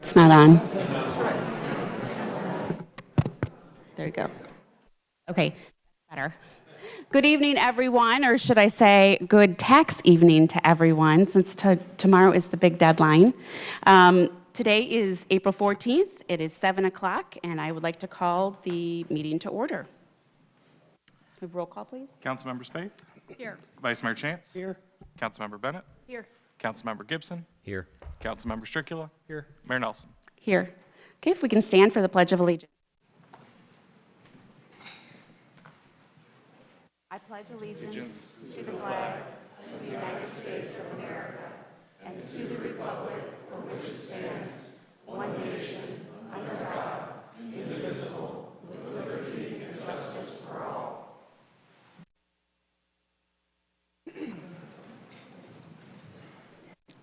It's not on. There you go. Okay, better. Good evening, everyone, or should I say good tax evening to everyone, since tomorrow is the big deadline. Today is April 14th. It is 7 o'clock, and I would like to call the meeting to order. Roll call, please. Councilmember Spaeth? Here. Vice Mayor Chance? Here. Councilmember Bennett? Here. Councilmember Gibson? Here. Councilmember Stricula? Here. Mayor Nelson? Here. Okay, if we can stand for the Pledge of Allegiance. I pledge allegiance to the flag of the United States of America and to the republic for which it stands, one nation, under God, indivisible, with liberty and justice for all.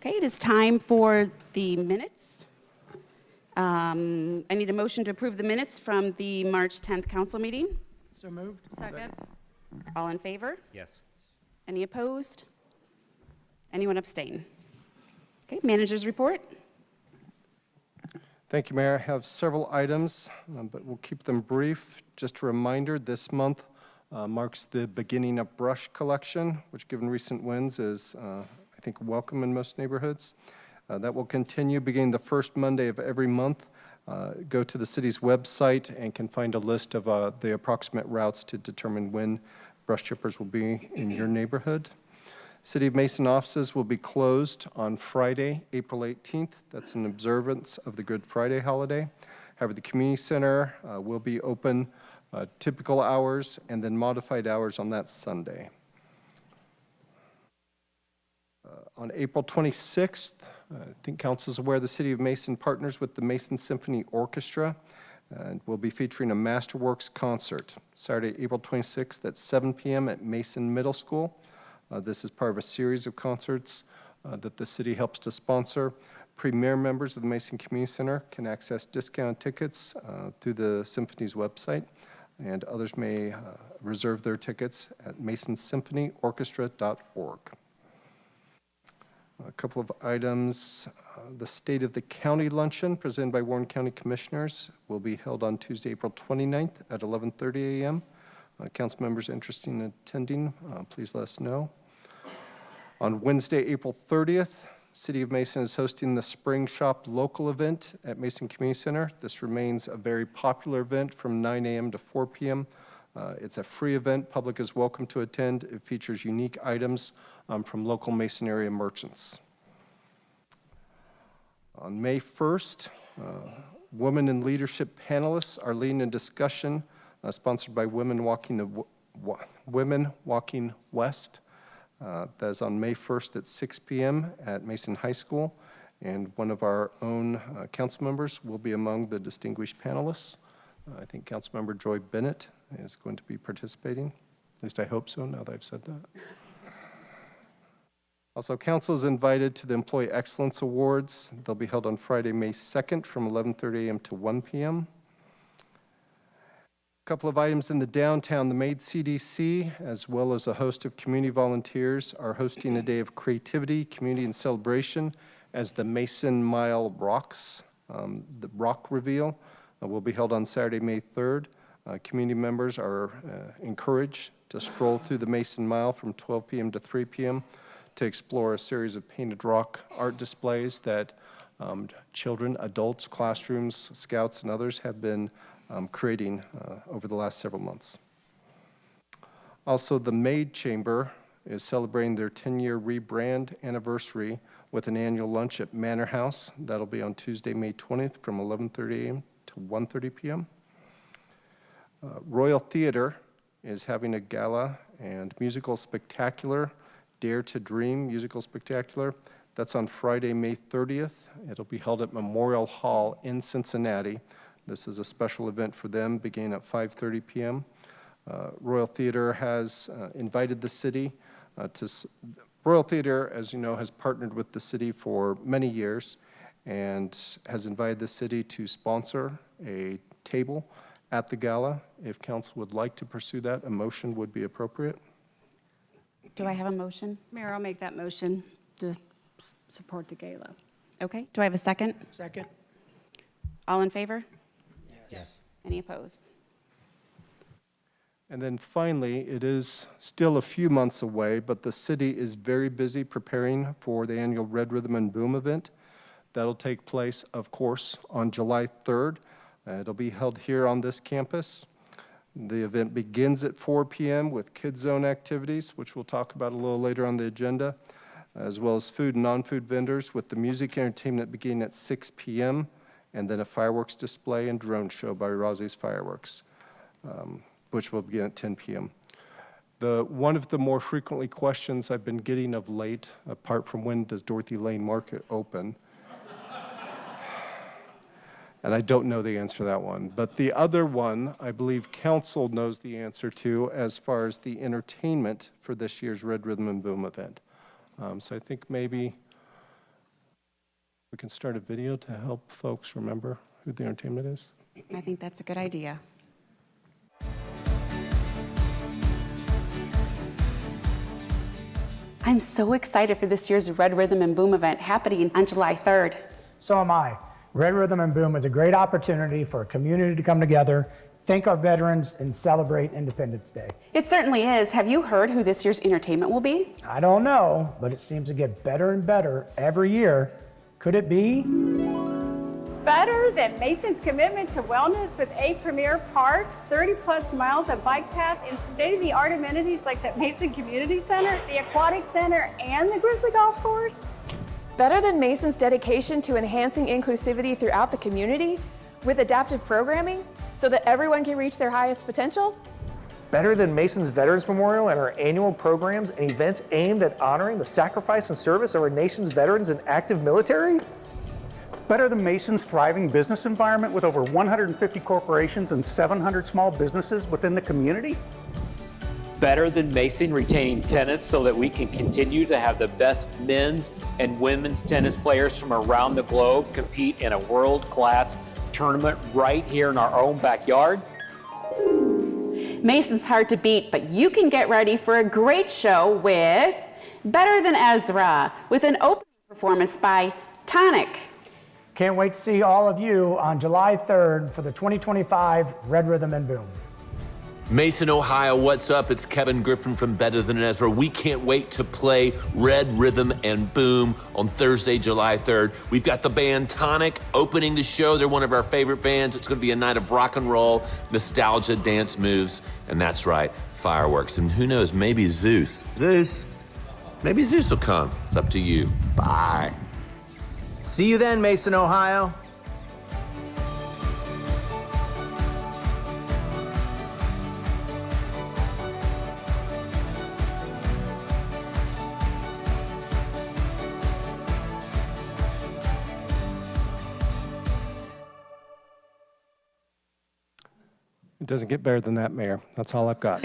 Okay, it is time for the minutes. I need a motion to approve the minutes from the March 10th council meeting. So moved. Second. All in favor? Yes. Any opposed? Anyone abstain? Okay, manager's report. Thank you, Mayor. I have several items, but we'll keep them brief. Just a reminder, this month marks the beginning of brush collection, which given recent winds is, I think, welcome in most neighborhoods. That will continue beginning the first Monday of every month. Go to the city's website and can find a list of the approximate routes to determine when brush chippers will be in your neighborhood. City of Mason offices will be closed on Friday, April 18th. That's in observance of the Good Friday holiday. However, the community center will be open typical hours and then modified hours on that Sunday. On April 26th, I think council is aware the City of Mason partners with the Mason Symphony Orchestra and will be featuring a Masterworks concert Saturday, April 26th at 7 p.m. at Mason Middle School. This is part of a series of concerts that the city helps to sponsor. Premier members of the Mason Community Center can access discounted tickets through the Symphony's website, and others may reserve their tickets at masonsymphonyorchestra.org. A couple of items. The State of the County Luncheon presented by Warren County Commissioners will be held on Tuesday, April 29th at 11:30 a.m. Council members interested in attending, please let us know. On Wednesday, April 30th, City of Mason is hosting the Spring Shop local event at Mason Community Center. This remains a very popular event from 9 a.m. to 4 p.m. It's a free event. Public is welcome to attend. It features unique items from local Mason area merchants. On May 1st, Women in Leadership panelists are leading a discussion sponsored by Women Walking West. That is on May 1st at 6 p.m. at Mason High School, and one of our own council members will be among the distinguished panelists. I think Councilmember Joy Bennett is going to be participating. At least I hope so, now that I've said that. Also, council is invited to the Employee Excellence Awards. They'll be held on Friday, May 2nd from 11:30 a.m. to 1 p.m. A couple of items in the downtown. The Maid CDC, as well as a host of community volunteers, are hosting a day of creativity, community, and celebration as the Mason Mile Rocks. The rock reveal will be held on Saturday, May 3rd. Community members are encouraged to stroll through the Mason Mile from 12 p.m. to 3 p.m. to explore a series of painted rock art displays that children, adults, classrooms, scouts, and others have been creating over the last several months. Also, the Maid Chamber is celebrating their 10-year rebrand anniversary with an annual lunch at Manor House. That'll be on Tuesday, May 20th from 11:30 a.m. to 1:30 p.m. Royal Theater is having a gala and musical spectacular, Dare to Dream musical spectacular. That's on Friday, May 30th. It'll be held at Memorial Hall in Cincinnati. This is a special event for them beginning at 5:30 p.m. Royal Theater has invited the city Royal Theater, as you know, has partnered with the city for many years and has invited the city to sponsor a table at the gala. If council would like to pursue that, a motion would be appropriate. Do I have a motion? Mayor, I'll make that motion to support the gala. Okay, do I have a second? Second. All in favor? Yes. Any opposed? And then finally, it is still a few months away, but the city is very busy preparing for the annual Red Rhythm and Boom event. That'll take place, of course, on July 3rd. It'll be held here on this campus. The event begins at 4 p.m. with Kids Zone activities, which we'll talk about a little later on the agenda, as well as food and non-food vendors, with the music entertainment beginning at 6 p.m., and then a fireworks display and drone show by Rosie's Fireworks, which will begin at 10 p.m. One of the more frequently questions I've been getting of late, apart from when does Dorothy Lane Market open, and I don't know the answer to that one, but the other one, I believe council knows the answer to as far as the entertainment for this year's Red Rhythm and Boom event. So I think maybe we can start a video to help folks remember who the entertainment is. I think that's a good idea. I'm so excited for this year's Red Rhythm and Boom event happening on July 3rd. So am I. Red Rhythm and Boom is a great opportunity for a community to come together, thank our veterans, and celebrate Independence Day. It certainly is. Have you heard who this year's entertainment will be? I don't know, but it seems to get better and better every year. Could it be? Better than Mason's commitment to wellness with 8 premier parks, 30-plus miles of bike path, and state-of-the-art amenities like the Mason Community Center, the Aquatic Center, and the Grizzly Golf Course? Better than Mason's dedication to enhancing inclusivity throughout the community with adaptive programming so that everyone can reach their highest potential? Better than Mason's Veterans Memorial and our annual programs and events aimed at honoring the sacrifice and service of our nation's veterans and active military? Better than Mason's thriving business environment with over 150 corporations and 700 small businesses within the community? Better than Mason retaining tennis so that we can continue to have the best men's and women's tennis players from around the globe compete in a world-class tournament right here in our own backyard? Mason's hard to beat, but you can get ready for a great show with Better Than Ezra, with an opening performance by Tonic. Can't wait to see all of you on July 3rd for the 2025 Red Rhythm and Boom. Mason, Ohio, what's up? It's Kevin Griffin from Better Than Ezra. We can't wait to play Red Rhythm and Boom on Thursday, July 3rd. We've got the band Tonic opening the show. They're one of our favorite bands. It's going to be a night of rock and roll, nostalgia, dance moves, and that's right, fireworks. And who knows, maybe Zeus. Maybe Zeus will come. It's up to you. Bye. See you then, Mason, Ohio. It doesn't get better than that, Mayor. That's all I've got.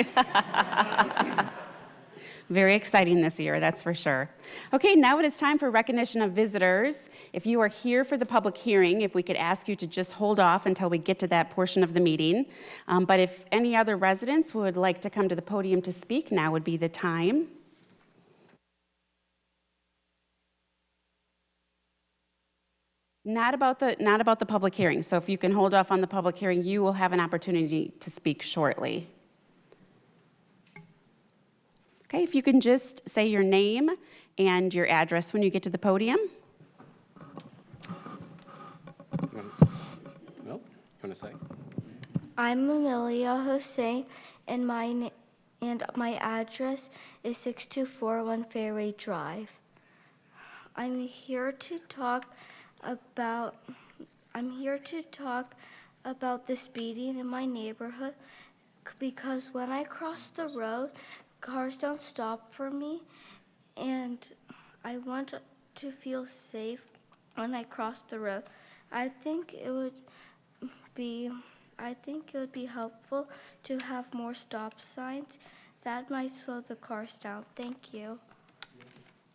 Very exciting this year, that's for sure. Okay, now it is time for recognition of visitors. If you are here for the public hearing, if we could ask you to just hold off until we get to that portion of the meeting. But if any other residents would like to come to the podium to speak, now would be the time. Not about the public hearing. So if you can hold off on the public hearing, you will have an opportunity to speak shortly. Okay, if you can just say your name and your address when you get to the podium. Well, you want to say? I'm Amelia Hussein, and my address is 6241 Fairway Drive. I'm here to talk about the speeding in my neighborhood because when I cross the road, cars don't stop for me, and I want to feel safe when I cross the road. I think it would be helpful to have more stop signs. That might slow the cars down. Thank you.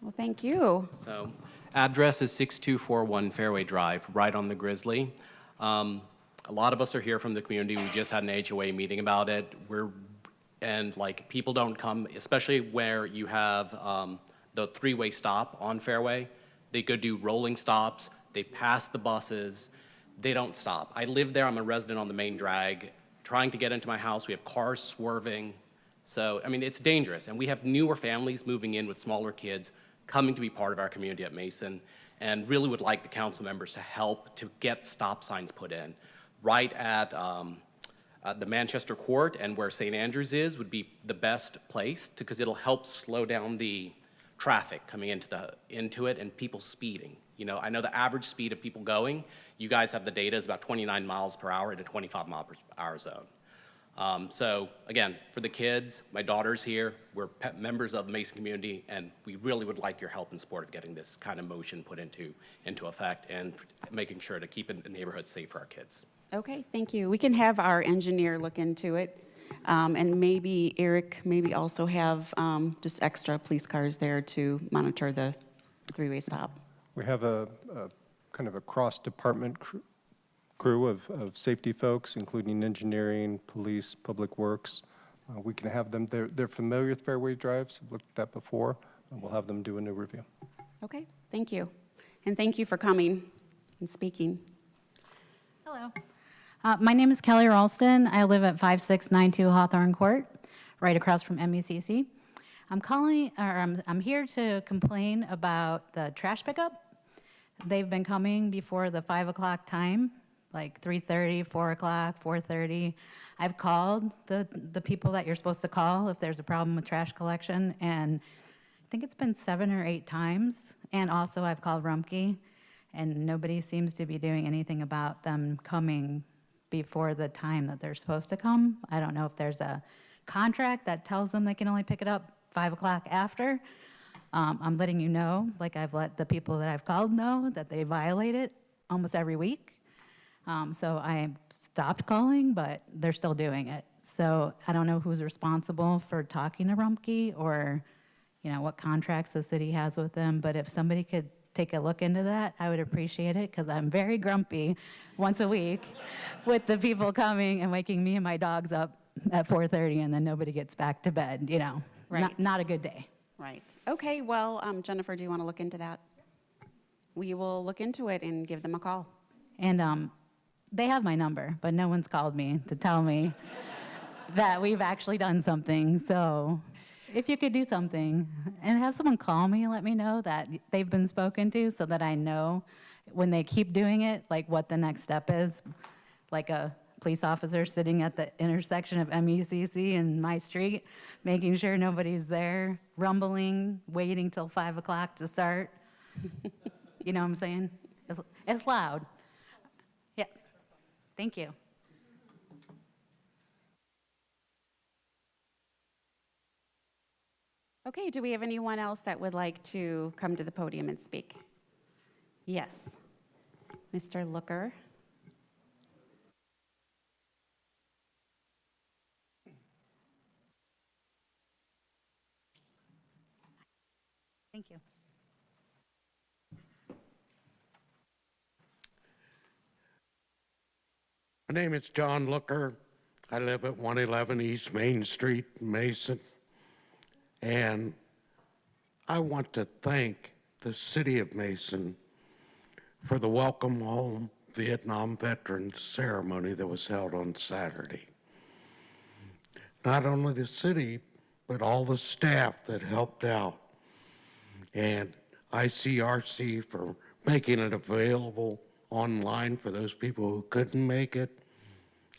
Well, thank you. So, address is 6241 Fairway Drive, right on the Grizzly. A lot of us are here from the community. We just had an HOA meeting about it. And people don't come, especially where you have the three-way stop on Fairway. They go do rolling stops. They pass the buses. they don't stop. I live there, I'm a resident on the main drag. Trying to get into my house, we have cars swerving. So, I mean, it's dangerous. And we have newer families moving in with smaller kids coming to be part of our community at Mason, and really would like the council members to help to get stop signs put in. Right at the Manchester Court and where St. Andrews is would be the best place because it'll help slow down the traffic coming into it and people speeding. You know, I know the average speed of people going, you guys have the data, is about 29 miles per hour in a 25 mile per hour zone. So again, for the kids, my daughter's here, we're members of the Mason community, and we really would like your help and support of getting this kind of motion put into effect and making sure to keep the neighborhood safe for our kids. Okay, thank you. We can have our engineer look into it. And maybe Eric, maybe also have just extra police cars there to monitor the three-way stop. We have a kind of a cross-department crew of safety folks, including engineering, police, public works. We can have them, they're familiar with Fairway Drives, have looked at that before, and we'll have them do a new review. Okay, thank you. And thank you for coming and speaking. Hello. My name is Kelly Ralston. I live at 5692 Hawthorne Court, right across from MECC. I'm here to complain about the trash pickup. They've been coming before the 5 o'clock time, like 3:30, 4 o'clock, 4:30. I've called the people that you're supposed to call if there's a problem with trash collection, and I think it's been 7 or 8 times. And also I've called Rumpke, and nobody seems to be doing anything about them coming before the time that they're supposed to come. I don't know if there's a contract that tells them they can only pick it up 5 o'clock after. I'm letting you know, like I've let the people that I've called know, that they violate it almost every week. So I stopped calling, but they're still doing it. So I don't know who's responsible for talking to Rumpke or, you know, what contracts the city has with them, but if somebody could take a look into that, I would appreciate it, because I'm very grumpy once a week with the people coming and waking me and my dogs up at 4:30, and then nobody gets back to bed, you know. Right. Not a good day. Right. Okay, well, Jennifer, do you want to look into that? We will look into it and give them a call. And they have my number, but no one's called me to tell me that we've actually done something. So if you could do something and have someone call me and let me know that they've been spoken to, so that I know when they keep doing it, like what the next step is, like a police officer sitting at the intersection of MECC and my street, making sure nobody's there, rumbling, waiting till 5 o'clock to start. You know what I'm saying? It's loud. Yes. Thank you. Okay, do we have anyone else that would like to come to the podium and speak? Yes. Mr. Looker. Thank you. My name is John Looker. I live at 111 East Main Street, Mason. And I want to thank the City of Mason for the Welcome Home Vietnam Veterans ceremony that was held on Saturday. Not only the city, but all the staff that helped out, and ICRC for making it available online for those people who couldn't make it,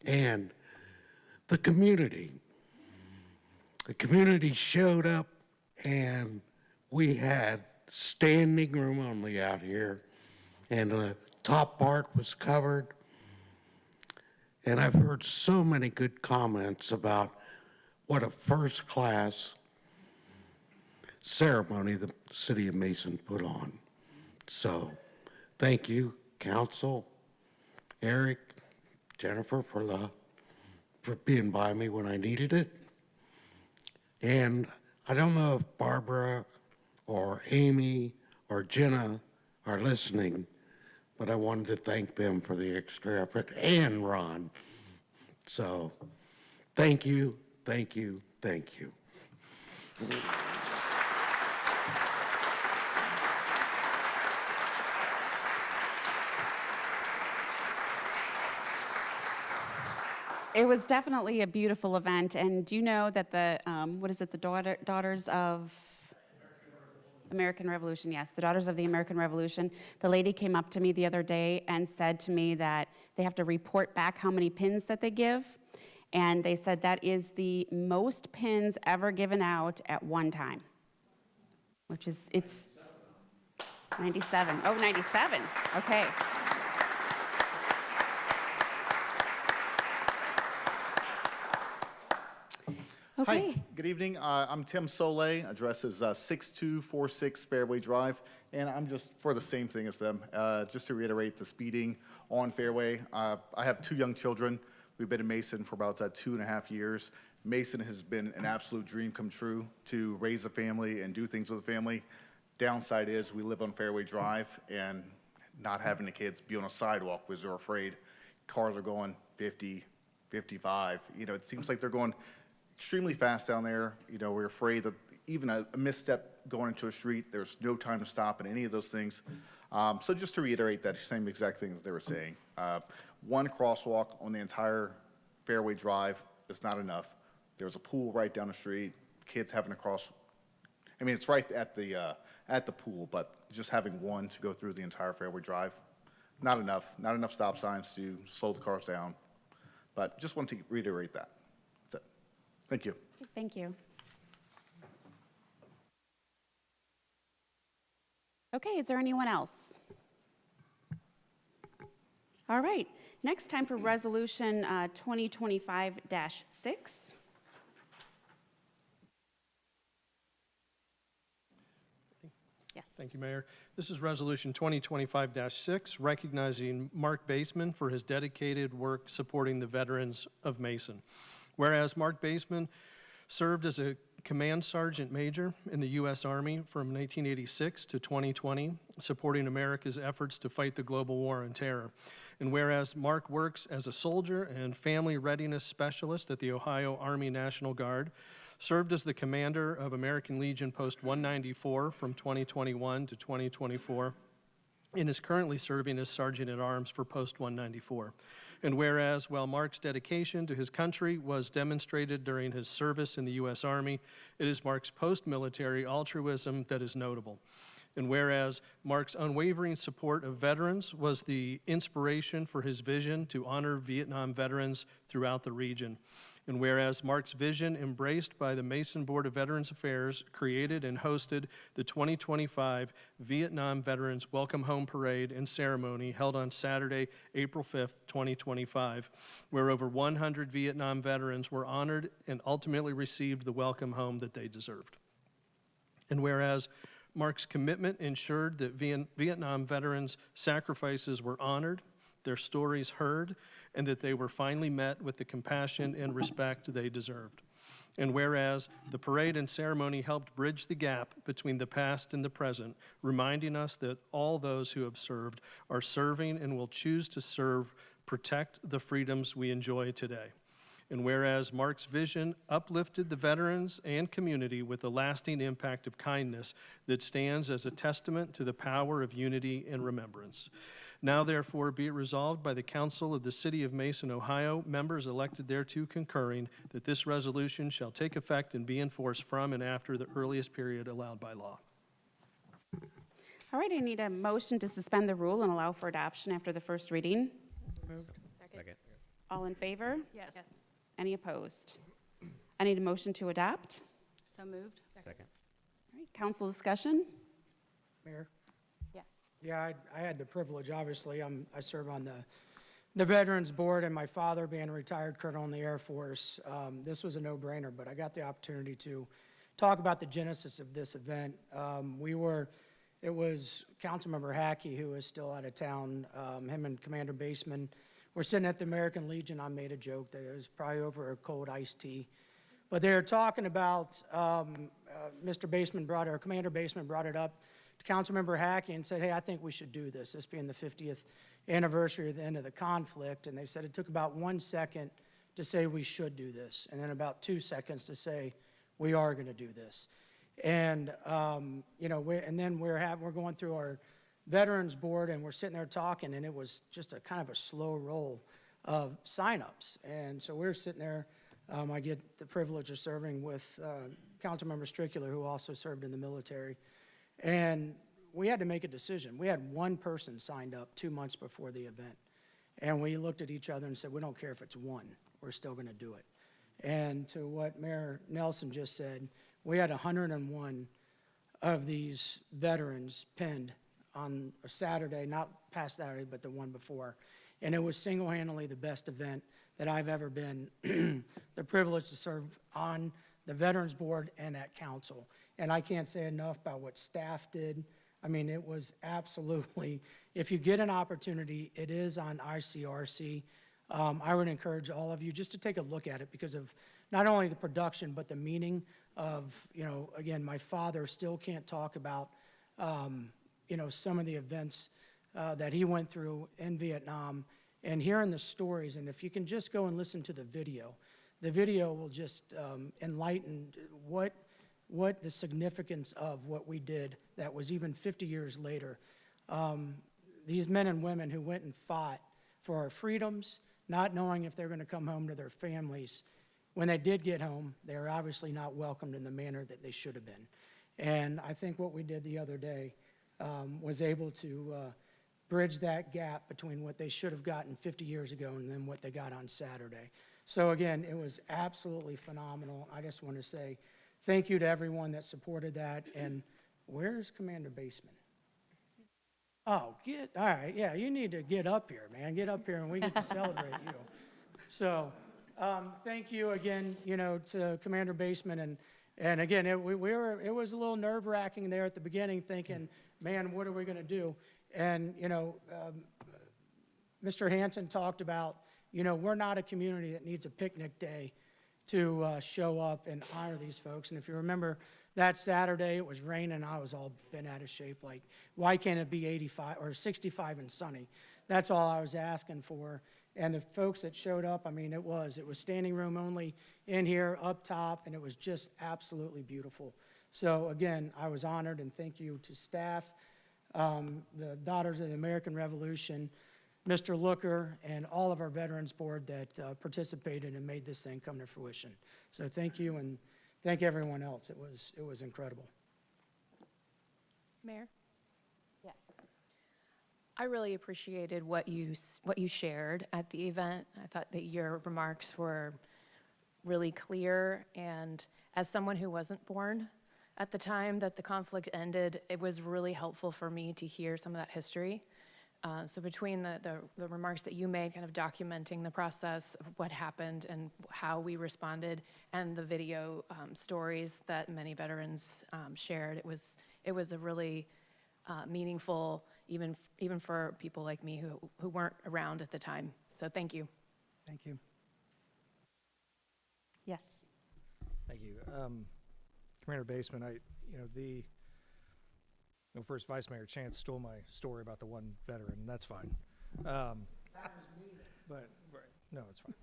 and the community. The community showed up, and we had standing room only out here, and the top part was covered. And I've heard so many good comments about what a first-class ceremony the City of Mason put on. So thank you, Council, Eric, Jennifer, for being by me when I needed it. And I don't know if Barbara or Amy or Jenna are listening, but I wanted to thank them for the extra effort, and Ron. So thank you, thank you, thank you. It was definitely a beautiful event, and do you know that the, the Daughters of American Revolution, yes, the Daughters of the American Revolution, the lady came up to me the other day and said to me that they have to report back how many pins that they give, and they said that is the most pins ever given out at one time, which is, it's 97. Oh, 97, okay. Okay. Hi, good evening. I'm Tim Soleil. Address is 6246 Fairway Drive, and I'm just for the same thing as them. Just to reiterate the speeding on Fairway. I have 2 young children. We've been in Mason for about 2.5 years. Mason has been an absolute dream come true to raise a family and do things with a family. Downside is we live on Fairway Drive, and not having the kids be on a sidewalk because they're afraid cars are going 50, 55. You know, it seems like they're going extremely fast down there. You know, we're afraid that even a misstep going into a street, there's no time to stop and any of those things. So just to reiterate that same exact thing that they were saying, one crosswalk on the entire Fairway Drive is not enough. There's a pool right down the street, kids having to cross. I mean, it's right at the pool, but just having one to go through the entire Fairway Drive, not enough. Not enough stop signs to slow the cars down. But just wanted to reiterate that. That's it. Thank you. Thank you. Okay, is there anyone else? All right, next time for resolution 2025-6. Yes. Thank you, Mayor. This is Resolution 2025-6, recognizing Mark Baseman for his dedicated work supporting the veterans of Mason. Whereas Mark Baseman served as a Command Sergeant Major in the U.S. Army from 1986 to 2020, supporting America's efforts to fight the global war on terror. And whereas Mark works as a soldier and family readiness specialist at the Ohio Army National Guard, served as the commander of American Legion Post 194 from 2021 to 2024, and is currently serving as Sergeant-at-Arms for Post 194. And whereas, while Mark's dedication to his country was demonstrated during his service in the U.S. Army, it is Mark's post-military altruism that is notable. And whereas Mark's unwavering support of veterans was the inspiration for his vision to honor Vietnam veterans throughout the region. And whereas Mark's vision, embraced by the Mason Board of Veterans Affairs, created and hosted the 2025 Vietnam Veterans Welcome Home Parade and Ceremony held on Saturday, April 5th, 2025, where over 100 Vietnam veterans were honored and ultimately received the welcome home that they deserved. And whereas Mark's commitment ensured that Vietnam veterans' sacrifices were honored, their stories heard, and that they were finally met with the compassion and respect they deserved. And whereas the parade and ceremony helped bridge the gap between the past and the present, reminding us that all those who have served are serving and will choose to serve, protect the freedoms we enjoy today. And whereas Mark's vision uplifted the veterans and community with a lasting impact of kindness that stands as a testament to the power of unity and remembrance. Now, therefore, be it resolved by the Council of the City of Mason, Ohio, members elected thereto concurring, that this resolution shall take effect and be enforced from and after the earliest period allowed by law. All right, I need a motion to suspend the rule and allow for adoption after the first reading. Moved. Second. All in favor? Yes. Any opposed? I need a motion to adopt. So moved. Second. All right, council discussion? Mayor? Yes. Yeah, I had the privilege, obviously, I serve on the Veterans Board, and my father being a retired colonel in the Air Force, this was a no-brainer, but I got the opportunity to talk about the genesis of this event. It was Councilmember Hackey, who is still out of town, him and Commander Baseman were sitting at the American Legion. I made a joke that it was probably over a cold iced tea. But they were talking about, Commander Baseman brought it up to Councilmember Hackey and said, hey, I think we should do this being the 50th anniversary of the end of the conflict. And they said it took about 1 second to say we should do this, and then about 2 seconds to say we are going to do this. And, then we're going through our Veterans Board, and we're sitting there talking, and it was just a kind of a slow roll of signups. And so we're sitting there. I get the privilege of serving with Councilmember Strickler, who also served in the military. And we had to make a decision. We had one person signed up 2 months before the event. And we looked at each other and said, we don't care if it's one, we're still going to do it. And to what Mayor Nelson just said, we had 101 of these veterans pinned on a Saturday, not past Saturday, but the one before. And it was single-handedly the best event that I've ever been the privilege to serve on the Veterans Board and at council. And I can't say enough about what staff did. I mean, it was absolutely, if you get an opportunity, it is on ICRC. I would encourage all of you just to take a look at it because of not only the production, but the meaning of, you know, again, my father still can't talk about, you know, some of the events that he went through in Vietnam and hearing the stories. And if you can just go and listen to the video will just enlighten what the significance of what we did that was even 50 years later. These men and women who went and fought for our freedoms, not knowing if they're going to come home to their families. When they did get home, they were obviously not welcomed in the manner that they should have been. And I think what we did the other day was able to bridge that gap between what they should have gotten 50 years ago and then what they got on Saturday. So again, it was absolutely phenomenal. I just want to say thank you to everyone that supported that. And where's Commander Baseman? Oh, all right, yeah, you need to get up here, man. Get up here and we get to celebrate you. So thank you again, you know, to Commander Baseman. And again, it was a little nerve-wracking there at the beginning thinking, man, what are we going to do? And, you know, Mr. Hansen talked about, you know, we're not a community that needs a picnic day to show up and honor these folks. And if you remember that Saturday, it was raining. I was all bent out of shape. Like, why can't it be 85 or 65 and sunny? That's all I was asking for. And the folks that showed up, I mean, it was standing room only in here up top, and it was just absolutely beautiful. So again, I was honored, and thank you to staff, the Daughters of the American Revolution, Mr. Looker, and all of our Veterans Board that participated and made this thing come to fruition. So thank you, and thank everyone else. It was incredible. Mayor? Yes. I really appreciated what you shared at the event. I thought that your remarks were really clear, and as someone who wasn't born at the time that the conflict ended, it was really helpful for me to hear some of that history. So between the remarks that you made, kind of documenting the process of what happened and how we responded, and the video stories that many veterans shared, it was a really meaningful, even for people like me who weren't around at the time. So thank you. Thank you. Yes. Thank you. Commander Baseman, first Vice Mayor Chance stole my story about the one veteran, and that's fine. That was me. But, right, no, it's fine.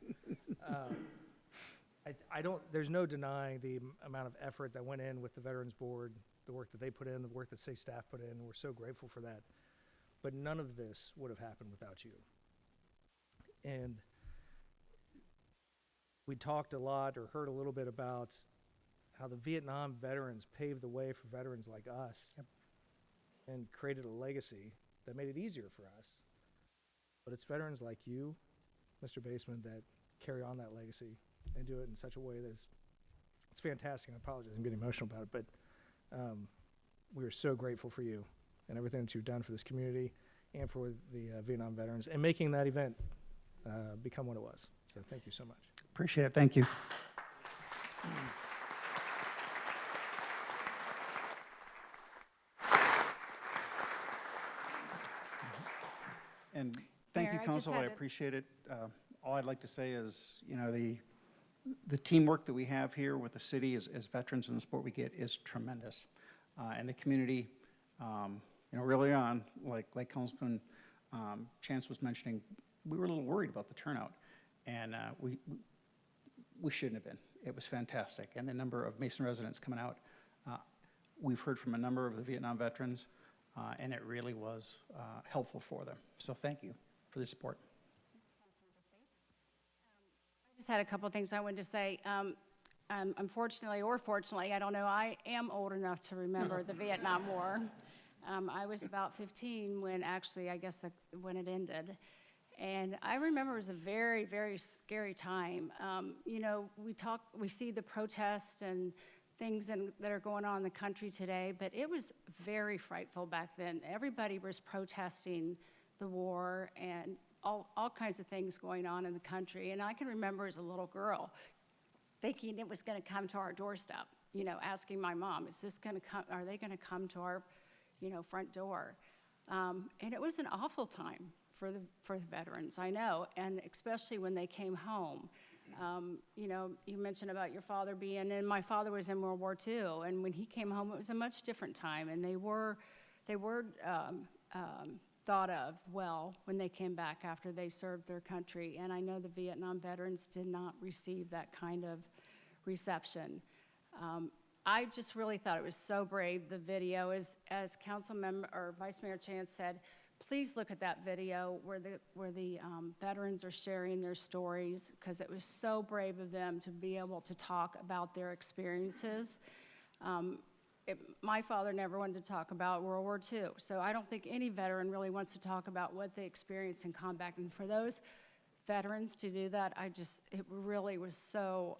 There's no denying the amount of effort that went in with the Veterans Board, the work that they put in, the work that city staff put in. We're so grateful for that. But none of this would have happened without you. And we talked a lot or heard a little bit about how the Vietnam veterans paved the way for veterans like us. Yep. And created a legacy that made it easier for us. But it's veterans like you, Mr. Baseman, that carry on that legacy and do it in such a way that it's fantastic. I apologize, I'm getting emotional about it, but we are so grateful for you and everything that you've done for this community and for the Vietnam veterans and making that event become what it was. So thank you so much. Appreciate it. Thank you. And thank you, Mayor, Council. I appreciate it. All I'd like to say is, you know, the teamwork that we have here with the city as veterans and the support we get is tremendous. And the community, you know, early on, like Councilman Chance was mentioning, we were a little worried about the turnout, and we shouldn't have been. It was fantastic, and the number of Mason residents coming out, we've heard from a number of the Vietnam veterans, and it really was helpful for them. So thank you for the support. Just had a couple things I wanted to say. Unfortunately or fortunately, I don't know, I am old enough to remember the Vietnam War. I was about 15 when actually, I guess, when it ended. And I remember it was a very, very scary time. You know, we see the protests and things that are going on in the country today, but it was very frightful back then. Everybody was protesting the war and all kinds of things going on in the country. And I can remember as a little girl thinking it was going to come to our doorstep, you know, asking my mom, is this going to come, are they going to come to our, you know, front door? And it was an awful time for the veterans, I know, and especially when they came home. You know, you mentioned about your father being, and my father was in World War II, and when he came home, it was a much different time, and they were thought of well when they came back after they served their country. And I know the Vietnam veterans did not receive that kind of reception. I just really thought it was so brave, the video, as Council Member or Vice Mayor Chance said, please look at that video where the veterans are sharing their stories, because it was so brave of them to be able to talk about their experiences. My father never wanted to talk about World War II, so I don't think any veteran really wants to talk about what they experienced in combat. And for those veterans to do that, it really was so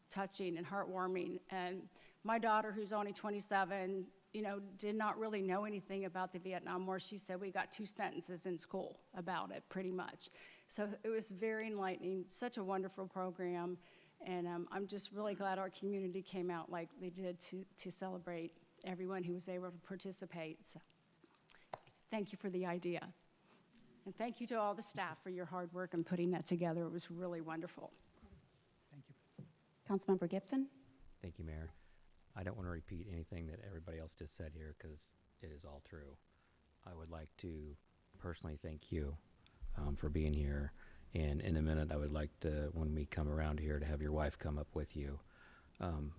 touching and heartwarming. And my daughter, who's only 27, you know, did not really know anything about the Vietnam War. She said we got 2 sentences in school about it, pretty much. So it was very enlightening, such a wonderful program. And I'm just really glad our community came out like they did to celebrate everyone who was able to participate. So thank you for the idea. And thank you to all the staff for your hard work in putting that together. It was really wonderful. Thank you. Councilmember Gibson? Thank you, Mayor. I don't want to repeat anything that everybody else just said here because it is all true. I would like to personally thank you for being here. And in a minute, I would like to, when we come around here, to have your wife come up with you.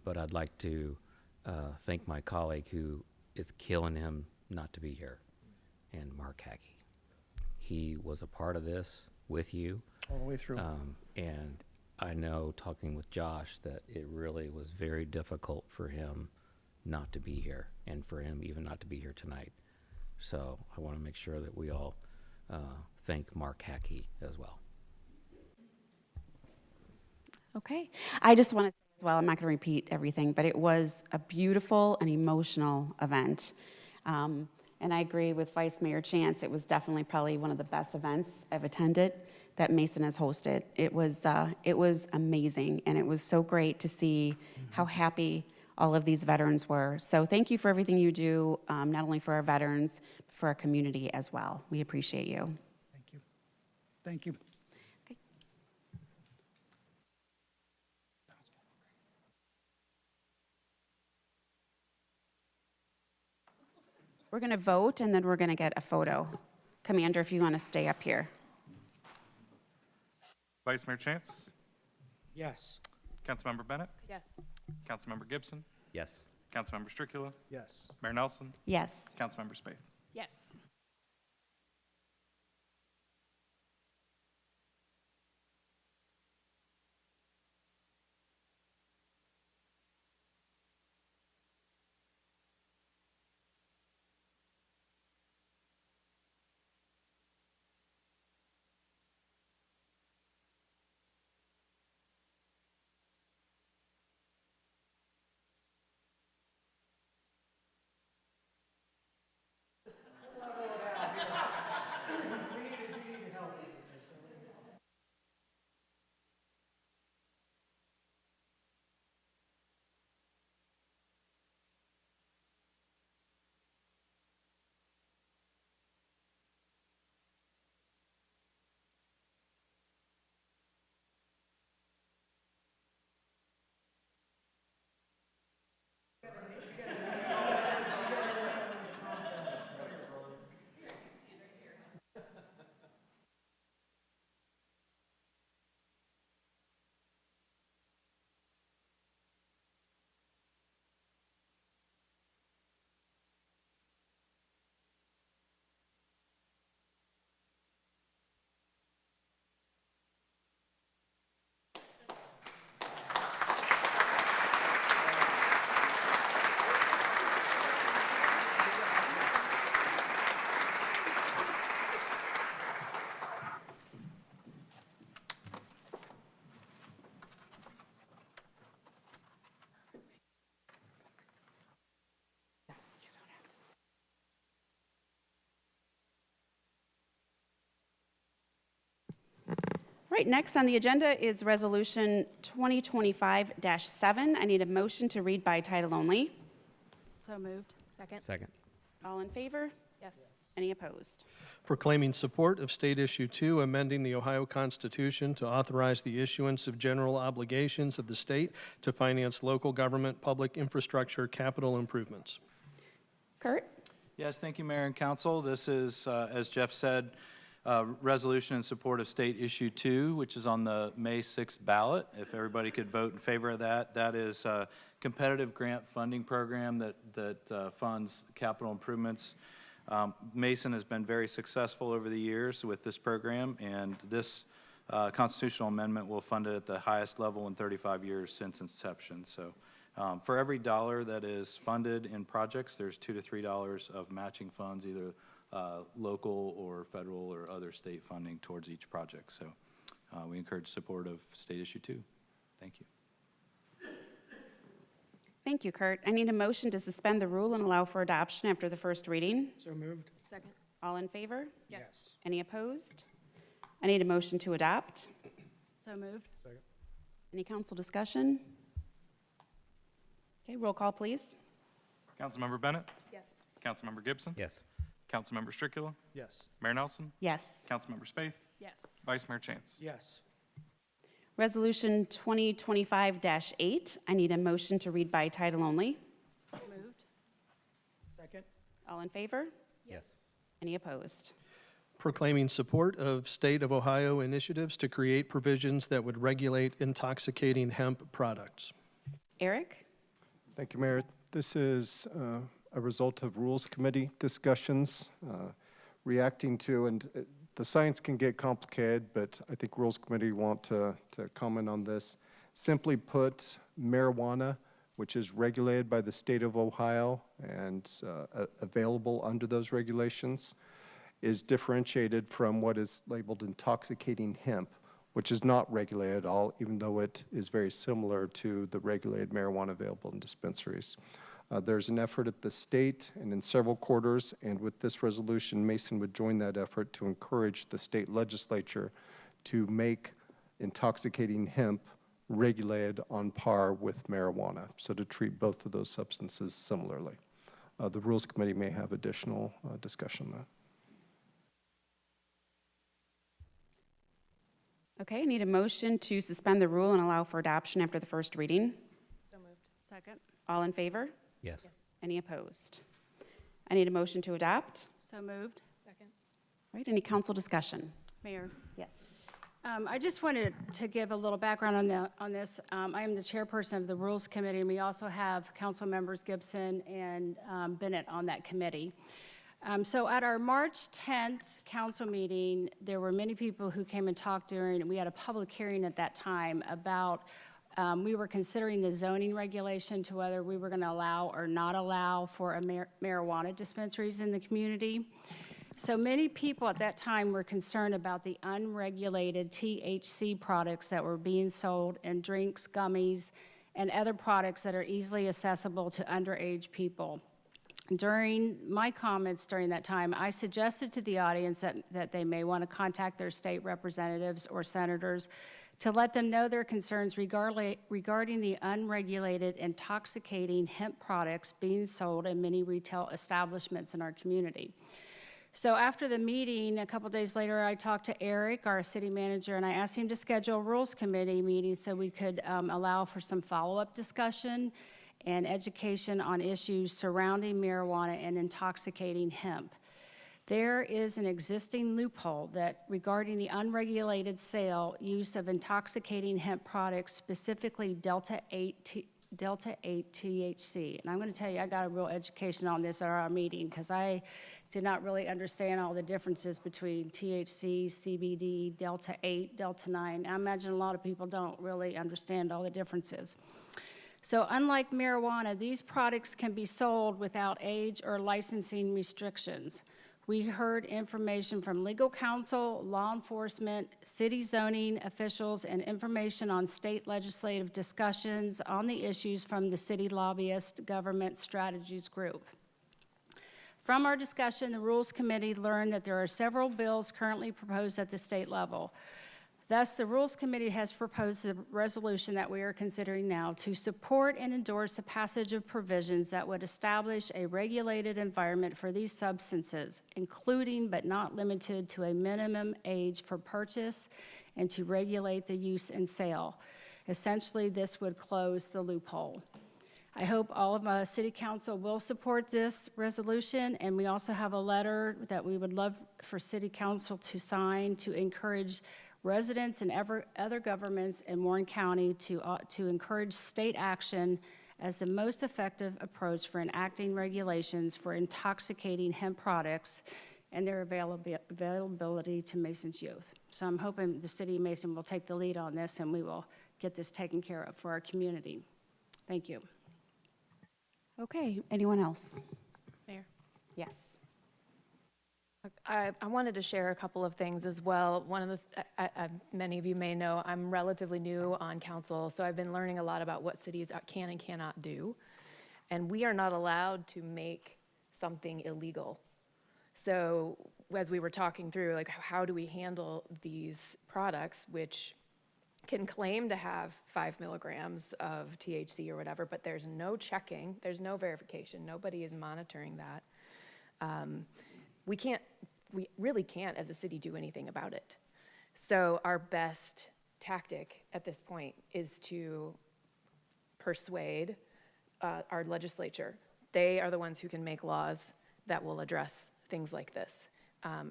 But I'd like to thank my colleague who is killing him not to be here, and Mark Hackey. He was a part of this with you. All the way through. And I know, talking with Josh, that it really was very difficult for him not to be here, and for him even not to be here tonight. So I want to make sure that we all thank Mark Hackey as well. Okay. I just want to say as well, I'm not going to repeat everything, but it was a beautiful and emotional event. And I agree with Vice Mayor Chance. It was definitely probably one of the best events I've attended that Mason has hosted. It was amazing, and it was so great to see how happy all of these veterans were. So thank you for everything you do, not only for our veterans, but for our community as well. We appreciate you. Thank you. Thank you. We're going to vote, and then we're going to get a photo. Commander, if you want to stay up here. Vice Mayor Chance? Yes. Councilmember Bennett? Yes. Councilmember Gibson? Yes. Councilmember Stricula? Yes. Mayor Nelson? Yes. Councilmember Spaeth? Yes. right, next on the agenda is Resolution 2025-7. I need a motion to read by title only. So moved. Second. Second. All in favor? Yes. Any opposed? Proclaiming support of State Issue 2, amending the Ohio Constitution to authorize the issuance of general obligations of the state to finance local government, public infrastructure, capital improvements. Kurt? Yes, thank you, Mayor and Council. This is, as Jeff said, resolution in support of State Issue 2, which is on the May 6th ballot. If everybody could vote in favor of that, that is a competitive grant funding program that funds capital improvements. Mason has been very successful over the years with this program, and this constitutional amendment will fund it at the highest level in 35 years since inception. So for every dollar that is funded in projects, there's $2 to $3 of matching funds, either local or federal or other state funding towards each project. So we encourage support of State Issue 2. Thank you. Thank you, Kurt. I need a motion to suspend the rule and allow for adoption after the first reading. So moved. Second. All in favor? Yes. Any opposed? I need a motion to adopt. So moved. Second. Any council discussion? Okay, roll call, please. Councilmember Bennett? Yes. Councilmember Gibson? Yes. Councilmember Stricula? Yes. Mayor Nelson? Yes. Councilmember Spaeth? Yes. Vice Mayor Chance? Yes. Resolution 2025-8. I need a motion to read by title only. Moved. Second. All in favor? Yes. Any opposed? Proclaiming support of State of Ohio initiatives to create provisions that would regulate intoxicating hemp products. Eric? Thank you, Mayor. This is a result of Rules Committee discussions reacting to, and the science can get complicated, but I think Rules Committee want to comment on this. Simply put, marijuana, which is regulated by the state of Ohio and available under those regulations, is differentiated from what is labeled intoxicating hemp, which is not regulated at all, even though it is very similar to the regulated marijuana available in dispensaries. There's an effort at the state and in several quarters, and with this resolution, Mason would join that effort to encourage the state legislature to make intoxicating hemp regulated on par with marijuana, so to treat both of those substances similarly. The Rules Committee may have additional discussion on that. Okay, I need a motion to suspend the rule and allow for adoption after the first reading. So moved. Second. All in favor? Yes. Any opposed? I need a motion to adopt. So moved. Second. All right, any council discussion? Mayor, Yes. I just wanted to give a little background on this. I am the chairperson of the Rules Committee, and we also have council members Gibson and Bennett on that committee. So at our March 10th council meeting, there were many people who came and talked during, we had a public hearing at that time about, we were considering the zoning regulation to whether we were going to allow or not allow for marijuana dispensaries in the community. So many people at that time were concerned about the unregulated THC products that were being sold in drinks, gummies, and other products that are easily accessible to underage people. During my comments during that time, I suggested to the audience that they may want to contact their state representatives or senators to let them know their concerns regarding the unregulated intoxicating hemp products being sold in many retail establishments in our community. So after the meeting, a couple days later, I talked to Eric, our city manager, and I asked him to schedule a Rules Committee meeting so we could allow for some follow-up discussion and education on issues surrounding marijuana and intoxicating hemp. There is an existing loophole that regarding the unregulated sale, use of intoxicating hemp products, specifically Delta-8 THC. And I'm going to tell you, I got a real education on this at our meeting because I did not really understand all the differences between THC, CBD, Delta-8, Delta-9. I imagine a lot of people don't really understand all the differences. So unlike marijuana, these products can be sold without age or licensing restrictions. We heard information from legal counsel, law enforcement, city zoning officials, and information on state legislative discussions on the issues from the City Lobbyist Government Strategies Group. From our discussion, the Rules Committee learned that there are several bills currently proposed at the state level. Thus, the Rules Committee has proposed the resolution that we are considering now to support and endorse the passage of provisions that would establish a regulated environment for these substances, including but not limited to a minimum age for purchase and to regulate the use and sale. Essentially, this would close the loophole. I hope all of City Council will support this resolution, and we also have a letter that we would love for City Council to sign to encourage residents and other governments in Warren County to encourage state action as the most effective approach for enacting regulations for intoxicating hemp products and their availability to Mason's youth. So I'm hoping the City of Mason will take the lead on this, and we will get this taken care of for our community. Thank you. Okay, anyone else? Mayor? Yes. I wanted to share a couple of things as well. One of the, many of you may know, I'm relatively new on council, so I've been learning a lot about what cities can and cannot do. And we are not allowed to make something illegal. So as we were talking through, like, how do we handle these products, which can claim to have 5 milligrams of THC or whatever, but there's no checking, there's no verification, nobody is monitoring that. We really can't as a city do anything about it. So our best tactic at this point is to persuade our legislature. They are the ones who can make laws that will address things like this.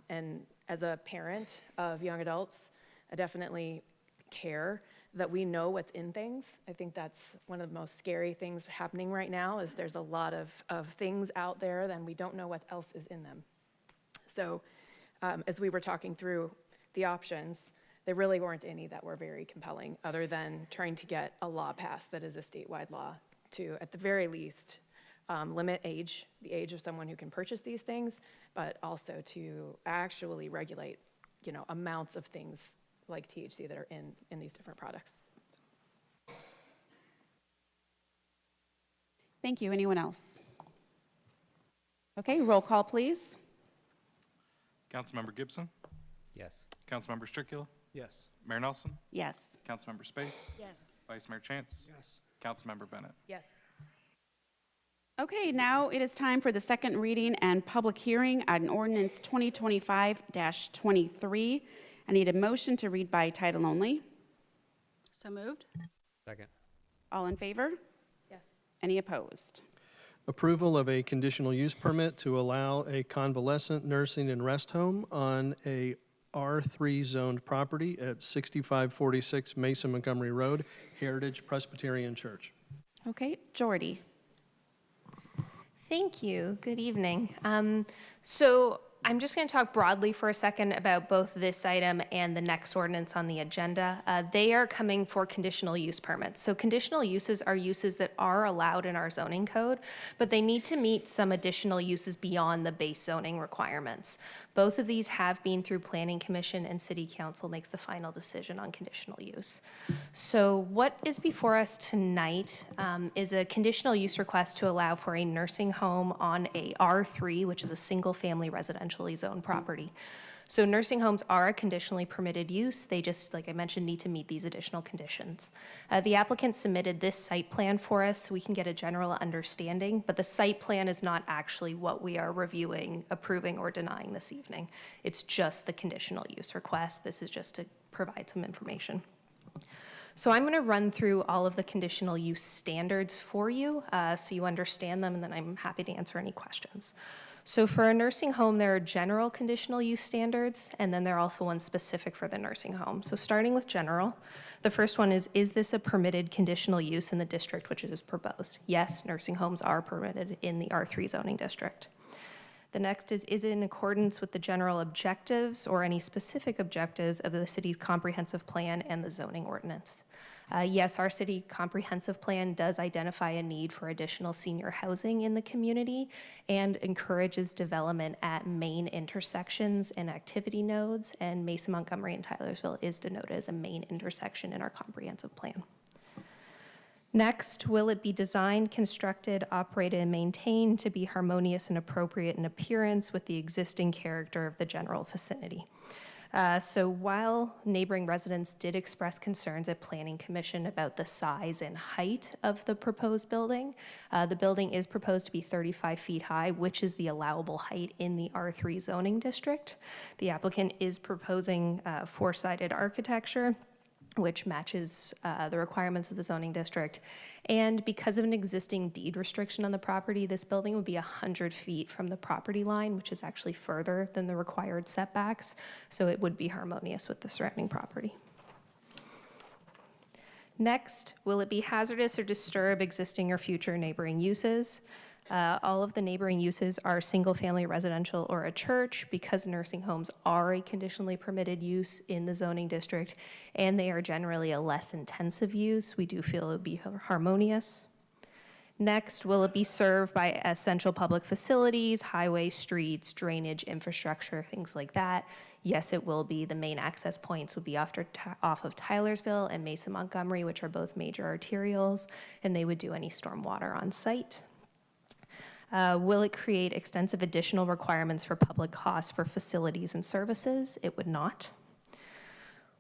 And as a parent of young adults, I definitely care that we know what's in things. I think that's one of the most scary things happening right now is there's a lot of things out there and we don't know what else is in them. So as we were talking through the options, there really weren't any that were very compelling other than trying to get a law passed that is a statewide law to, at the very least, limit the age of someone who can purchase these things, but also to actually regulate, amounts of things like THC that are in these different products. Thank you. Anyone else? Okay, roll call, please. Councilmember Gibson? Yes. Councilmember Stricula? Yes. Mayor Nelson? Yes. Councilmember Spade? Yes. Vice Mayor Chance? Yes. Councilmember Bennett? Yes. Okay, now it is time for the second reading and public hearing on ordinance 2025-23. I need a motion to read by title only. So moved? Second. All in favor? Yes. Any opposed? Approval of a conditional use permit to allow a convalescent nursing and rest home on a R3 zoned property at 6546 Mason Montgomery Road, Heritage Presbyterian Church. Okay, Jordy. Thank you. Good evening. So I'm just going to talk broadly for a second about both this item and the next ordinance on the agenda. They are coming for conditional use permits. So conditional uses are uses that are allowed in our zoning code, but they need to meet some additional uses beyond the base zoning requirements. Both of these have been through Planning Commission, and City Council makes the final decision on conditional use. So what is before us tonight is a conditional use request to allow for a nursing home on a R3, which is a single-family residentially zoned property. So nursing homes are a conditionally permitted use. They just, like I mentioned, need to meet these additional conditions. The applicant submitted this site plan for us so we can get a general understanding, but the site plan is not actually what we are reviewing, approving, or denying this evening. It's just the conditional use request. This is just to provide some information. So I'm going to run through all of the conditional use standards for you so you understand them, and then I'm happy to answer any questions. So for a nursing home, there are general conditional use standards, and then there are also ones specific for the nursing home. So starting with general, the first one is this a permitted conditional use in the district which is proposed? Yes, nursing homes are permitted in the R3 zoning district. The next is it in accordance with the general objectives or any specific objectives of the city's comprehensive plan and the zoning ordinance? Yes, our city comprehensive plan does identify a need for additional senior housing in the community and encourages development at main intersections and activity nodes, and Mason, Montgomery, and Tylersville is denoted as a main intersection in our comprehensive plan. Next, will it be designed, constructed, operated, and maintained to be harmonious and appropriate in appearance with the existing character of the general vicinity? So while neighboring residents did express concerns at Planning Commission about the size and height of the proposed building, the building is proposed to be 35 feet high, which is the allowable height in the R3 zoning district. The applicant is proposing four-sided architecture, which matches the requirements of the zoning district. And because of an existing deed restriction on the property, this building would be 100 feet from the property line, which is actually further than the required setbacks, so it would be harmonious with the surrounding property. Next, will it be hazardous or disturb existing or future neighboring uses? All of the neighboring uses are single-family residential or a church. Because nursing homes are a conditionally permitted use in the zoning district, and they are generally a less intensive use, we do feel it would be harmonious. Next, will it be served by essential public facilities, highways, streets, drainage, infrastructure, things like that? Yes, it will be. The main access points would be off of Tylersville and Mason Montgomery, which are both major arterials, and they would do any stormwater on site. Will it create extensive additional requirements for public costs for facilities and services? It would not.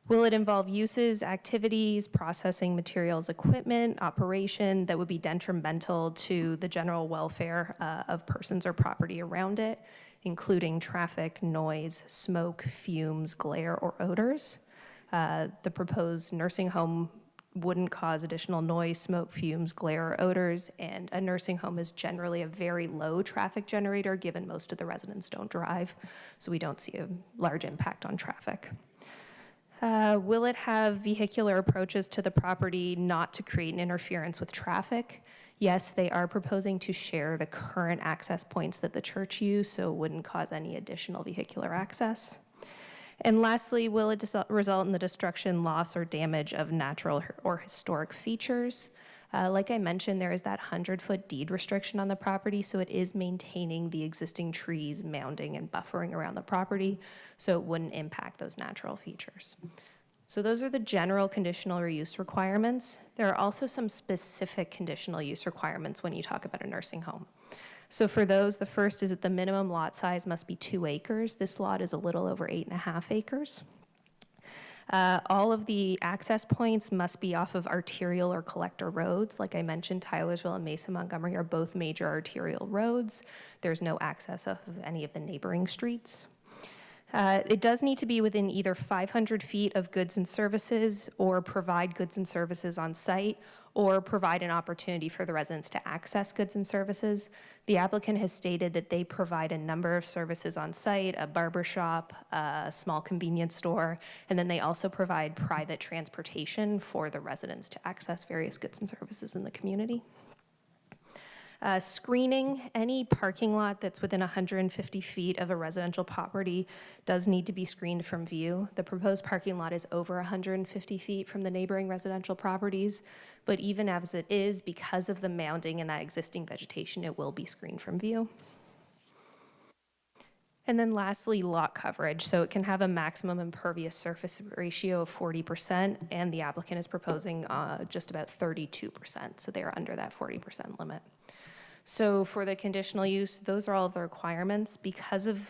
Will it involve uses, activities, processing materials, equipment, operation that would be detrimental to the general welfare of persons or property around it, including traffic, noise, smoke, fumes, glare, or odors? The proposed nursing home wouldn't cause additional noise, smoke, fumes, glare, or odors, and a nursing home is generally a very low traffic generator given most of the residents don't drive, so we don't see a large impact on traffic. Will it have vehicular approaches to the property not to create an interference with traffic? Yes, they are proposing to share the current access points that the church use, so it wouldn't cause any additional vehicular access. And lastly, will it result in the destruction, loss, or damage of natural or historic features? Like I mentioned, there is that 100-foot deed restriction on the property, so it is maintaining the existing trees, mounding, and buffering around the property, so it wouldn't impact those natural features. So those are the general conditional use requirements. There are also some specific conditional use requirements when you talk about a nursing home. So for those, the first is that the minimum lot size must be 2 acres. This lot is a little over 8.5 acres. All of the access points must be off of arterial or collector roads. Like I mentioned, Tylersville and Mason Montgomery are both major arterial roads. There's no access off of any of the neighboring streets. It does need to be within either 500 feet of goods and services, or provide goods and services on site, or provide an opportunity for the residents to access goods and services. The applicant has stated that they provide a number of services on site: a barber shop, a small convenience store, and then they also provide private transportation for the residents to access various goods and services in the community. Screening, any parking lot that's within 150 feet of a residential property does need to be screened from view. The proposed parking lot is over 150 feet from the neighboring residential properties, but even as it is, because of the mounding and that existing vegetation, it will be screened from view. And then lastly, lot coverage. So it can have a maximum impervious surface ratio of 40%, and the applicant is proposing just about 32%, so they are under that 40% limit. So for the conditional use, those are all of the requirements. Because of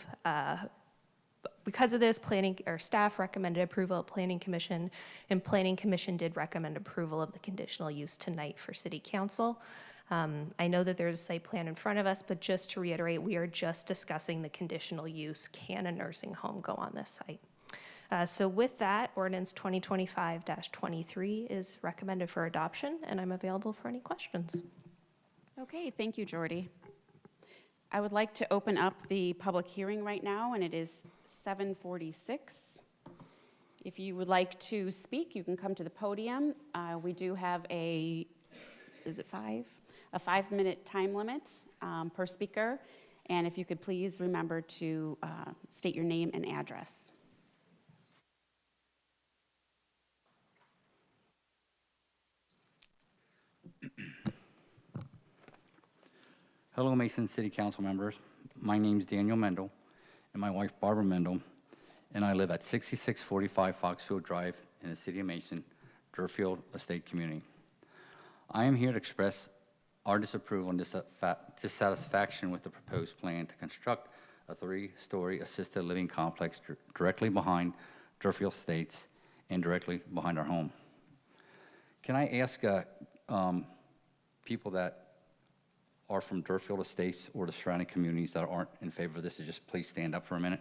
this, planning or staff recommended approval of Planning Commission, and Planning Commission did recommend approval of the conditional use tonight for City Council. I know that there's a site plan in front of us, but just to reiterate, we are just discussing the conditional use. Can a nursing home go on this site? So with that, ordinance 2025-23 is recommended for adoption, and I'm available for any questions. Okay, thank you, Jordy. I would like to open up the public hearing right now, and it is 7:46. If you would like to speak, you can come to the podium. We do have a 5-minute time limit per speaker. And if you could please remember to state your name and address. Hello, Mason City Council members. My name is Daniel Mendel, and my wife Barbara Mendel, and I live at 6645 Foxfield Drive in the city of Mason, Durfield Estate Community. I am here to express our disapproval and dissatisfaction with the proposed plan to construct a 3-story assisted living complex directly behind Durfield Estates and directly behind our home. Can I ask people that are from Durfield Estates or the surrounding communities that aren't in favor of this to just please stand up for a minute?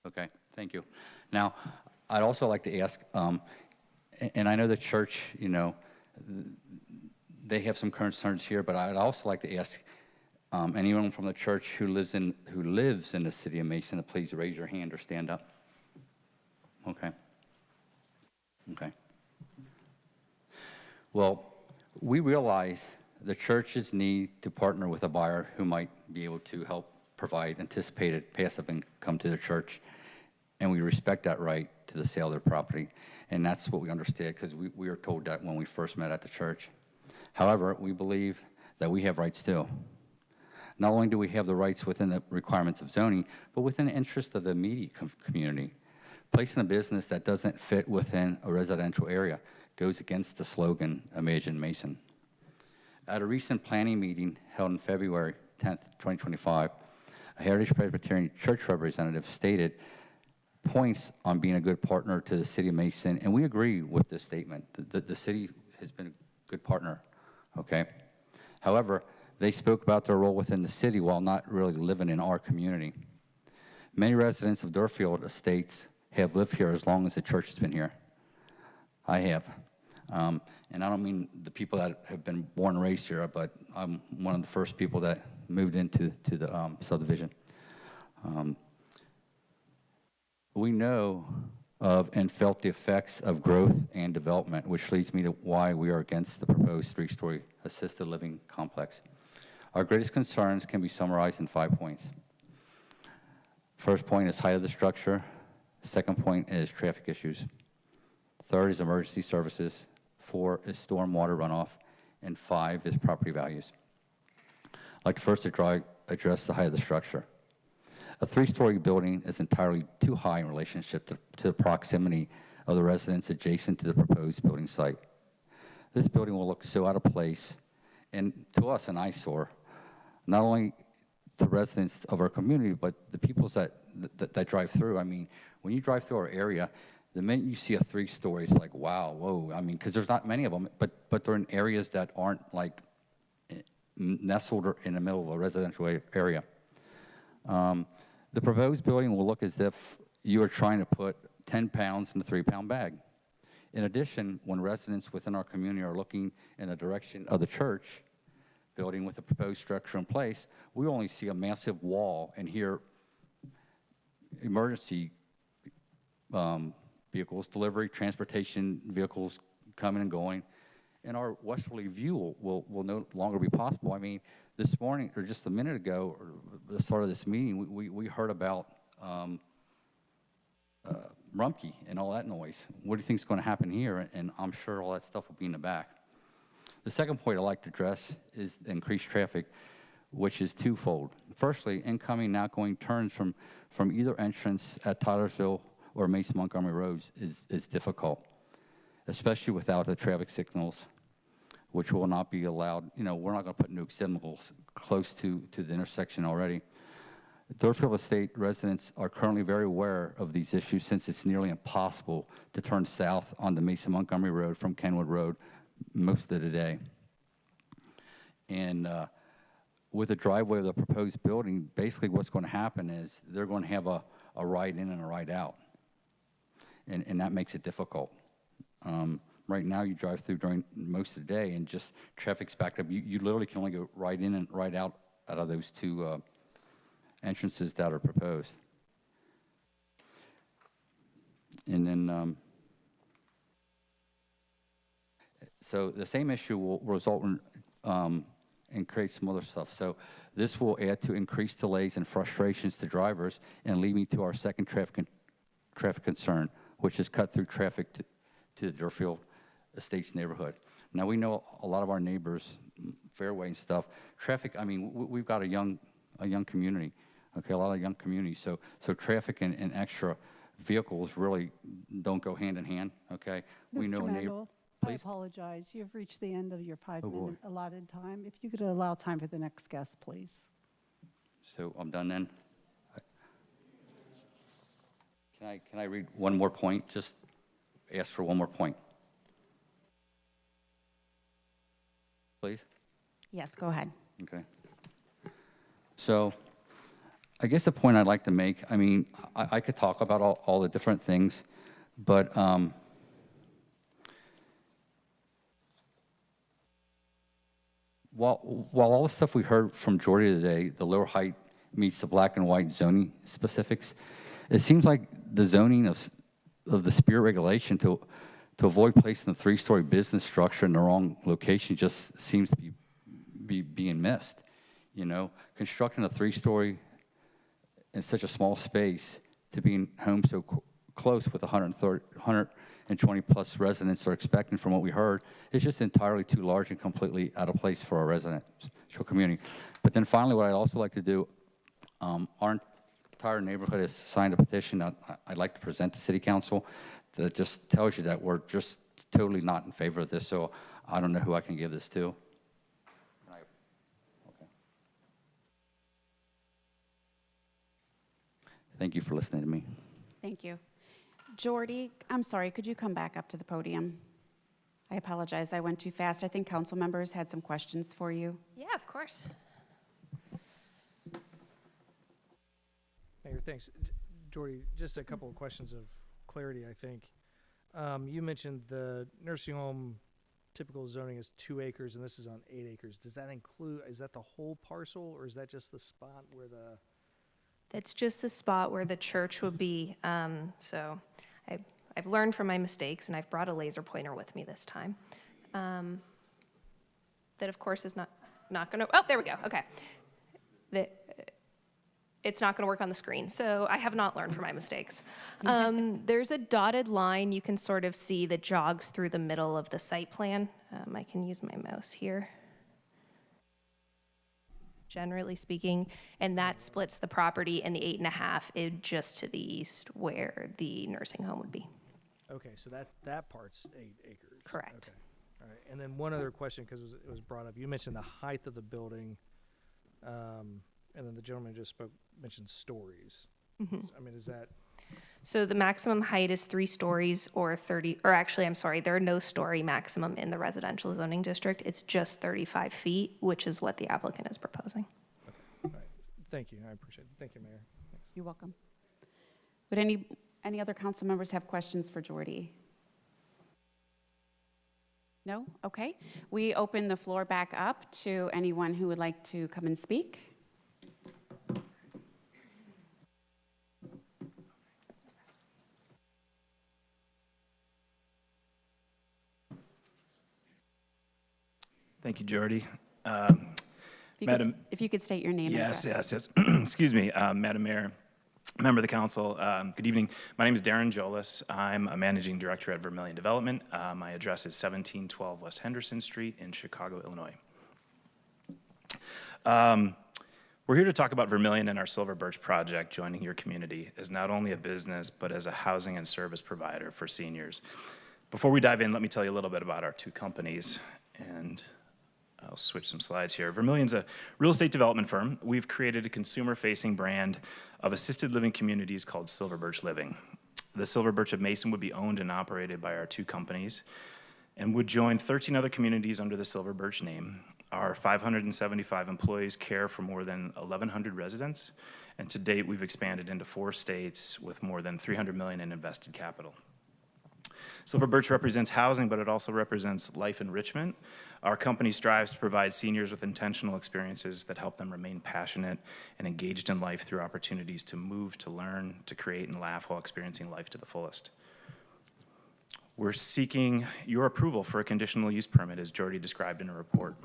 Okay, thank you. Now, I'd also like to ask, and I know the church, you know, they have some concerns here, but I'd also like to ask anyone from the church who lives in the city of Mason to please raise your hand or stand up. Okay. Okay. Well, we realize the churches need to partner with a buyer who might be able to help provide anticipated passive income to the church, and we respect that right to the sale of their property. And that's what we understand, because we were told that when we first met at the church. However, we believe that we have rights too. Not only do we have the rights within the requirements of zoning, but within the interest of the immediate community. Placing a business that doesn't fit within a residential area goes against the slogan, Imagine Mason. At a recent planning meeting held on February 10th, 2025, a Heritage Presbyterian Church representative stated points on being a good partner to the city of Mason, and we agree with this statement. The city has been a good partner, okay? However, they spoke about their role within the city while not really living in our community. Many residents of Durfield Estates have lived here as long as the church has been here. I have. And I don't mean the people that have been born and raised here, but I'm one of the first people that moved into the subdivision. We know of and felt the effects of growth and development, which leads me to why we are against the proposed 3-story assisted living complex. Our greatest concerns can be summarized in 5 points. First point is height of the structure. Second point is traffic issues. Third is emergency services. 4 is stormwater runoff. And 5 is property values. I'd like to first address the height of the structure. A 3-story building is entirely too high in relationship to the proximity of the residents adjacent to the proposed building site. This building will look so out of place, and to us an eyesore, not only to residents of our community, but the people that drive through. I mean, when you drive through our area, the minute you see a 3-story, it's like, wow, whoa. I mean, because there's not many of them, but they're in areas that aren't like nestled or in the middle of a residential area. The proposed building will look as if you are trying to put 10 pounds in a 3-pound bag. In addition, when residents within our community are looking in the direction of the church building with the proposed structure in place, we only see a massive wall and hear emergency vehicles, delivery, transportation vehicles coming and going, and our westerly view will no longer be possible. I mean, this morning, or just a minute ago, or the start of this meeting, we heard about Rumpke and all that noise. What do you think is going to happen here? And I'm sure all that stuff will be in the back. The second point I'd like to address is increased traffic, which is twofold. Firstly, incoming and outgoing turns from either entrance at Tylersville or Mason Montgomery roads is difficult, especially without the traffic signals, which will not be allowed. You know, we're not going to put new signals close to the intersection already. Durfield Estate residents are currently very aware of these issues since it's nearly impossible to turn south on the Mason Montgomery Road from Kenwood Road most of the day. And with the driveway of the proposed building, basically what's going to happen is they're going to have a ride in and a ride out. And that makes it difficult. Right now, you drive through during most of the day and just traffic's backed up. You literally can only go right in and right out of those 2 entrances that are proposed. And then, so the same issue will result in and create some other stuff. So this will add to increased delays and frustrations to drivers and lead me to our second traffic concern, which is cut through traffic to the Durfield Estates neighborhood. Now we know a lot of our neighbors, Fairway and stuff, traffic, I mean, we've got a young community, okay, a lot of young communities. So traffic and extra vehicles really don't go hand in hand, okay? We know a neighbor. I please. apologize. You've reached the end of your Oh, boy. 5-minute allotted time. If you could allow time for the next guest, please. So I'm done then? Can I read one more point? Just ask for one more point. Please? Yes, go ahead. Okay. So I guess the point I'd like to make, I mean, I could talk about all the different things, but while all the stuff we heard from Jordy today, the lower height meets the black and white zoning specifics, it seems like the zoning of the spirit regulation to avoid placing the 3-story business structure in the wrong location just seems to be being missed. You know, constructing a 3-story in such a small space to being home so close with 120 plus residents are expecting from what we heard is just entirely too large and completely out of place for our residential community. But then finally, what I'd also like to do, our entire neighborhood has signed a petition that I'd like to present to City Council that just tells you that we're just totally not in favor of this. So I don't know who I can give this to. Thank you for listening to me. Thank you. Jordy, I'm sorry, could you come back up to the podium? I apologize, I went too fast. I think council members had some questions for you. Yeah, of course. Mayor, thanks. Jordy, just a couple of questions of clarity, I think. You mentioned the nursing home typical zoning is 2 acres, and this is on 8 acres. Does that include, is that the whole parcel, or is that just the spot where the... That's just the spot where the church would be. So I've learned from my mistakes, and I've brought a laser pointer with me this time. That, of course, is not going to, oh, there we go, okay. It's not going to work on the screen, so I have not learned from my mistakes. There's a dotted line you can sort of see that jogs through the middle of the site plan. I can use my mouse here. Generally speaking, and that splits the property in the 8.5 just to the east where the nursing home would be. Okay, so that part's 8 acres. Correct. Okay. All right, and then one other question, because it was brought up. You mentioned the height of the building, and then the gentleman just mentioned stories. Mhm. I mean, is that... So the maximum height is 3 stories or 30, or actually, I'm sorry, there are no story maximum in the residential zoning district. It's just 35 feet, which is what the applicant is proposing. Okay, all right. Thank you, I appreciate it. Thank you, Mayor. Thanks. You're welcome. Would any other council members have questions for Jordy? No? Okay. We open the floor back up to anyone who would like to come and speak. Thank you, Jordy. If you could state your name and Yes, address. yes, yes. Excuse me, Madam Mayor, member of the council. Good evening. My name is Darren Jolis. I'm a managing director at Vermilion Development. My address is 1712 West Henderson Street in Chicago, Illinois. We're here to talk about Vermilion and our Silver Birch project joining your community as not only a business, but as a housing and service provider for seniors. Before we dive in, let me tell you a little bit about our 2 companies, and I'll switch some slides here. Vermilion's a real estate development firm. We've created a consumer-facing brand of assisted living communities called Silver Birch Living. The Silver Birch of Mason would be owned and operated by our 2 companies and would join 13 other communities under the Silver Birch name. Our 575 employees care for more than 1,100 residents, and to date, we've expanded into 4 states with more than $300 million in invested capital. Silver Birch represents housing, but it also represents life enrichment. Our company strives to provide seniors with intentional experiences that help them remain passionate and engaged in life through opportunities to move, to learn, to create, and laugh while experiencing life to the fullest. We're seeking your approval for a conditional use permit, as Jordy described in a report.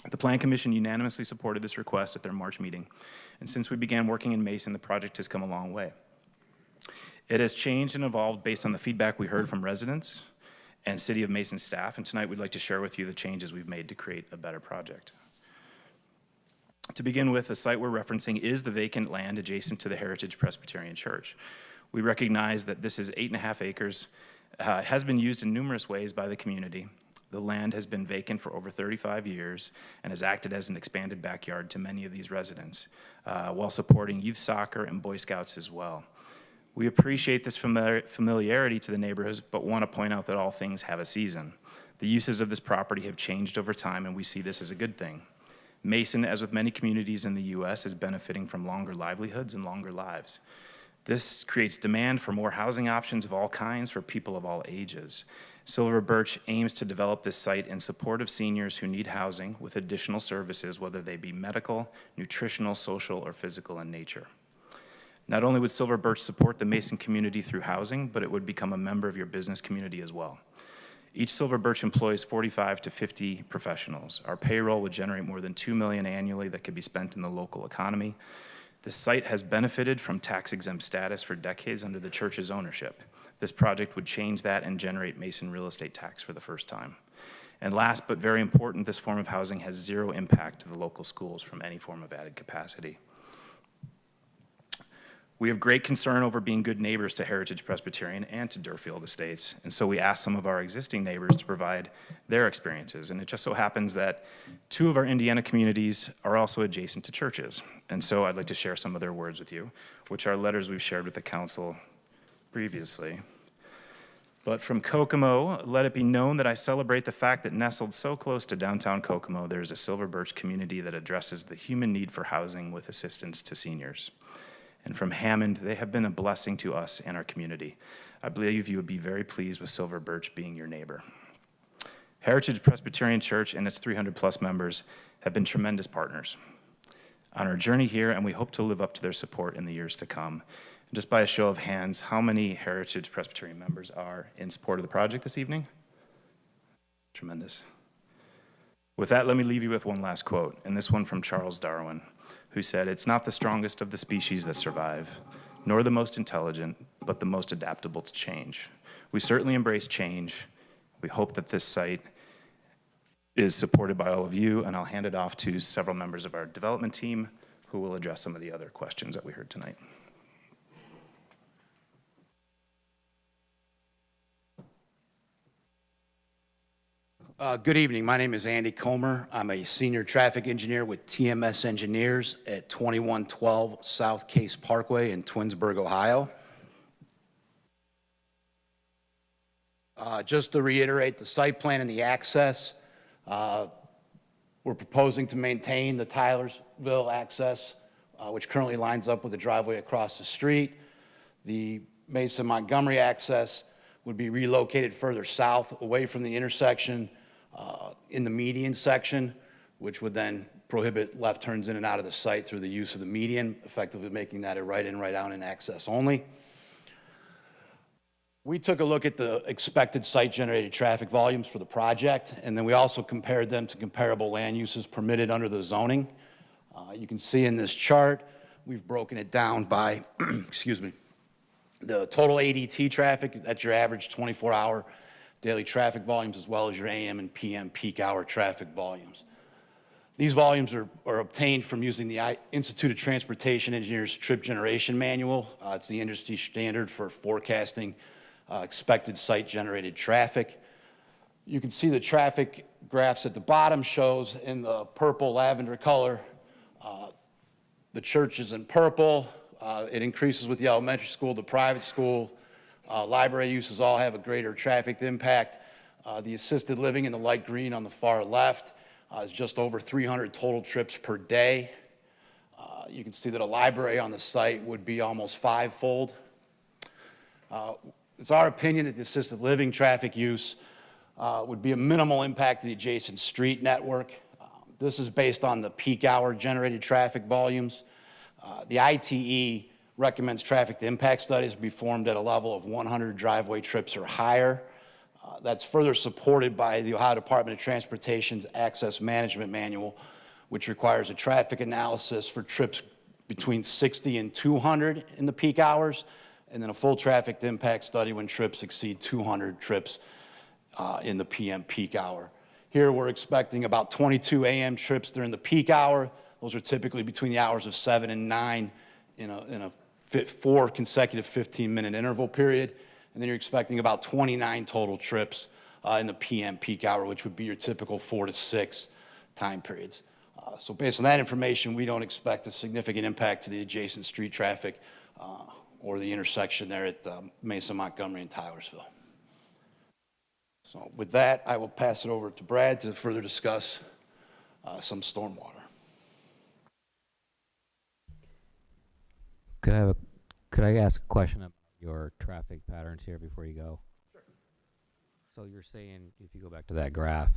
The Plan Commission unanimously supported this request at their March meeting, and since we began working in Mason, the project has come a long way. It has changed and evolved based on the feedback we heard from residents and City of Mason staff, and tonight we'd like to share with you the changes we've made to create a better project. To begin with, the site we're referencing is the vacant land adjacent to the Heritage Presbyterian Church. We recognize that this is 8.5 acres has been used in numerous ways by the community. The land has been vacant for over 35 years and has acted as an expanded backyard to many of these residents, while supporting youth soccer and Boy Scouts as well. We appreciate this familiarity to the neighborhoods, but want to point out that all things have a season. The uses of this property have changed over time, and we see this as a good thing. Mason, as with many communities in the U.S., is benefiting from longer livelihoods and longer lives. This creates demand for more housing options of all kinds for people of all ages. Silver Birch aims to develop this site in support of seniors who need housing with additional services, whether they be medical, nutritional, social, or physical in nature. Not only would Silver Birch support the Mason community through housing, but it would become a member of your business community as well. Each Silver Birch employs 45 to 50 professionals. Our payroll would generate more than $2 million annually that could be spent in the local economy. The site has benefited from tax-exempt status for decades under the church's ownership. This project would change that and generate Mason real estate tax for the first time. And last but very important, this form of housing has zero impact to the local schools from any form of added capacity. We have great concern over being good neighbors to Heritage Presbyterian and to Durfield Estates, and so we asked some of our existing neighbors to provide their experiences. And it just so happens that 2 of our Indiana communities are also adjacent to churches. And so I'd like to share some of their words with you, which are letters we've shared with the council previously. But from Kokomo, let it be known that I celebrate the fact that nestled so close to downtown Kokomo, there is a Silver Birch community that addresses the human need for housing with assistance to seniors. And from Hammond, they have been a blessing to us and our community. I believe you would be very pleased with Silver Birch being your neighbor. Heritage Presbyterian Church and its 300+ members have been tremendous partners on our journey here, and we hope to live up to their support in the years to come. And just by a show of hands, how many Heritage Presbyterian members are in support of the project this evening? Tremendous. With that, let me leave you with one last quote, and this one from Charles Darwin, who said, "It's not the strongest of the species that survive, nor the most intelligent, but the most adaptable to change." We certainly embrace change. We hope that this site is supported by all of you, and I'll hand it off to several members of our development team who will address some of the other questions that we heard tonight. Good evening. My name is Andy Comer. I'm a senior traffic engineer with TMS Engineers at 2112 South Case Parkway in Twinsburg, Ohio. Just to reiterate the site plan and the access, we're proposing to maintain the Tylersville access, which currently lines up with the driveway across the street. The Mason-Montgomery access would be relocated further south away from the intersection in the median section, which would then prohibit left turns in and out of the site through the use of the median, effectively making that a right in, right out and access only. We took a look at the expected site-generated traffic volumes for the project, and then we also compared them to comparable land uses permitted under the zoning. You can see in this chart, we've broken it down by, excuse me, the total ADT traffic, that's your average 24-hour daily traffic volumes, as well as your AM and PM peak hour traffic volumes. These volumes are obtained from using the Institute of Transportation Engineers Trip Generation Manual. It's the industry standard for forecasting expected site-generated traffic. You can see the traffic graphs at the bottom shows in the purple lavender color. The church is in purple. It increases with the elementary school, the private school. Library uses all have a greater traffic impact. The assisted living in the light green on the far left is just over 300 total trips per day. You can see that a library on the site would be almost 5-fold. It's our opinion that the assisted living traffic use would be a minimal impact to the adjacent street network. This is based on the peak hour generated traffic volumes. The ITE recommends traffic impact studies be formed at a level of 100 driveway trips or higher. That's further supported by the Ohio Department of Transportation's Access Management Manual, which requires a traffic analysis for trips between 60 and 200 in the peak hours, and then a full traffic impact study when trips exceed 200 trips in the PM peak hour. Here we're expecting about 22 AM trips during the peak hour. Those are typically between the hours of 7 and 9 in a 4 consecutive 15-minute interval period. and then you're expecting about 29 total trips in the PM peak hour, which would be your typical 4 to 6 time periods. So based on that information, we don't expect a significant impact to the adjacent street traffic or the intersection there at Mesa, Montgomery, and Tylersville. So with that, I will pass it over to Brad to further discuss some stormwater. Could I ask a question about your traffic patterns here before you go? Sure. So you're saying, if you go back to that graph,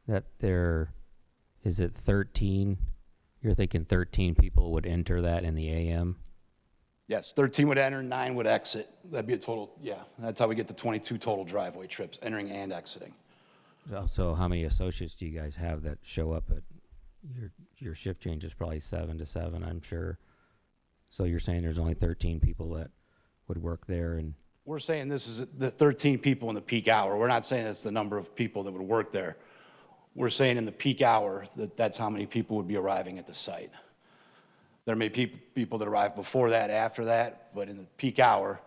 that is it 13? You're thinking 13 people would enter that in the AM? Yes, 13 would enter, 9 would exit. That'd be a total, yeah. That's how we get to 22 total driveway trips, entering and exiting. So how many associates do you guys have that show up at your shift change is probably 7 to 7, I'm sure. So you're saying there's only 13 people that would work there, and We're saying this is the 13 people in the peak hour. We're not saying it's the number of people that would work there. We're saying in the peak hour that's how many people would be arriving at the site. There may be people that arrive before that, after that, but in the peak hour,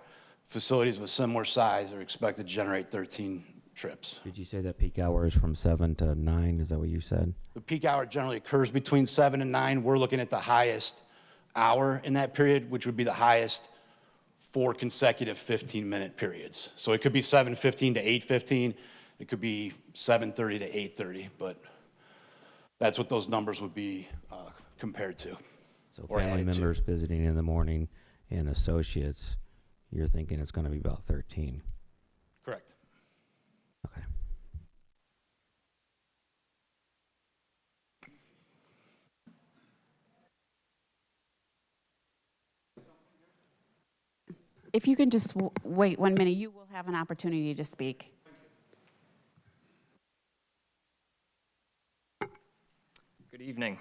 facilities with similar size are expected to generate 13 trips. did you say that peak hour is from 7 to 9? Is that what you said? The peak hour generally occurs between 7 and 9. We're looking at the highest hour in that period, which would be the highest 4 consecutive 15-minute periods. So it could be 7:15 to 8:15. It could be 7:30 to 8:30, but that's what those numbers would be compared to. So or family added to. members visiting in the morning and associates, you're thinking it's going to be about 13. Correct. Okay. If you can just wait 1 minute, you will have an opportunity to speak. Good evening.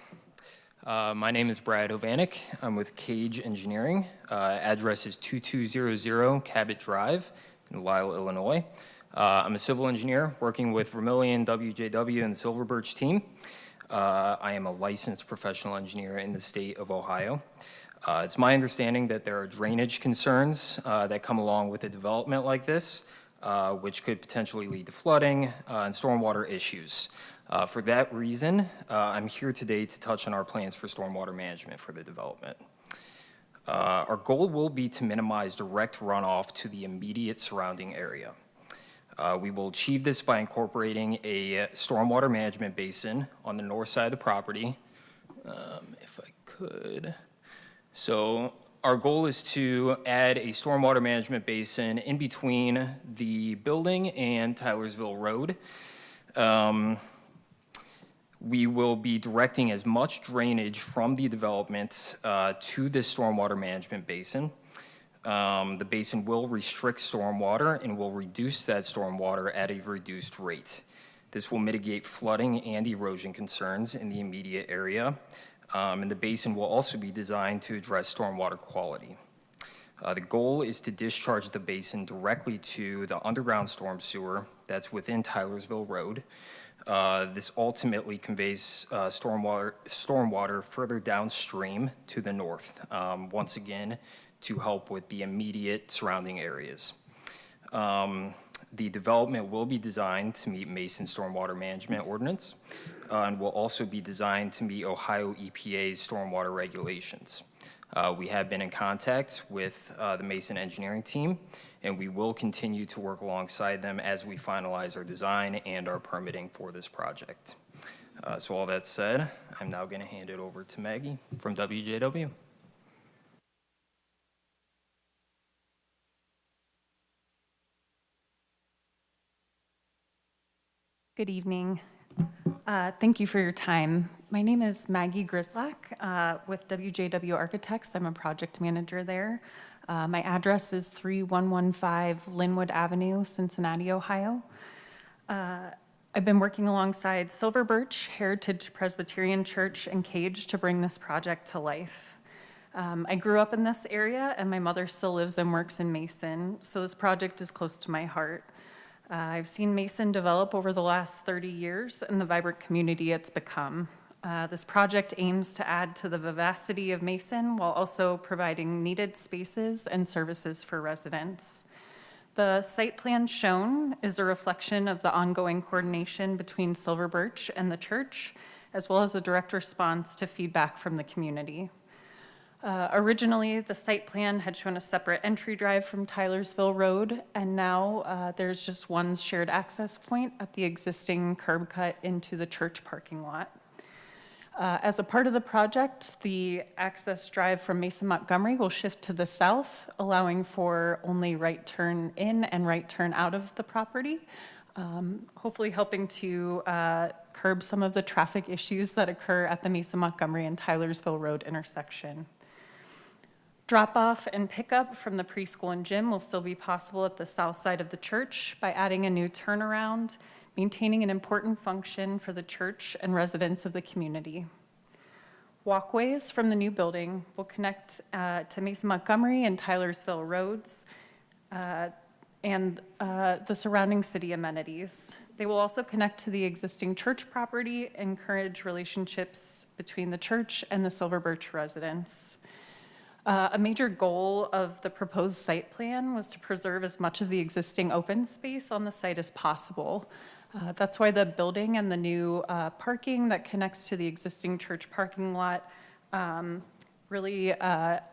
My name is Brad Ovanik. I'm with Cage Engineering. Address is 2200 Cabot Drive in Lisle, Illinois. I'm a civil engineer working with Vermillion, WJW, and the Silver Birch team. I am a licensed professional engineer in the state of Ohio. It's my understanding that there are drainage concerns that come along with a development like this, which could potentially lead to flooding and stormwater issues. For that reason, I'm here today to touch on our plans for stormwater management for the development. Our goal will be to minimize direct runoff to the immediate surrounding area. We will achieve this by incorporating a stormwater management basin on the north side of the property. If I could. So our goal is to add a stormwater management basin in between the building and Tylersville Road. We will be directing as much drainage from the development to this stormwater management basin. The basin will restrict stormwater and will reduce that stormwater at a reduced rate. This will mitigate flooding and erosion concerns in the immediate area. And the basin will also be designed to address stormwater quality. The goal is to discharge the basin directly to the underground storm sewer that's within Tylersville Road. This ultimately conveys stormwater further downstream to the north, once again, to help with the immediate surrounding areas. The development will be designed to meet Mason Stormwater Management Ordinance and will also be designed to meet Ohio EPA's stormwater regulations. We have been in contact with the Mason engineering team, and we will continue to work alongside them as we finalize our design and our permitting for this project. So all that said, I'm now going to hand it over to Maggie from WJW. Good evening. Thank you for your time. My name is Maggie Grislak with WJW Architects. I'm a project manager there. My address is 3115 Linwood Avenue, Cincinnati, Ohio. I've been working alongside Silver Birch, Heritage Presbyterian Church, and Cage to bring this project to life. I grew up in this area, and my mother still lives and works in Mason, so this project is close to my heart. I've seen Mason develop over the last 30 years and the vibrant community it's become. This project aims to add to the vivacity of Mason while also providing needed spaces and services for residents. The site plan shown is a reflection of the ongoing coordination between Silver Birch and the church, as well as a direct response to feedback from the community. Originally, the site plan had shown a separate entry drive from Tylersville Road, and now there's just one shared access point at the existing curb cut into the church parking lot. As a part of the project, the access drive from Mason Montgomery will shift to the south, allowing for only right turn in and right turn out of the property, hopefully helping to curb some of the traffic issues that occur at the Mason Montgomery and Tylersville Road intersection. Drop-off and pickup from the preschool and gym will still be possible at the south side of the church by adding a new turnaround, maintaining an important function for the church and residents of the community. Walkways from the new building will connect to Mason Montgomery and Tylersville Roads and the surrounding city amenities. They will also connect to the existing church property, encourage relationships between the church and the Silver Birch residents. A major goal of the proposed site plan was to preserve as much of the existing open space on the site as possible. That's why the building and the new parking that connects to the existing church parking lot really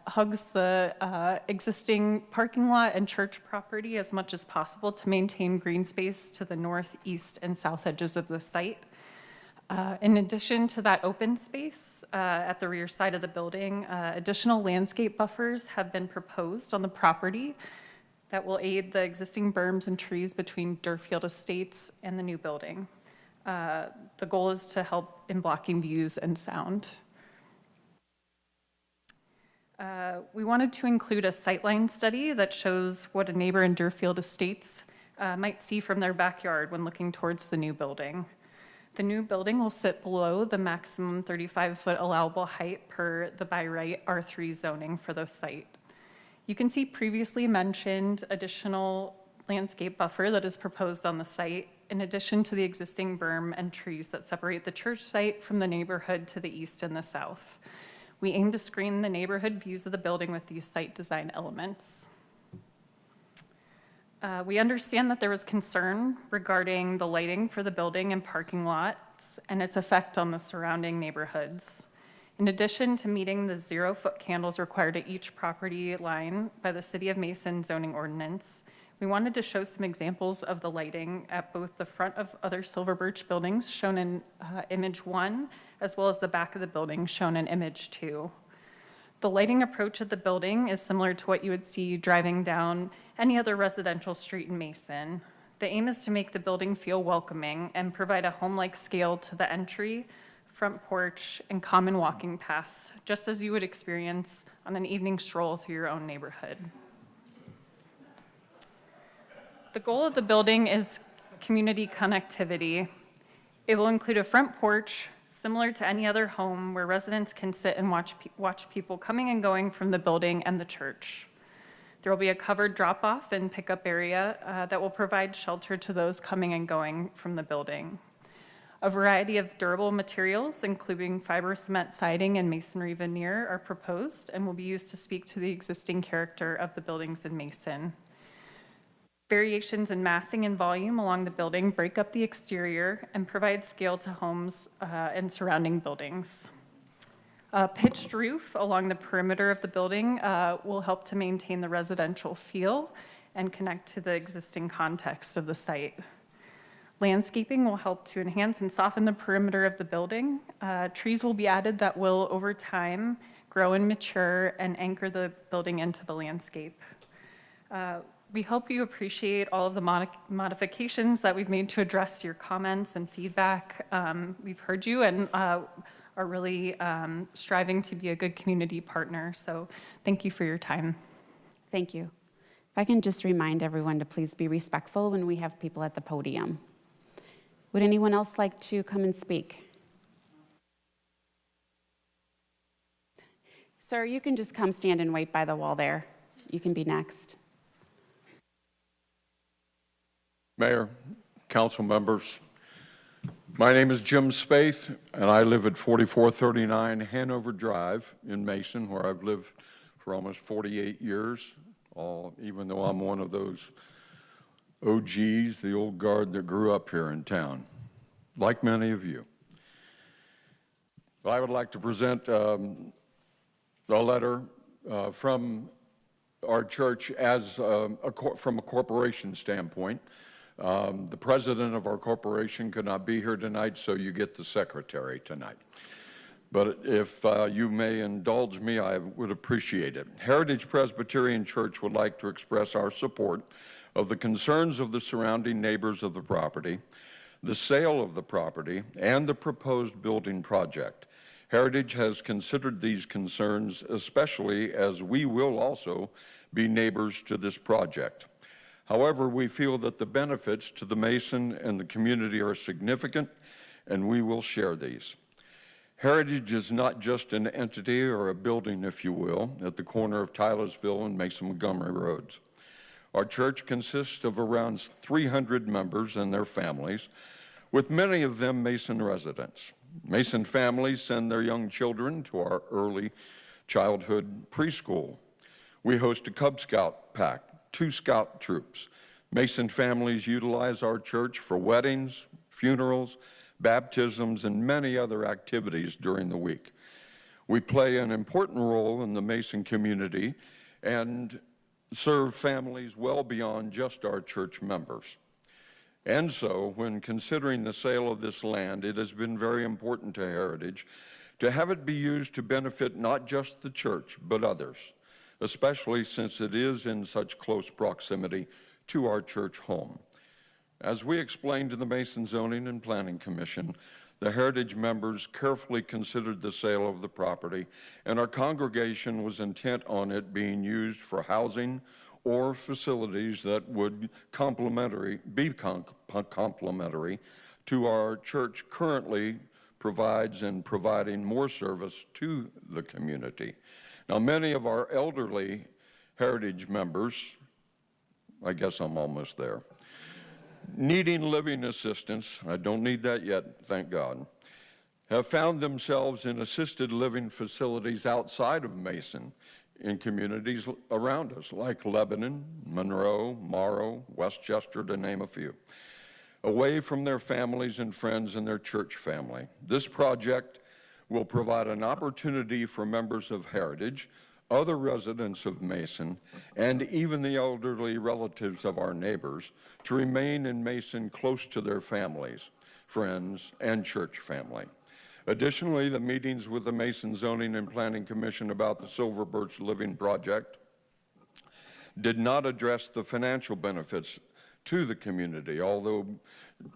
hugs the existing parking lot and church property as much as possible to maintain green space to the north, east, and south edges of the site. In addition to that open space at the rear side of the building, additional landscape buffers have been proposed on the property that will aid the existing berms and trees between Durfield Estates and the new building. The goal is to help in blocking views and sound. We wanted to include a sightline study that shows what a neighbor in Durfield Estates might see from their backyard when looking towards the new building. The new building will sit below the maximum 35-foot allowable height per the by right R3 zoning for the site. You can see previously mentioned additional landscape buffer that is proposed on the site, in addition to the existing berm and trees that separate the church site from the neighborhood to the east and the south. We aim to screen the neighborhood views of the building with these site design elements. We understand that there was concern regarding the lighting for the building and parking lots and its effect on the surrounding neighborhoods. In addition to meeting the 0-foot candles required at each property line by the City of Mason zoning ordinance, we wanted to show some examples of the lighting at both the front of other Silver Birch buildings shown in image 1, as well as the back of the building shown in image 2. The lighting approach of the building is similar to what you would see driving down any other residential street in Mason. The aim is to make the building feel welcoming and provide a home-like scale to the entry, front porch, and common walking paths, just as you would experience on an evening stroll through your own neighborhood. The goal of the building is community connectivity. It will include a front porch, similar to any other home where residents can sit and watch people coming and going from the building and the church. There will be a covered drop-off and pickup area that will provide shelter to those coming and going from the building. A variety of durable materials, including fiber cement siding and masonry veneer, are proposed and will be used to speak to the existing character of the buildings in Mason. Variations in massing and volume along the building break up the exterior and provide scale to homes and surrounding buildings. A pitched roof along the perimeter of the building will help to maintain the residential feel and connect to the existing context of the site. Landscaping will help to enhance and soften the perimeter of the building. Trees will be added that will, over time, grow and mature and anchor the building into the landscape. We hope you appreciate all of the modifications that we've made to address your comments and feedback. We've heard you and are really striving to be a good community partner. So thank you for your time. Thank you. If I can just remind everyone to please be respectful when we have people at the podium. Would anyone else like to come and speak? Sir, you can just come stand and wait by the wall there. You can be next. Mayor, council members, my name is Jim Spaeth, and I live at 4439 Hanover Drive in Mason, where I've lived for almost 48 years, even though I'm one of those OGs, the old guard that grew up here in town, like many of you. I would like to present a letter from our church as from a corporation standpoint. The president of our corporation could not be here tonight, so you get the secretary tonight. But if you may indulge me, I would appreciate it. Heritage Presbyterian Church would like to express our support of the concerns of the surrounding neighbors of the property, the sale of the property, and the proposed building project. Heritage has considered these concerns, especially as we will also be neighbors to this project. However, we feel that the benefits to the Mason and the community are significant, and we will share these. Heritage is not just an entity or a building, if you will, at the corner of Tylersville and Mason Montgomery Roads. Our church consists of around 300 members and their families, with many of them Mason residents. Mason families send their young children to our early childhood preschool. We host a Cub Scout pack, 2 scout troops. Mason families utilize our church for weddings, funerals, baptisms, and many other activities during the week. We play an important role in the Mason community and serve families well beyond just our church members. And so, when considering the sale of this land, it has been very important to Heritage to have it be used to benefit not just the church, but others, especially since it is in such close proximity to our church home. As we explained to the Mason Zoning and Planning Commission, the Heritage members carefully considered the sale of the property, and our congregation was intent on it being used for housing or facilities that would be complementary to our church currently provides in providing more service to the community. Now, many of our elderly Heritage members, I guess I'm almost there, needing living assistance, I don't need that yet, thank God, have found themselves in assisted living facilities outside of Mason in communities around us, like Lebanon, Monroe, Morrow, Westchester, to name a few, away from their families and friends and their church family. This project will provide an opportunity for members of Heritage, other residents of Mason, and even the elderly relatives of our neighbors to remain in Mason close to their families, friends, and church family. Additionally, the meetings with the Mason Zoning and Planning Commission about the Silver Birch Living Project did not address the financial benefits to the community, although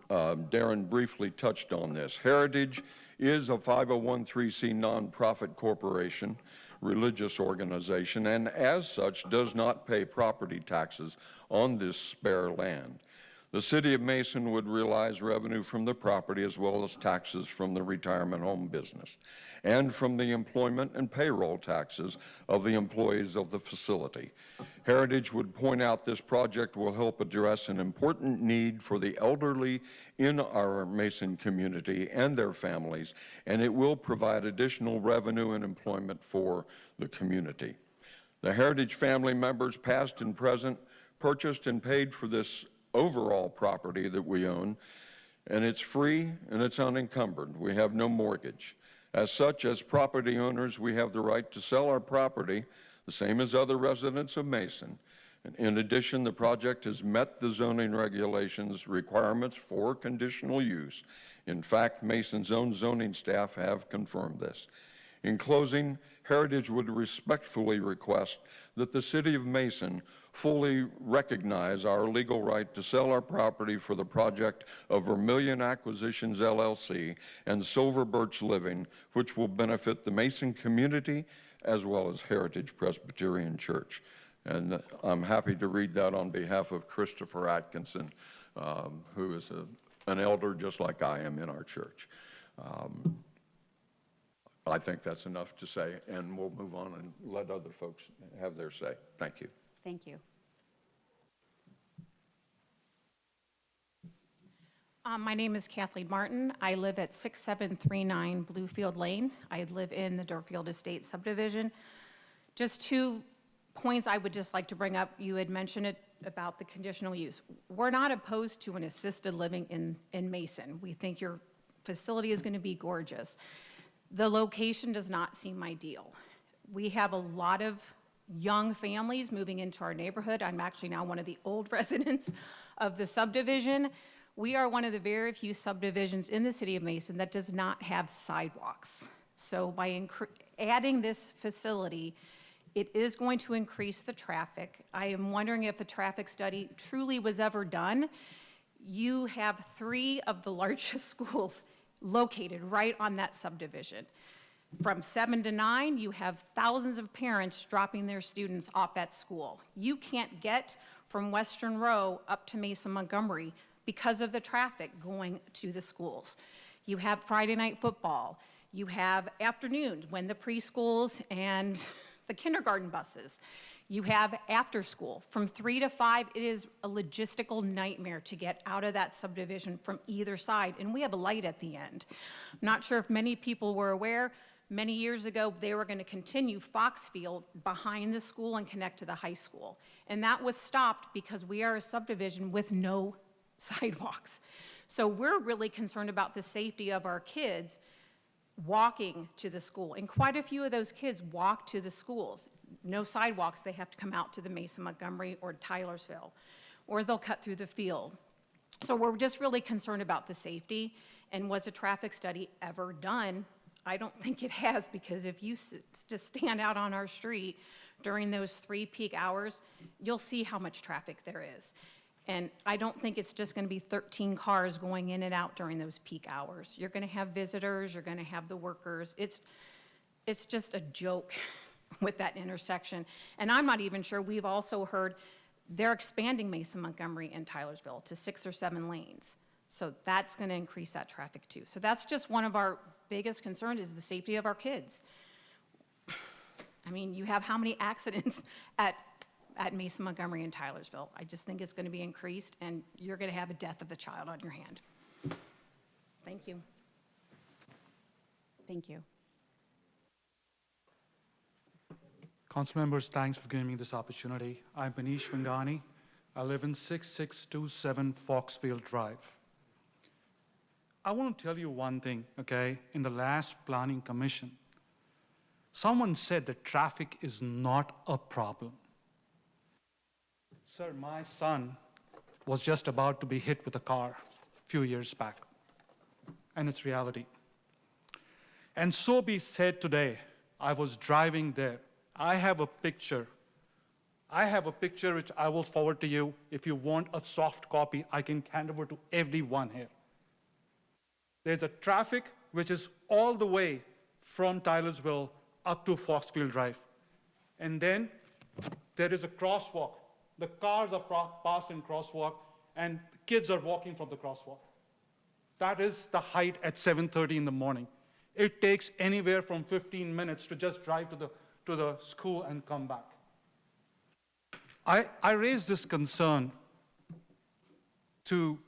Darren briefly touched on this. Heritage is a 501(c)(3) nonprofit corporation, religious organization, and as such does not pay property taxes on this spare land. The city of Mason would realize revenue from the property as well as taxes from the retirement home business and from the employment and payroll taxes of the employees of the facility. Heritage would point out this project will help address an important need for the elderly in our Mason community and their families, and it will provide additional revenue and employment for the community. The Heritage family members, past and present, purchased and paid for this overall property that we own, and it's free and it's unencumbered. We have no mortgage. As such, as property owners, we have the right to sell our property, the same as other residents of Mason. And in addition, the project has met the zoning regulations requirements for conditional use. In fact, Mason's own zoning staff have confirmed this. In closing, Heritage would respectfully request that the City of Mason fully recognize our legal right to sell our property for the project of Vermilion Acquisitions, LLC, and Silver Birch Living, which will benefit the Mason community as well as Heritage Presbyterian Church. And I'm happy to read that on behalf of Christopher Atkinson, who is an elder just like I am in our church. I think that's enough to say, and we'll move on and let other folks have their say. Thank you. Thank you. My name is Kathleen Martin. I live at 6739 Bluefield Lane. I live in the Dorfield Estates subdivision. Just 2 points I would just like to bring up, you had mentioned it about the conditional use. We're not opposed to an assisted living in Mason. We think your facility is going to be gorgeous. The location does not seem ideal. We have a lot of young families moving into our neighborhood. I'm actually now one of the old residents of the subdivision. We are one of the very few subdivisions in the city of Mason that does not have sidewalks. So by adding this facility, it is going to increase the traffic. I am wondering if a traffic study truly was ever done. You have 3 of the largest schools located right on that subdivision. From 7 to 9, you have thousands of parents dropping their students off at school. You can't get from Western Row up to Mason Montgomery because of the traffic going to the schools. You have Friday night football. You have afternoons when the preschools and the kindergarten buses. You have after school from 3 to 5. It is a logistical nightmare to get out of that subdivision from either side, and we have a light at the end. I'm not sure if many people were aware, many years ago, they were going to continue Foxfield behind the school and connect to the high school. And that was stopped because we are a subdivision with no sidewalks. So we're really concerned about the safety of our kids walking to the school. And quite a few of those kids walk to the schools. No sidewalks, they have to come out to the Mason Montgomery or Tylersville, or they'll cut through the field. So we're just really concerned about the safety. And was a traffic study ever done? I don't think it has, because if you just stand out on our street during those 3 peak hours, you'll see how much traffic there is. And I don't think it's just going to be 13 cars going in and out during those peak hours. You're going to have visitors, you're going to have the workers. It's just a joke with that intersection. And I'm not even sure, we've also heard they're expanding Mason Montgomery and Tylersville to 6 or 7 lanes. So that's going to increase that traffic too. So that's just one of our biggest concerns, is the safety of our kids. I mean, you have how many accidents at Mason Montgomery and Tylersville? I just think it's going to be increased, and you're going to have a death of a child on your hand. Thank you. Thank you. Council members, thanks for giving me this opportunity. I'm Manish Vangani. I live in 6627 Foxfield Drive. I want to tell you one thing, okay? In the last planning commission, someone said that traffic is not a problem. Sir, my son was just about to be hit with a car a few years back, and it's reality. And so be said today, I was driving there. I have a picture which I will forward to you. If you want a soft copy, I can hand over to everyone here. There's a traffic which is all the way from Tylersville up to Foxfield Drive. And then there is a crosswalk. The cars are passing crosswalk, and the kids are walking from the crosswalk. That is the height at 7:30 in the morning. It takes anywhere from 15 minutes to just drive to the school and come back. I raised this concern to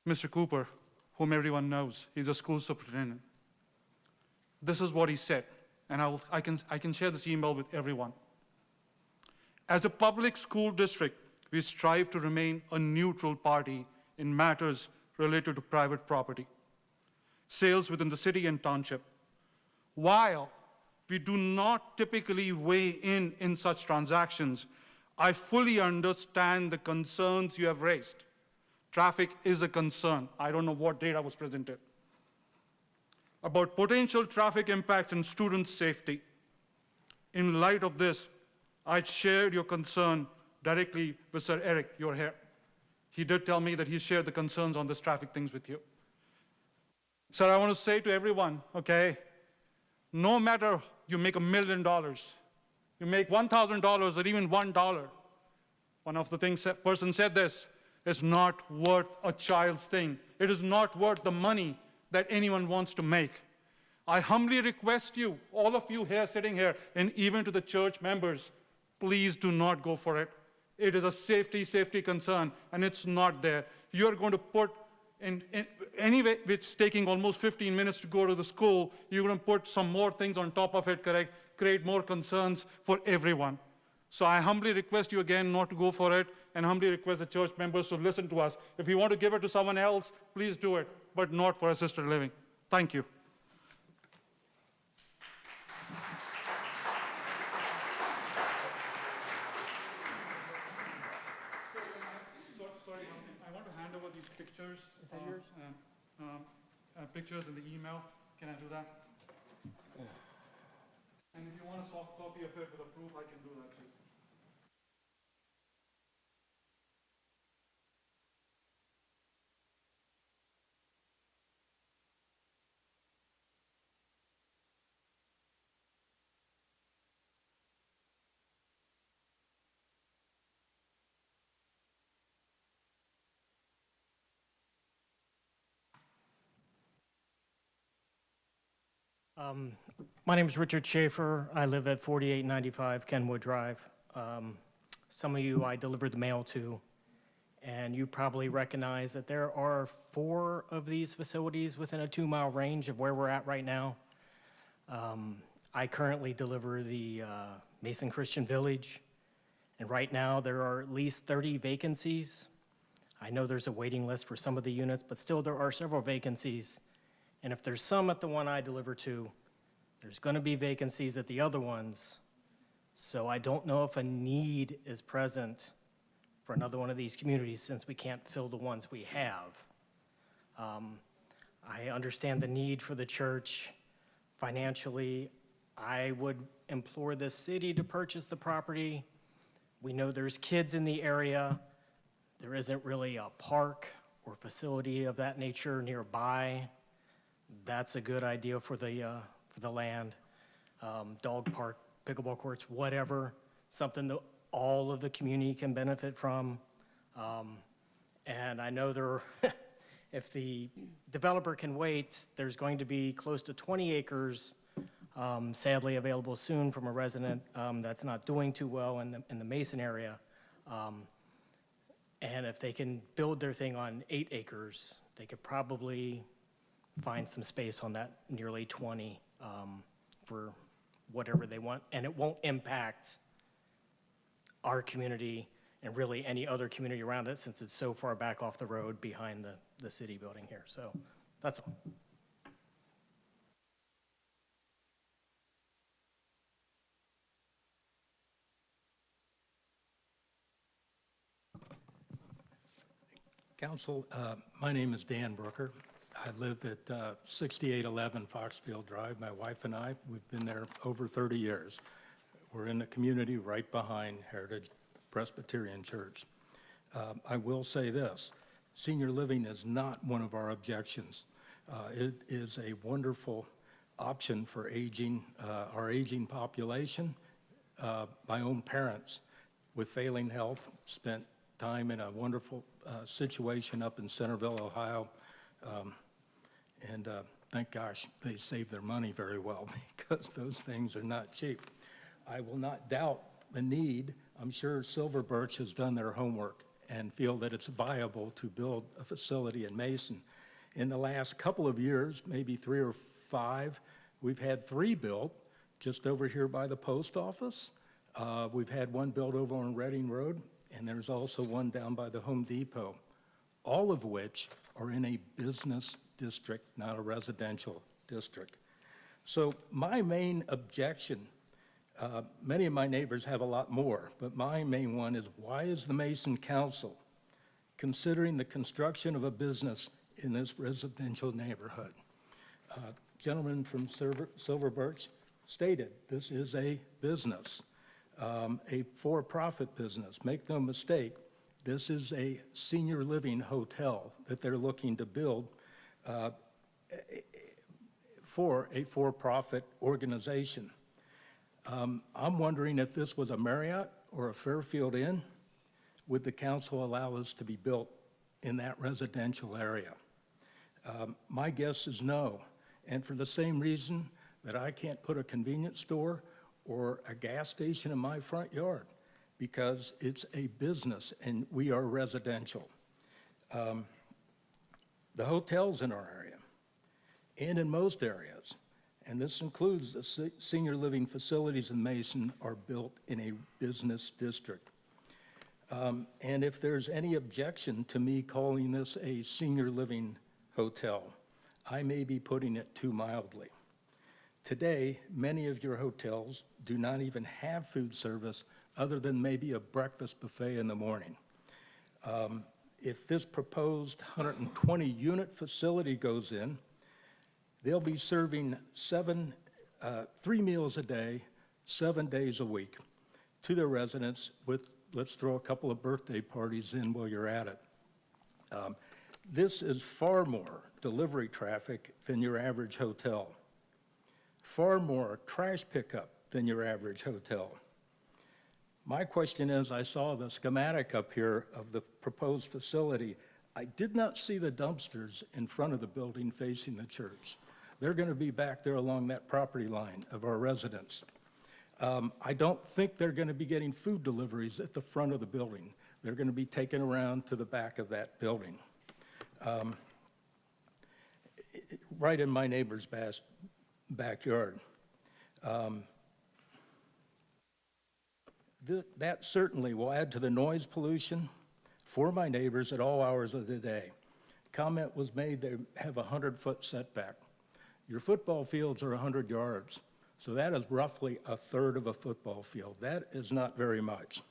Mr. Cooper, whom everyone knows. He's a school superintendent. This is what he said, and I can share this email with everyone. As a public school district, we strive to remain a neutral party in matters related to private property, sales within the city and township. While we do not typically weigh in such transactions, I fully understand the concerns you have raised. Traffic is a concern. I don't know what data was presented. About potential traffic impacts and student safety. In light of this, I shared your concern directly with Sir Eric, you're here. He did tell me that he shared the concerns on this traffic things with you. Sir, I want to say to everyone, okay, no matter you make $1 million, you make $1,000 or even $1, one of the things that person said this, is not worth a child's thing. It is not worth the money that anyone wants to make. I humbly request you, all of you here sitting here, and even to the church members, please do not go for it. It is a safety concern, and it's not there. You're going to put anyway, which is taking almost 15 minutes to go to the school, you're going to put some more things on top of it, correct? Create more concerns for everyone. So I humbly request you again not to go for it, and humbly request the church members to listen to us. If you want to give it to someone else, please do it, but not for assisted living. Thank you. Sorry, one thing. I want to hand over these pictures. Is that yours? Pictures in the email. Can I do that? And if you want a soft copy of it with a proof, I can do that too. My name is Richard Schaefer. I live at 4895 Kenwood Drive. Some of you I delivered the mail to, and you probably recognize that there are 4 of these facilities within a 2-mile range of where we're at right now. I currently deliver the Mason Christian Village, and right now there are at least 30 vacancies. I know there's a waiting list for some of the units, but still there are several vacancies. And if there's some at the one I deliver to, there's going to be vacancies at the other ones. So I don't know if a need is present for another one of these communities since we can't fill the ones we have. I understand the need for the church financially. I would implore the city to purchase the property. We know there's kids in the area. There isn't really a park or facility of that nature nearby. That's a good idea for the land. Dog park, pickleball courts, whatever, something that all of the community can benefit from. And I know there, if the developer can wait, there's going to be close to 20 acres sadly available soon from a resident that's not doing too well in the Mason area. And if they can build their thing on 8 acres, they could probably find some space on that nearly 20 for whatever they want. And it won't impact our community and really any other community around it since it's so far back off the road behind the city building here. So that's all. Council, my name is Dan Brooker. I live at 6811 Foxfield Drive. My wife and I, we've been there over 30 years. We're in the community right behind Heritage Presbyterian Church. I will say this, senior living is not one of our objections. It is a wonderful option for our aging population. My own parents with failing health spent time in a wonderful situation up in Centerville, Ohio. And thank gosh they saved their money very well because those things are not cheap. I will not doubt the need. I'm sure Silver Birch has done their homework and feel that it's viable to build a facility in Mason. In the last couple of years, maybe 3 or 5, we've had 3 built just over here by the post office. We've had one built over on Reading Road, and there's also one down by the Home Depot, all of which are in a business district, not a residential district. So my main objection, many of my neighbors have a lot more, but my main one is why is the Mason Council considering the construction of a business in this residential neighborhood? Gentleman from Silver Birch stated this is a business, a for-profit business. Make no mistake, this is a senior living hotel that they're looking to build for a for-profit organization. I'm wondering if this was a Marriott or a Fairfield Inn, would the council allow us to be built in that residential area? My guess is no, and for the same reason that I can't put a convenience store or a gas station in my front yard, because it's a business and we are residential. The hotels in our area, and in most areas, and this includes the senior living facilities in Mason, are built in a business district. And if there's any objection to me calling this a senior living hotel, I may be putting it too mildly. Today, many of your hotels do not even have food service other than maybe a breakfast buffet in the morning. If this proposed 120-unit facility goes in, they'll be serving 3 meals a day, 7 days a week to their residents with, let's throw a couple of birthday parties in while you're at it. This is far more delivery traffic than your average hotel, far more trash pickup than your average hotel. My question is, I saw the schematic up here of the proposed facility. I did not see the dumpsters in front of the building facing the church. They're going to be back there along that property line of our residents. I don't think they're going to be getting food deliveries at the front of the building. They're going to be taken around to the back of that building. Right in my neighbor's backyard. That certainly will add to the noise pollution for my neighbors at all hours of the day. Comment was made they have a 100-foot setback. Your football fields are 100 yards, so that is roughly a third of a football field. That is not very much.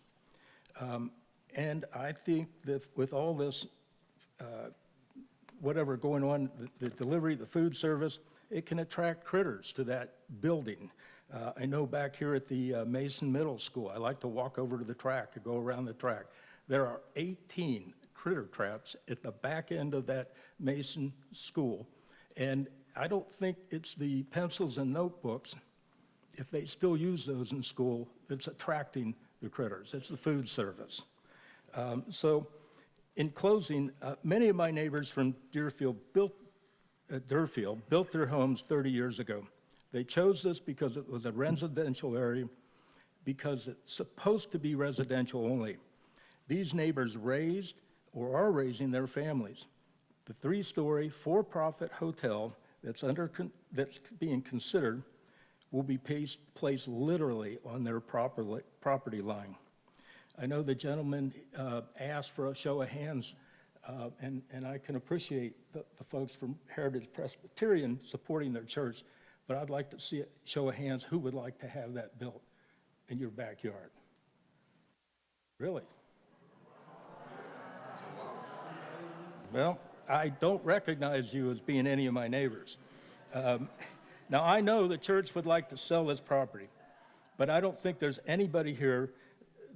And I think that with all this, whatever going on, the delivery, the food service, it can attract critters to that building. I know back here at the Mason Middle School, I like to walk over to the track and go around the track. There are 18 critter traps at the back end of that Mason school. And I don't think it's the pencils and notebooks, if they still use those in school, that's attracting the critters. It's the food service. So in closing, many of my neighbors from Deerfield built their homes 30 years ago. They chose this because it was a residential area, because it's supposed to be residential only. These neighbors raised or are raising their families. The 3-story, for-profit hotel that's being considered will be placed literally on their property line. I know the gentleman asked for a show of hands, and I can appreciate the folks from Heritage Presbyterian supporting their church, but I'd like to see a show of hands who would like to have that built in your backyard. Really? Well, I don't recognize you as being any of my neighbors. Now, I know the church would like to sell this property, but I don't think there's anybody here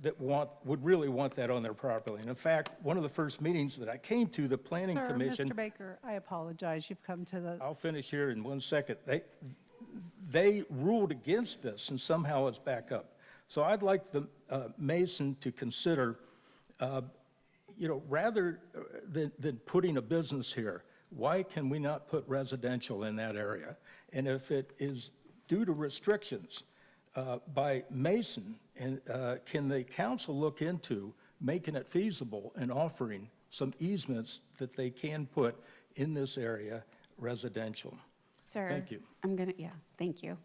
that would really want that on their property. And in fact, one of the first meetings that I came to, the Planning Commission... Mr. Baker, I apologize. You've come to the... I'll finish here in 1 second. They ruled against this, and somehow it's back up. So I'd like the Mason to consider, rather than putting a business here, why can we not put residential in that area? And if it is due to restrictions by Mason, and can the council look into making it feasible and offering some easements that they can put in this area residential? Sir, thank you. Thank you.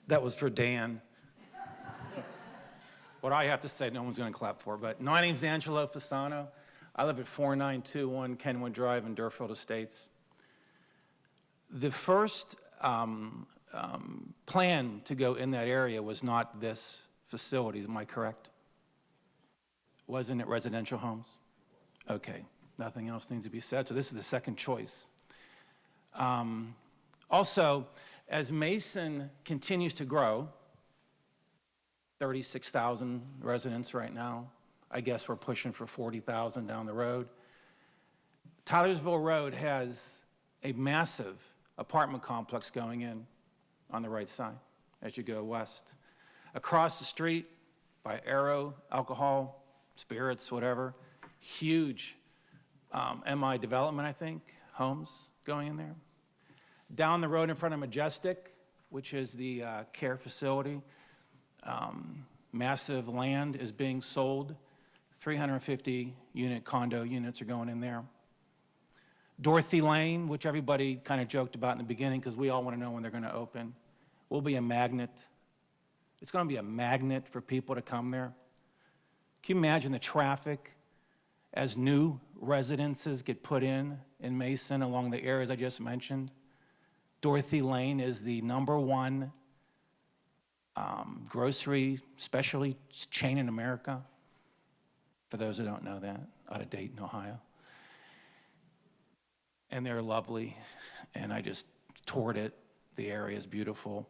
That was for Dan. What I have to say, no one's going to clap for, but my name's Angelo Fasano. I live at 4921 Kenwood Drive in Deerfield Estates. The first plan to go in that area was not this facility, am I correct? Wasn't it residential homes? Okay, nothing else needs to be said, so this is the second choice. Also, as Mason continues to grow, 36,000 residents right now, I guess we're pushing for 40,000 down the road. Tylersville Road has a massive apartment complex going in on the right side as you go west. Across the street by Aero, alcohol, spirits, whatever, huge MI development, I think, homes going in there. Down the road in front of Majestic, which is the care facility, Massive land is being sold. 350 unit condo units are going in there. Dorothy Lane, which everybody kind of joked about in the beginning because we all want to know when they're going to open, will be a magnet. It's going to be a magnet for people to come there. Can you imagine the traffic as new residences get put in Mason along the areas I just mentioned? Dorothy Lane is the #1 grocery specialty chain in America, for those who don't know that, out of Dayton, Ohio. And they're lovely, and I just toured it. The area is beautiful.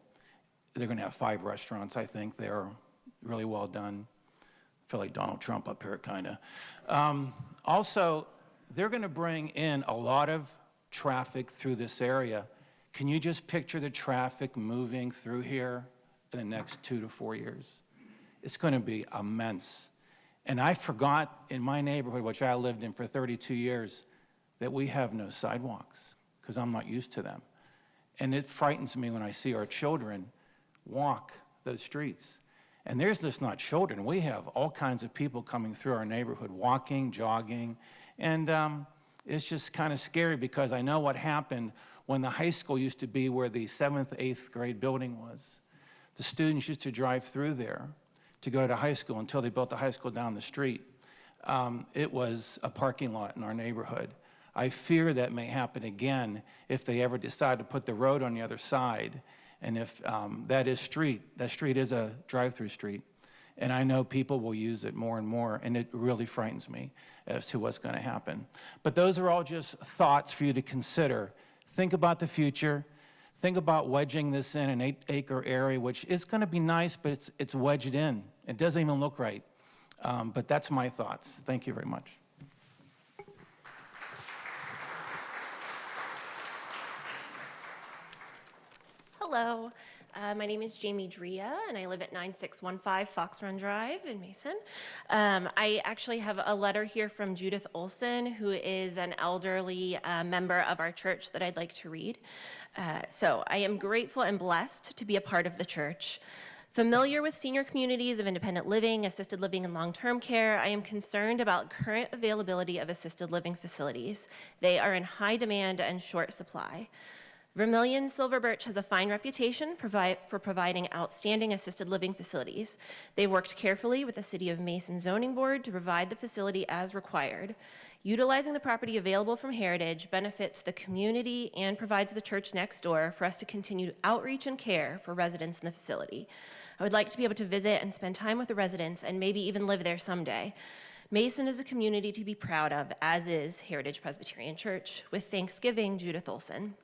They're going to have 5 restaurants, I think. They're really well done. I feel like Donald Trump up here, kind of. Also, they're going to bring in a lot of traffic through this area. Can you just picture the traffic moving through here in the next 2 to 4 years? It's going to be immense. And I forgot in my neighborhood, which I lived in for 32 years, that we have no sidewalks because I'm not used to them. And it frightens me when I see our children walk those streets. And there's just not children. We have all kinds of people coming through our neighborhood, walking, jogging. And it's just kind of scary because I know what happened when the high school used to be where the 7th, 8th grade building was. The students used to drive through there to go to high school until they built the high school down the street. It was a parking lot in our neighborhood. I fear that may happen again if they ever decide to put the road on the other side. And if that street is a drive-through street. And I know people will use it more and more, and it really frightens me as to what's going to happen. But those are all just thoughts for you to consider. Think about the future. Think about wedging this in an 8-acre area, which is going to be nice, but it's wedged in. It doesn't even look right. But that's my thoughts. Thank you very much. Hello, my name is Jamie Drea, and I live at 9615 Fox Run Drive in Mason. I actually have a letter here from Judith Olson, who is an elderly member of our church that I'd like to read. So I am grateful and blessed to be a part of the church. Familiar with senior communities of independent living, assisted living, and long-term care, I am concerned about current availability of assisted living facilities. They are in high demand and short supply. Vermilion Silver Birch has a fine reputation for providing outstanding assisted living facilities. They've worked carefully with the City of Mason Zoning Board to provide the facility as required. Utilizing the property available from Heritage benefits the community and provides the church next door for us to continue outreach and care for residents in the facility. I would like to be able to visit and spend time with the residents and maybe even live there someday. Mason is a community to be proud of, as is Heritage Presbyterian Church. With Thanksgiving, Judith Olson.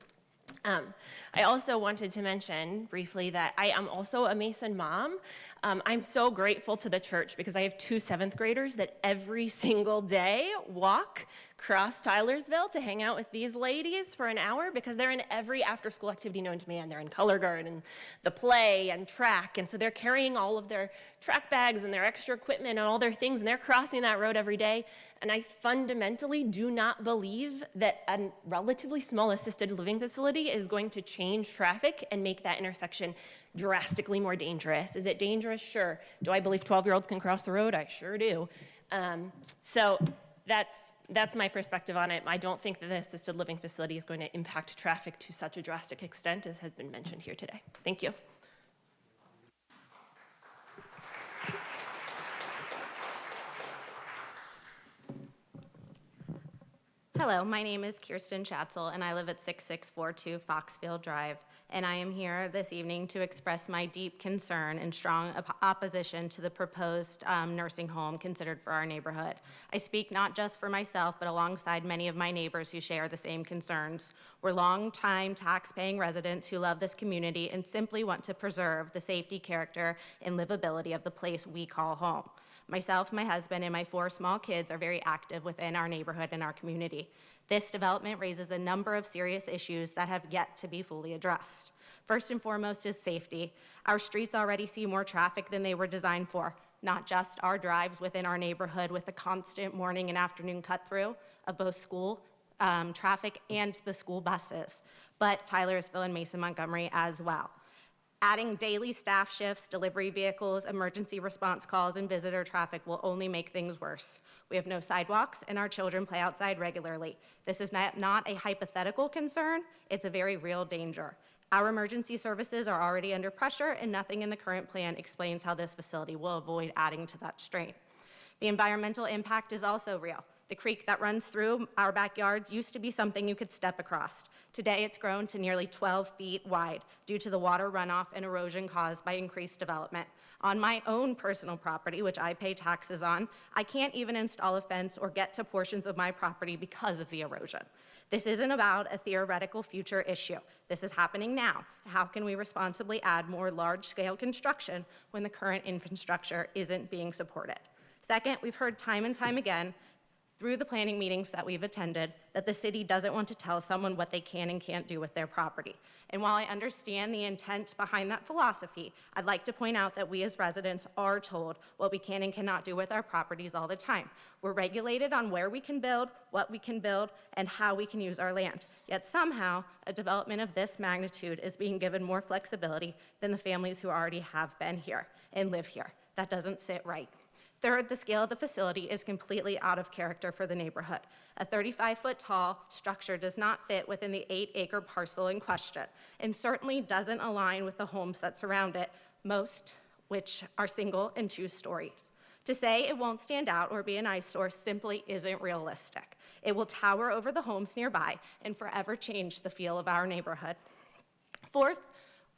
I also wanted to mention briefly that I am also a Mason mom. I'm so grateful to the church because I have 2 7th graders that every single day walk across Tylersville to hang out with these ladies for an hour because they're in every after-school activity known to man. They're in color guard and the play and track, and so they're carrying all of their track bags and their extra equipment and all their things, and they're crossing that road every day. And I fundamentally do not believe that a relatively small assisted living facility is going to change traffic and make that intersection drastically more dangerous. Is it dangerous? Sure. Do I believe 12-year-olds can cross the road? I sure do. So that's my perspective on it. I don't think that the assisted living facility is going to impact traffic to such a drastic extent as has been mentioned here today. Thank you. Hello, my name is Kirsten Schatzel, and I live at 6642 Foxfield Drive, and I am here this evening to express my deep concern and strong opposition to the proposed nursing home considered for our neighborhood. I speak not just for myself, but alongside many of my neighbors who share the same concerns. We're longtime tax-paying residents who love this community and simply want to preserve the safety, character, and livability of the place we call home. Myself, my husband, and my 4 small kids are very active within our neighborhood and our community. This development raises a number of serious issues that have yet to be fully addressed. First and foremost is safety. Our streets already see more traffic than they were designed for, not just our drives within our neighborhood with the constant morning and afternoon cut-through of both school traffic and the school buses, but Tylersville and Mason Montgomery as well. Adding daily staff shifts, delivery vehicles, emergency response calls, and visitor traffic will only make things worse. We have no sidewalks, and our children play outside regularly. This is not a hypothetical concern, it's a very real danger. Our emergency services are already under pressure, and nothing in the current plan explains how this facility will avoid adding to that strain. The environmental impact is also real. The creek that runs through our backyards used to be something you could step across. Today, it's grown to nearly 12 feet wide due to the water runoff and erosion caused by increased development. On my own personal property, which I pay taxes on, I can't even install a fence or get to portions of my property because of the erosion. This isn't about a theoretical future issue. This is happening now. How can we responsibly add more large-scale construction when the current infrastructure isn't being supported? Second, we've heard time and time again through the planning meetings that we've attended that the city doesn't want to tell someone what they can and can't do with their property. And while I understand the intent behind that philosophy, I'd like to point out that we as residents are told what we can and cannot do with our properties all the time. We're regulated on where we can build, what we can build, and how we can use our land. Yet somehow, a development of this magnitude is being given more flexibility than the families who already have been here and live here. That doesn't sit right. Third, the scale of the facility is completely out of character for the neighborhood. A 35-foot tall structure does not fit within the 8-acre parcel in question, and certainly doesn't align with the homes that surround it, most which are single and 2 stories. To say it won't stand out or be an eyesore simply isn't realistic. It will tower over the homes nearby and forever change the feel of our neighborhood. Fourth,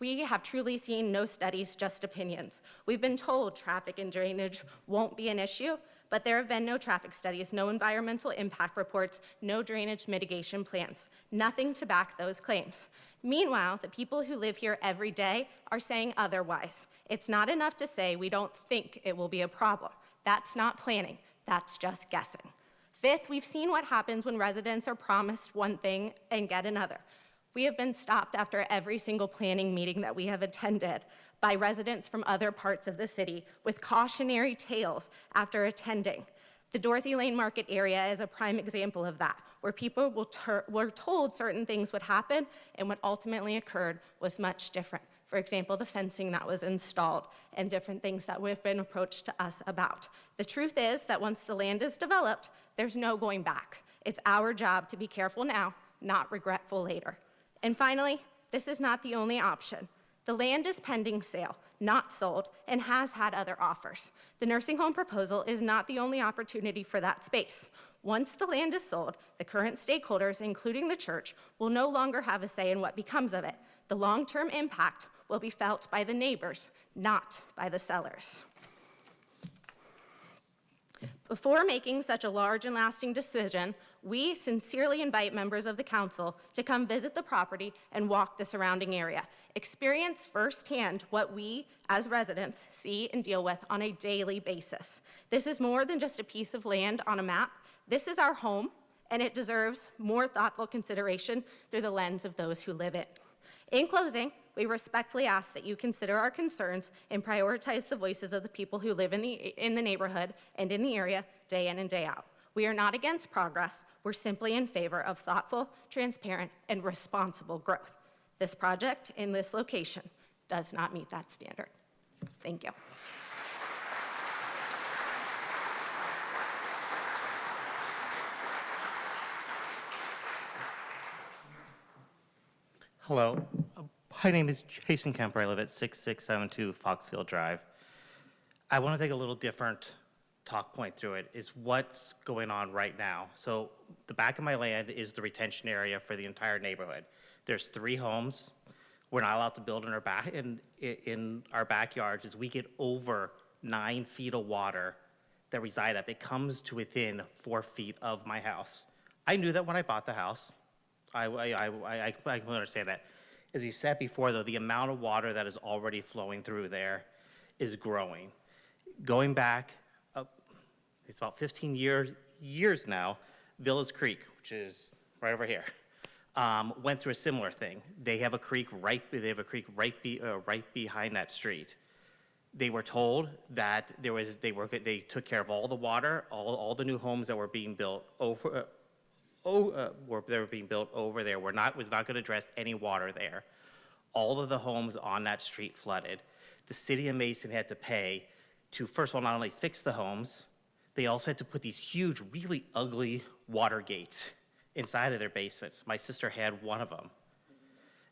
we have truly seen no studies, just opinions. We've been told traffic and drainage won't be an issue, but there have been no traffic studies, no environmental impact reports, no drainage mitigation plans, nothing to back those claims. Meanwhile, the people who live here every day are saying otherwise. It's not enough to say we don't think it will be a problem. That's not planning, that's just guessing. Fifth, we've seen what happens when residents are promised one thing and get another. We have been stopped after every single planning meeting that we have attended by residents from other parts of the city with cautionary tales after attending. The Dorothy Lane Market area is a prime example of that, where people were told certain things would happen, and what ultimately occurred was much different. For example, the fencing that was installed and different things that we've been approached to us about. The truth is that once the land is developed, there's no going back. It's our job to be careful now, not regretful later. And finally, this is not the only option. The land is pending sale, not sold, and has had other offers. The nursing home proposal is not the only opportunity for that space. Once the land is sold, the current stakeholders, including the church, will no longer have a say in what becomes of it. The long-term impact will be felt by the neighbors, not by the sellers. Before making such a large and lasting decision, we sincerely invite members of the council to come visit the property and walk the surrounding area. Experience firsthand what we, as residents, see and deal with on a daily basis. This is more than just a piece of land on a map. This is our home, and it deserves more thoughtful consideration through the lens of those who live it. In closing, we respectfully ask that you consider our concerns and prioritize the voices of the people who live in the neighborhood and in the area day in and day out. We are not against progress. We're simply in favor of thoughtful, transparent, and responsible growth. This project in this location does not meet that standard. Thank you. Hello, my name is Jason Kemper. I live at 6672 Foxfield Drive. I want to take a little different talk point through it, is what's going on right now. So the back of my land is the retention area for the entire neighborhood. There's 3 homes. We're not allowed to build in our backyards as we get over 9 feet of water that reside up. It comes to within 4 feet of my house. I knew that when I bought the house. I can understand that. As we said before, though, the amount of water that is already flowing through there is growing. Going back, it's about 15 years now, Village Creek, which is right over here, went through a similar thing. They have a creek right behind that street. They were told that they took care of all the water, all the new homes that were being built over. They were being built over there was not going to address any water there. All of the homes on that street flooded. The city of Mason had to pay to, first of all, not only fix the homes, they also had to put these huge, really ugly water gates inside of their basements. My sister had one of them.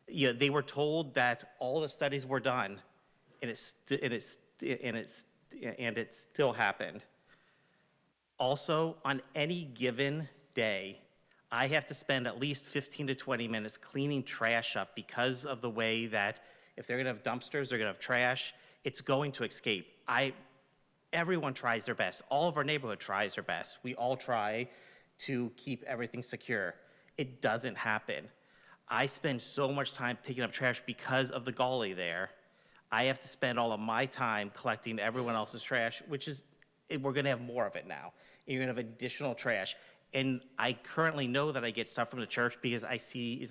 Yeah, they were told that all the studies were done, and it still happened. Also, on any given day, I have to spend at least 15 to 20 minutes cleaning trash up because of the way that if they're gonna have dumpsters, they're gonna have trash, it's going to escape. Everyone tries their best. All of our neighborhood tries their best. We all try to keep everything secure. It doesn't happen. I spend so much time picking up trash because of the gully there. I have to spend all of my time collecting everyone else's trash, which is, we're gonna have more of it now. You're gonna have additional trash. And I currently know that I get stuff from the church because I see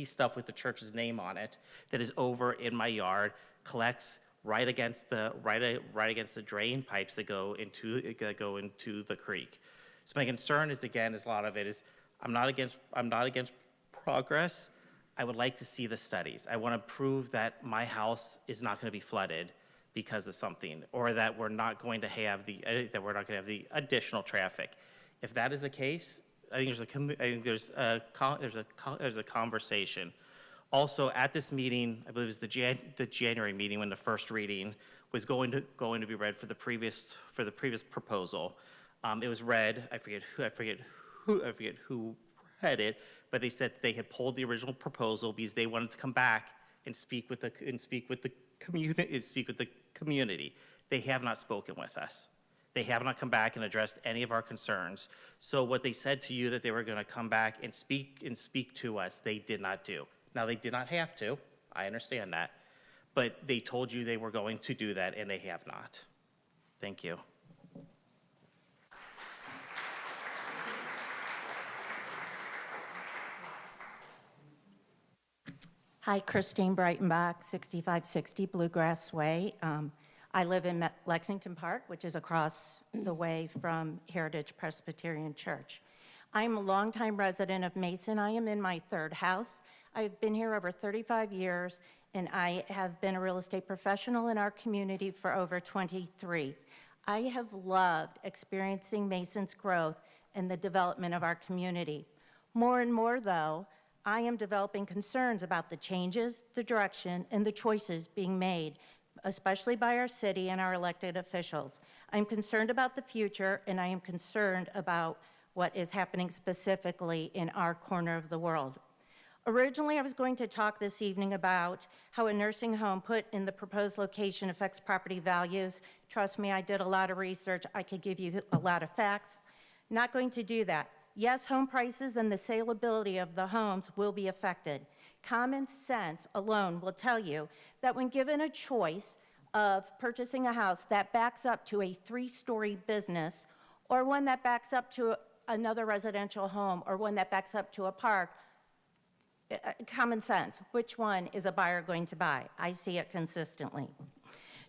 stuff with the church's name on it that is over in my yard, collects right against the drain pipes that go into the creek. So my concern is, again, is a lot of it is I'm not against progress. I would like to see the studies. I want to prove that my house is not going to be flooded because of something, or that we're not going to have the additional traffic. If that is the case, I think there's a conversation. Also, at this meeting, I believe it was the January meeting when the first reading was going to be read for the previous proposal. It was read. I forget who read it, but they said they had pulled the original proposal because they wanted to come back and speak with the community. They have not spoken with us. They have not come back and addressed any of our concerns. So what they said to you that they were going to come back and speak to us, they did not do. Now, they did not have to. I understand that. But they told you they were going to do that, and they have not. Thank you. Hi, Christine Breitenbach, 6560 Bluegrass Way. I live in Lexington Park, which is across the way from Heritage Presbyterian Church. I'm a longtime resident of Mason. I am in my third house. I've been here over 35 years, and I have been a real estate professional in our community for over 23. I have loved experiencing Mason's growth and the development of our community. More and more, though, I am developing concerns about the changes, the direction, and the choices being made, especially by our city and our elected officials. I'm concerned about the future, and I am concerned about what is happening specifically in our corner of the world. Originally, I was going to talk this evening about how a nursing home put in the proposed location affects property values. Trust me, I did a lot of research. I could give you a lot of facts. Not going to do that. Yes, home prices and the saleability of the homes will be affected. Common sense alone will tell you that when given a choice of purchasing a house that backs up to a 3-story business, or one that backs up to another residential home, or one that backs up to a park, common sense, which one is a buyer going to buy? I see it consistently.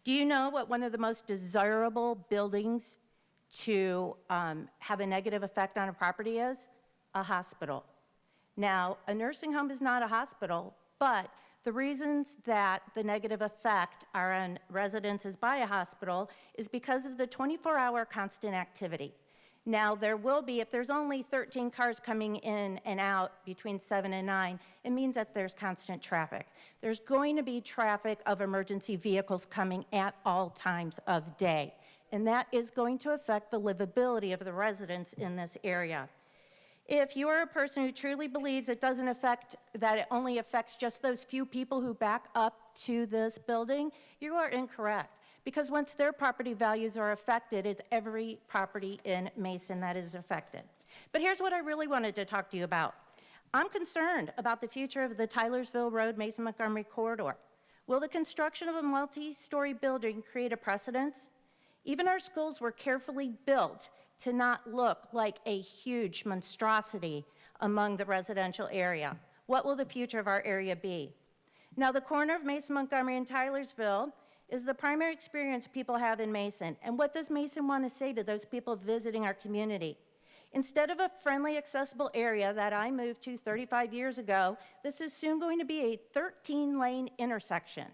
Do you know what one of the most desirable buildings to have a negative effect on a property is? A hospital. Now, a nursing home is not a hospital, but the reasons that the negative effect are on residences by a hospital is because of the 24-hour constant activity. Now, there will be, if there's only 13 cars coming in and out between 7 and 9, it means that there's constant traffic. There's going to be traffic of emergency vehicles coming at all times of day, and that is going to affect the livability of the residents in this area. If you are a person who truly believes it doesn't affect, that it only affects just those few people who back up to this building, you are incorrect. Because once their property values are affected, it's every property in Mason that is affected. But here's what I really wanted to talk to you about. I'm concerned about the future of the Tylersville Road Mason-Montgomery corridor. Will the construction of a multi-story building create a precedence? Even our schools were carefully built to not look like a huge monstrosity among the residential area. What will the future of our area be? Now, the corner of Mason-Montgomery and Tylersville is the primary experience people have in Mason. And what does Mason want to say to those people visiting our community? Instead of a friendly, accessible area that I moved to 35 years ago, this is soon going to be a 13-lane intersection.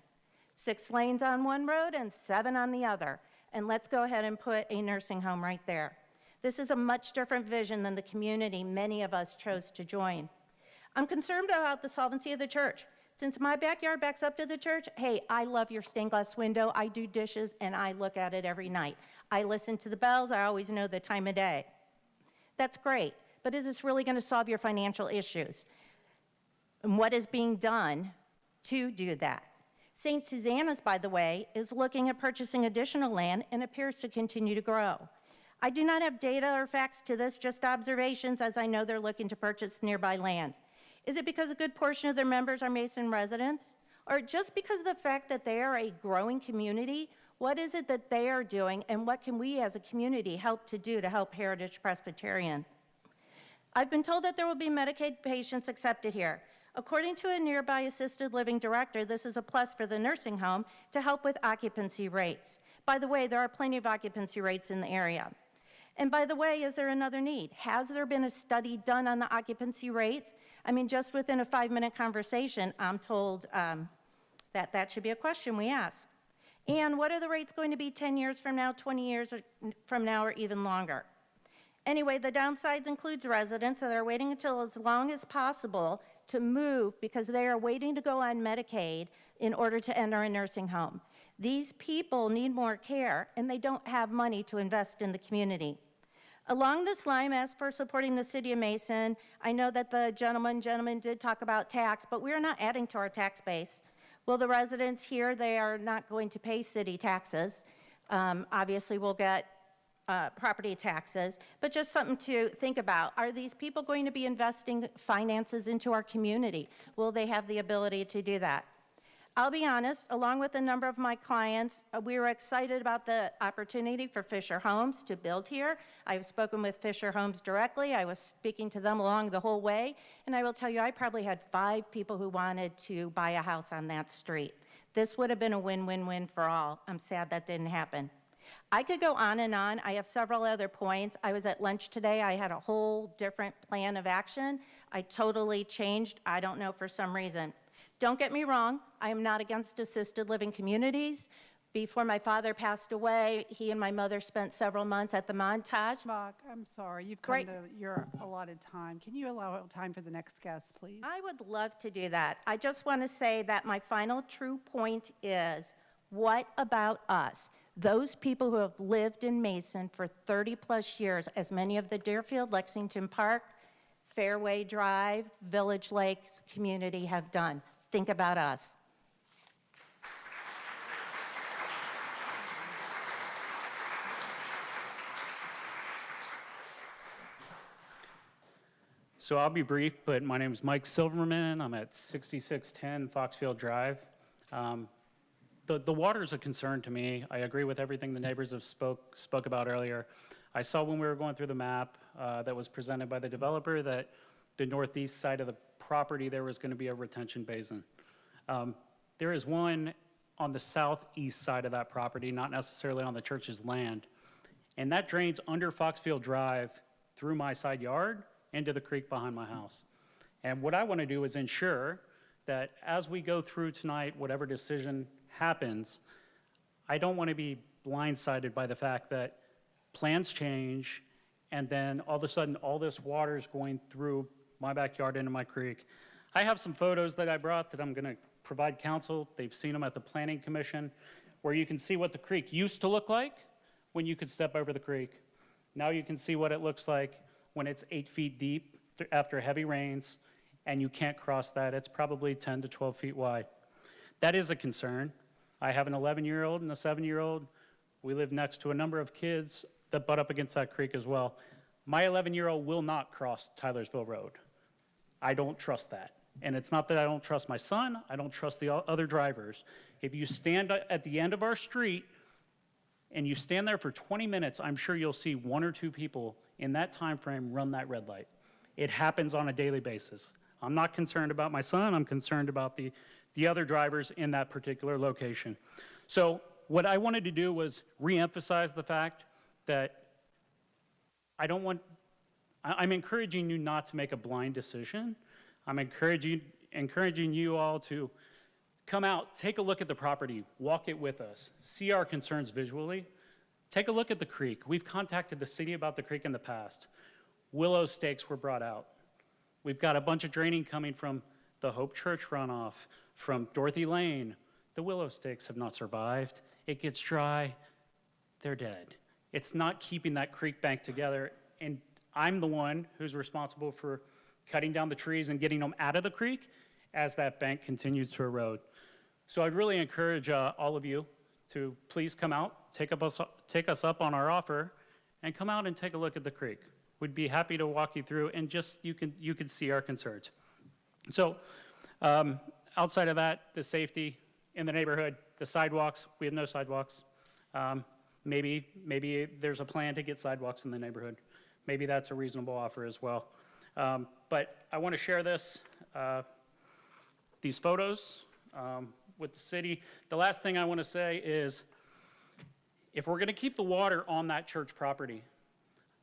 6 lanes on one road and 7 on the other. And let's go ahead and put a nursing home right there. This is a much different vision than the community many of us chose to join. I'm concerned about the solvency of the church. Since my backyard backs up to the church, hey, I love your stained glass window. I do dishes, and I look at it every night. I listen to the bells. I always know the time of day. That's great, but is this really going to solve your financial issues? And what is being done to do that? St. Susanna's, by the way, is looking at purchasing additional land and appears to continue to grow. I do not have data or facts to this, just observations, as I know they're looking to purchase nearby land. Is it because a good portion of their members are Mason residents? Or just because of the fact that they are a growing community? What is it that they are doing, and what can we as a community help to do to help Heritage Presbyterian? I've been told that there will be Medicaid patients accepted here. According to a nearby assisted living director, this is a plus for the nursing home to help with occupancy rates. By the way, there are plenty of occupancy rates in the area. And by the way, is there another need? Has there been a study done on the occupancy rates? I mean, just within a 5-minute conversation, I'm told that should be a question we ask. And what are the rates going to be 10 years from now, 20 years from now, or even longer? Anyway, the downsides includes residents that are waiting until as long as possible to move because they are waiting to go on Medicaid in order to enter a nursing home. These people need more care, and they don't have money to invest in the community. Along this line, as for supporting the City of Mason, I know that the gentleman did talk about tax, but we're not adding to our tax base. Well, the residents here, they are not going to pay city taxes. Obviously, we'll get property taxes, but just something to think about. Are these people going to be investing finances into our community? Will they have the ability to do that? I'll be honest, along with a number of my clients, we were excited about the opportunity for Fisher Homes to build here. I've spoken with Fisher Homes directly. I was speaking to them along the whole way, and I will tell you, I probably had 5 people who wanted to buy a house on that street. This would have been a win-win-win for all. I'm sad that didn't happen. I could go on and on. I have several other points. I was at lunch today. I had a whole different plan of action. I totally changed. I don't know, for some reason. Don't get me wrong, I am not against assisted living communities. Before my father passed away, he and my mother spent several months at the Montage. Mark, I'm sorry, you've come to your allotted time. Can you allow time for the next guest, please? I would love to do that. I just want to say that my final true point is, what about us? Those people who have lived in Mason for 30-plus years, as many of the Deerfield, Lexington Park, Fairway Drive, Village Lakes community have done. Think about us. So I'll be brief, but my name is Mike Silverman. I'm at 6610 Foxfield Drive. The water is a concern to me. I agree with everything the neighbors have spoke about earlier. I saw when we were going through the map that was presented by the developer that the northeast side of the property there was going to be a retention basin. There is one on the southeast side of that property, not necessarily on the church's land, and that drains under Foxfield Drive through my side yard into the creek behind my house. And what I want to do is ensure that as we go through tonight, whatever decision happens, I don't want to be blindsided by the fact that plans change and then all of a sudden all this water is going through my backyard into my creek. I have some photos that I brought that I'm going to provide council. They've seen them at the Planning Commission, where you can see what the creek used to look like when you could step over the creek. Now you can see what it looks like when it's 8 feet deep after heavy rains and you can't cross that. It's probably 10 to 12 feet wide. That is a concern. I have an 11-year-old and a 7-year-old. We live next to a number of kids that butt up against that creek as well. My 11-year-old will not cross Tylersville Road. I don't trust that. And it's not that I don't trust my son, I don't trust the other drivers. If you stand at the end of our street and you stand there for 20 minutes, I'm sure you'll see 1 or 2 people in that time frame run that red light. It happens on a daily basis. I'm not concerned about my son, I'm concerned about the other drivers in that particular location. So what I wanted to do was reemphasize the fact that I don't want I'm encouraging you not to make a blind decision. I'm encouraging you all to come out, take a look at the property, walk it with us, see our concerns visually. Take a look at the creek. We've contacted the city about the creek in the past. Willow stakes were brought out. We've got a bunch of draining coming from the Hope Church runoff, from Dorothy Lane. The willow stakes have not survived. It gets dry, they're dead. It's not keeping that creek bank together, and I'm the one who's responsible for cutting down the trees and getting them out of the creek as that bank continues to erode. So I'd really encourage all of you to please come out, take us up on our offer, and come out and take a look at the creek. We'd be happy to walk you through, and just you can see our concerns. So outside of that, the safety in the neighborhood, the sidewalks, we have no sidewalks. Maybe there's a plan to get sidewalks in the neighborhood. Maybe that's a reasonable offer as well. But I want to share these photos with the city. The last thing I want to say is, if we're going to keep the water on that church property,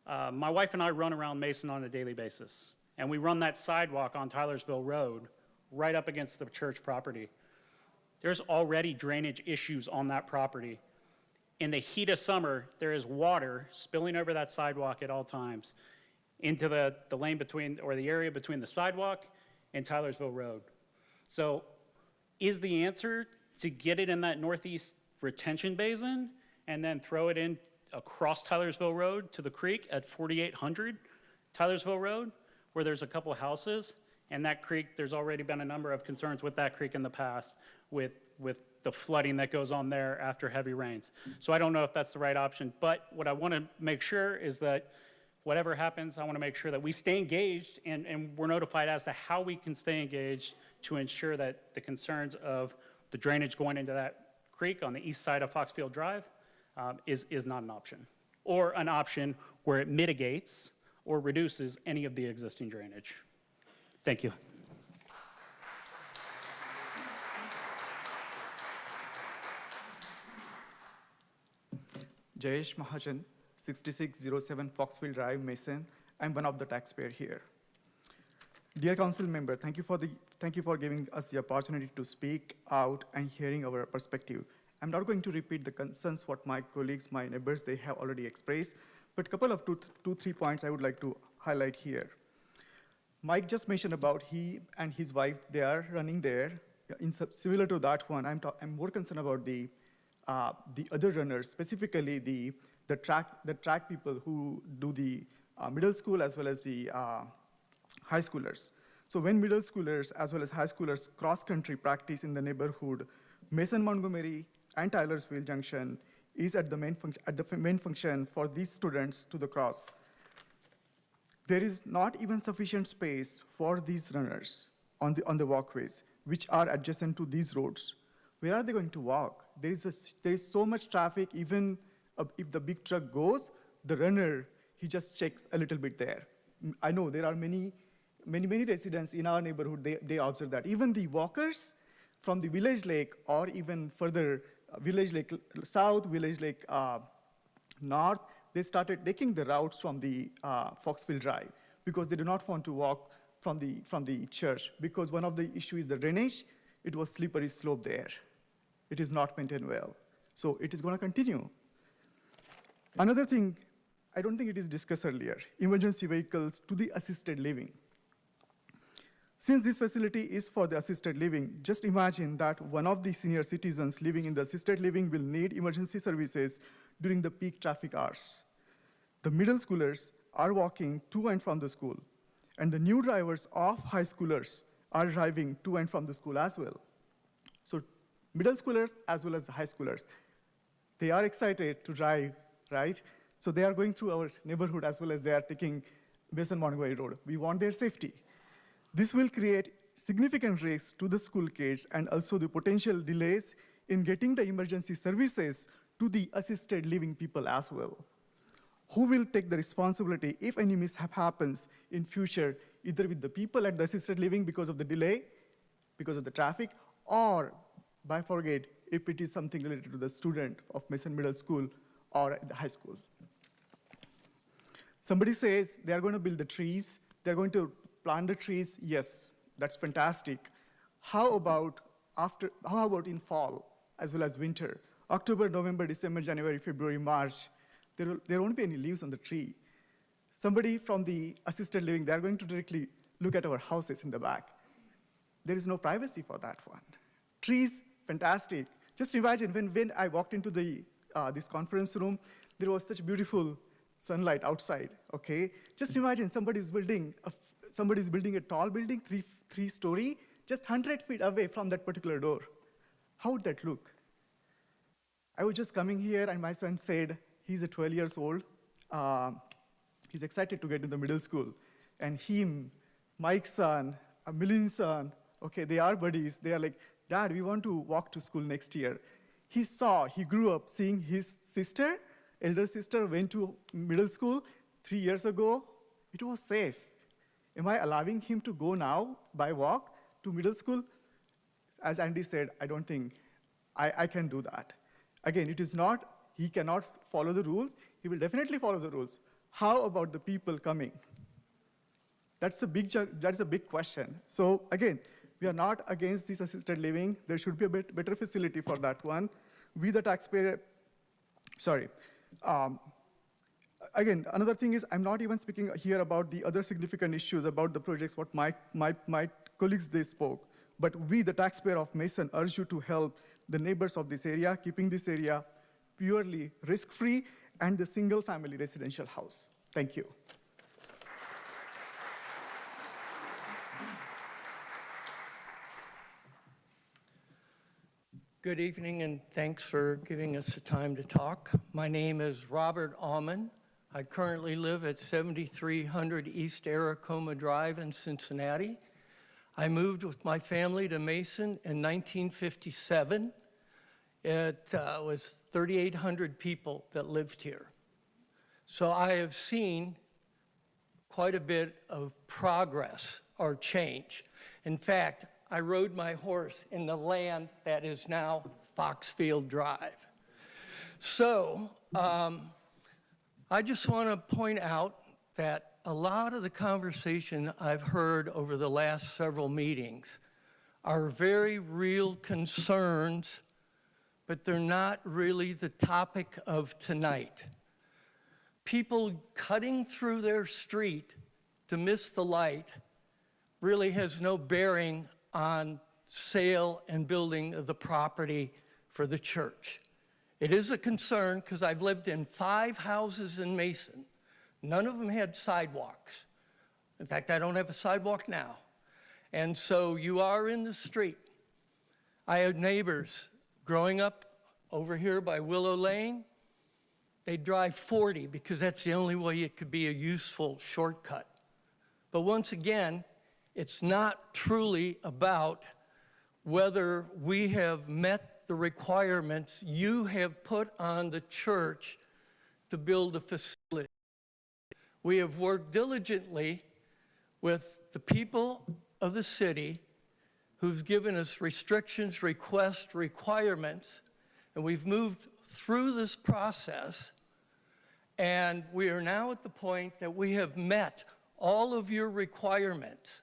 my wife and I run around Mason on a daily basis, and we run that sidewalk on Tylersville Road right up against the church property. There's already drainage issues on that property. In the heat of summer, there is water spilling over that sidewalk at all times into the lane between, or the area between the sidewalk and Tylersville Road. So is the answer to get it in that northeast retention basin and then throw it in across Tylersville Road to the creek at 4800 Tylersville Road, where there's a couple houses, and that creek, there's already been a number of concerns with that creek in the past with the flooding that goes on there after heavy rains. So I don't know if that's the right option, but what I want to make sure is that whatever happens, I want to make sure that we stay engaged, and we're notified as to how we can stay engaged to ensure that the concerns of the drainage going into that creek on the east side of Foxfield Drive is not an option, or an option where it mitigates or reduces any of the existing drainage. Thank you. Jayesh Mahajan, 6607 Foxfield Drive, Mason. I'm one of the taxpayers here. Dear council member, thank you for giving us the opportunity to speak out and hearing our perspective. I'm not going to repeat the concerns what my colleagues, my neighbors, they have already expressed, but a couple of three points I would like to highlight here. Mike just mentioned about he and his wife, they are running there. Similar to that one, I'm more concerned about the other runners, specifically the track people who do the middle school as well as the high schoolers. So when middle schoolers as well as high schoolers cross-country practice in the neighborhood, Mason Montgomery and Tylersville Junction is at the main function for these students to the cross. There is not even sufficient space for these runners on the walkways, which are adjacent to these roads. Where are they going to walk? There is so much traffic, even if the big truck goes, the runner, he just checks a little bit there. I know there are many residents in our neighborhood, they observe that. Even the walkers from the Village Lake or even further, Village Lake South, Village Lake North, they started taking the routes from the Foxfield Drive because they do not want to walk from the church, because one of the issues is the drainage. It was slippery slope there. It is not maintained well. So it is going to continue. Another thing, I don't think it is discussed earlier, emergency vehicles to the assisted living. Since this facility is for the assisted living, just imagine that one of the senior citizens living in the assisted living will need emergency services during the peak traffic hours. The middle schoolers are walking to and from the school, and the new drivers of high schoolers are driving to and from the school as well. So middle schoolers as well as the high schoolers, they are excited to drive, right? So they are going through our neighborhood as well as they are taking Mason Montgomery Road. We want their safety. This will create significant risks to the school kids and also the potential delays in getting the emergency services to the assisted living people as well. Who will take the responsibility if any mishap happens in future, either with the people at the assisted living because of the delay, because of the traffic, or by forget if it is something related to the student of Mason Middle School or the high school. Somebody says they are going to build the trees, they're going to plant the trees. Yes, that's fantastic. How about in fall as well as winter? October, November, December, January, February, March, there won't be any leaves on the tree. Somebody from the assisted living, they're going to directly look at our houses in the back. There is no privacy for that one. Trees, fantastic. Just imagine when I walked into this conference room, there was such beautiful sunlight outside, okay? Just imagine somebody's building a tall building, three-story, just 100 feet away from that particular door. How would that look? I was just coming here, and my son said, he's 12 years old. He's excited to get into middle school. And him, Mike's son, Millie's son, okay, they are buddies. They are like, Dad, we want to walk to school next year. He grew up seeing his sister, elder sister, went to middle school 3 years ago. It was safe. Am I allowing him to go now by walk to middle school? As Andy said, I don't think I can do that. Again, it is not, he cannot follow the rules. He will definitely follow the rules. How about the people coming? That's a big question. So again, we are not against this assisted living. There should be a better facility for that one. We, the taxpayer, again, another thing is I'm not even speaking here about the other significant issues about the projects, what my colleagues, they spoke. But we, the taxpayer of Mason, urge you to help the neighbors of this area, keeping this area purely risk-free and the single-family residential house. Thank you. Good evening, and thanks for giving us the time to talk. My name is Robert Aumann. I currently live at 7300 East Aracoma Drive in Cincinnati. I moved with my family to Mason in 1957. It was 3,800 people that lived here. So I have seen quite a bit of progress or change. In fact, I rode my horse in the land that is now Foxfield Drive. So I just want to point out that a lot of the conversation I've heard over the last several meetings are very real concerns, but they're not really the topic of tonight. People cutting through their street to miss the light really has no bearing on sale and building of the property for the church. It is a concern because I've lived in 5 houses in Mason. None of them had sidewalks. In fact, I don't have a sidewalk now. And so you are in the street. I had neighbors growing up over here by Willow Lane. They drive 40 because that's the only way it could be a useful shortcut. But once again, it's not truly about whether we have met the requirements you have put on the church to build a facility. We have worked diligently with the people of the city who've given us restrictions, requests, requirements, and we've moved through this process, and we are now at the point that we have met all of your requirements.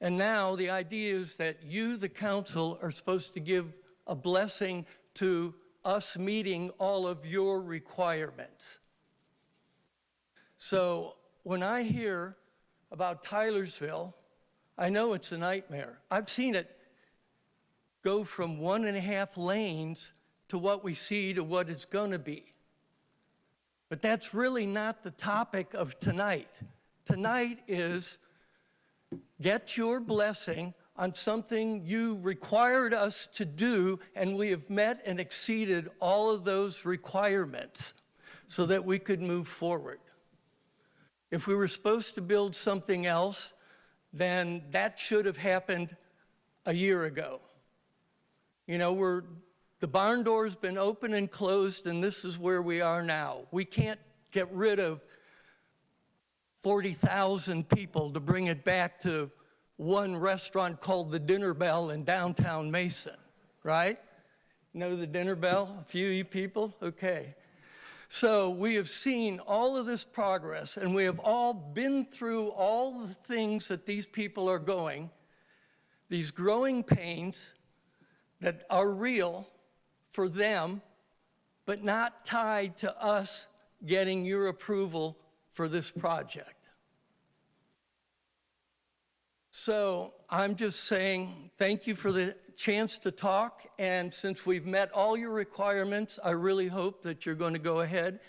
And now the idea is that you, the council, are supposed to give a blessing to us meeting all of your requirements. So when I hear about Tylersville, I know it's a nightmare. I've seen it go from 1.5 lanes to what we see to what it's going to be. But that's really not the topic of tonight. Tonight is get your blessing on something you required us to do, and we have met and exceeded all of those requirements so that we could move forward. If we were supposed to build something else, then that should have happened a year ago. You know, the barn door's been open and closed, and this is where we are now. We can't get rid of 40,000 people to bring it back to one restaurant called the Dinner Bell in downtown Mason, right? You know the Dinner Bell? A few of you people? Okay. So we have seen all of this progress, and we have all been through all the things that these people are going, these growing pains that are real for them, but not tied to us getting your approval for this project. So I'm just saying thank you for the chance to talk, and since we've met all your requirements, I really hope that you're going to go ahead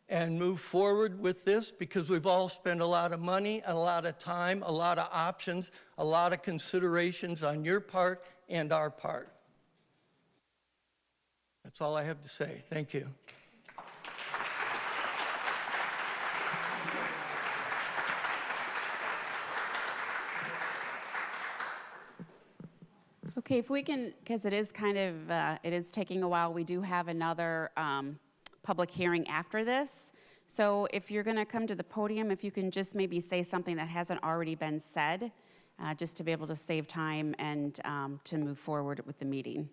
and move forward with this, because we've all spent a lot of money, a lot of time, a lot of options, a lot of considerations on your part and our part. That's all I have to say. Thank you. Okay, if we can, because it is kind of, it is taking a while, we do have another public hearing after this. So if you're going to come to the podium, if you can just maybe say something that hasn't already been said, just to be able to save time and to move forward with the meeting.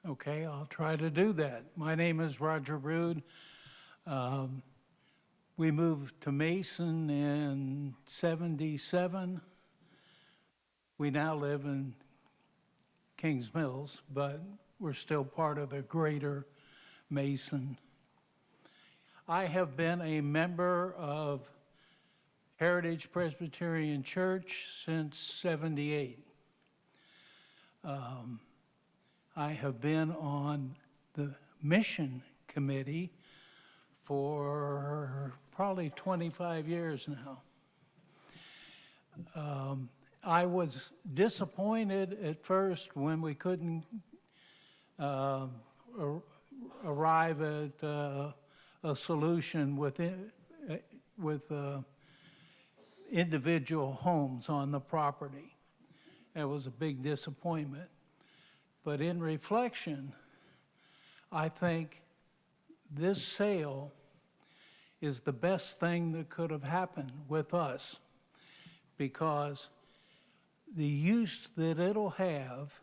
Okay, I'll try to do that. My name is Roger Brood. We moved to Mason in '77. We now live in Kings Mills, but we're still part of the greater Mason. I have been a member of Heritage Presbyterian Church since '78. I have been on the mission committee for probably 25 years now. I was disappointed at first when we couldn't arrive at a solution with individual homes on the property. That was a big disappointment. But in reflection, I think this sale is the best thing that could have happened with us, because the use that it'll have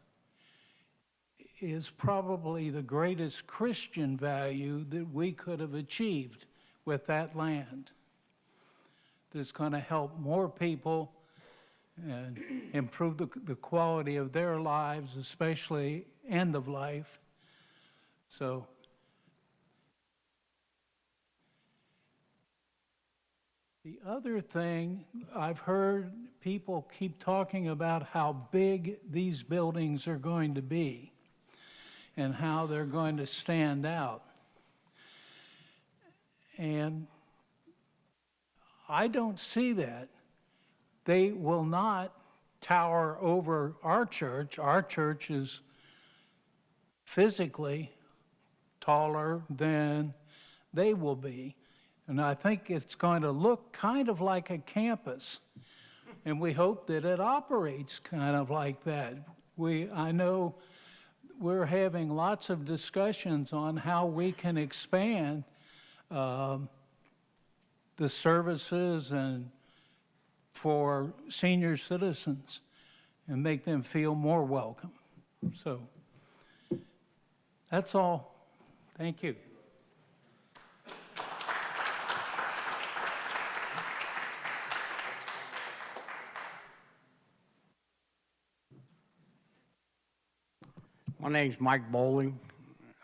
is probably the greatest Christian value that we could have achieved with that land. That's going to help more people and improve the quality of their lives, especially end of life. So the other thing, I've heard people keep talking about how big these buildings are going to be and how they're going to stand out. And I don't see that. They will not tower over our church. Our church is physically taller than they will be. And I think it's going to look kind of like a campus. And we hope that it operates kind of like that. I know we're having lots of discussions on how we can expand the services and for senior citizens and make them feel more welcome. So that's all. Thank you. My name's Mike Bowling.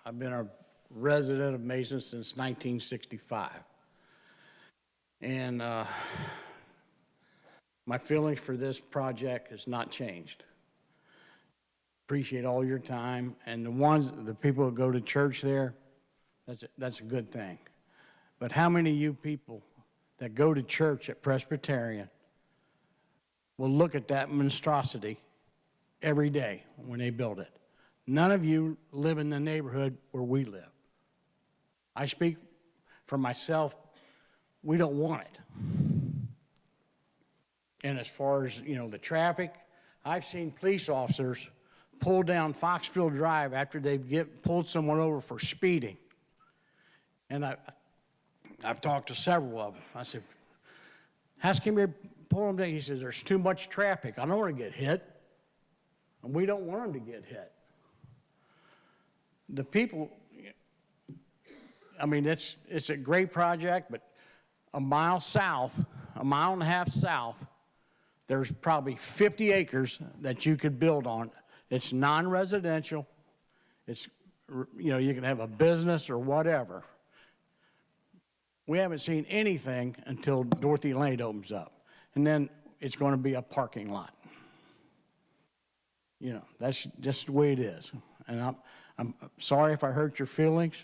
I've been a resident of Mason since 1965. And my feelings for this project has not changed. Appreciate all your time, and the people that go to church there, that's a good thing. But how many of you people that go to church at Presbyterian will look at that monstrosity every day when they build it? None of you live in the neighborhood where we live. I speak for myself, we don't want it. And as far as, the traffic, I've seen police officers pull down Foxfield Drive after they've pulled someone over for speeding. And I've talked to several of them. I said, ask him to pull them down. He says, there's too much traffic. I don't want to get hit. And we don't want them to get hit. The people, I mean, it's a great project, but a mile south, a mile and a half south, there's probably 50 acres that you could build on. It's non-residential. It's, you know, you can have a business or whatever. We haven't seen anything until Dorothy Lane opens up. And then it's going to be a parking lot. You know, that's just the way it is. And I'm sorry if I hurt your feelings,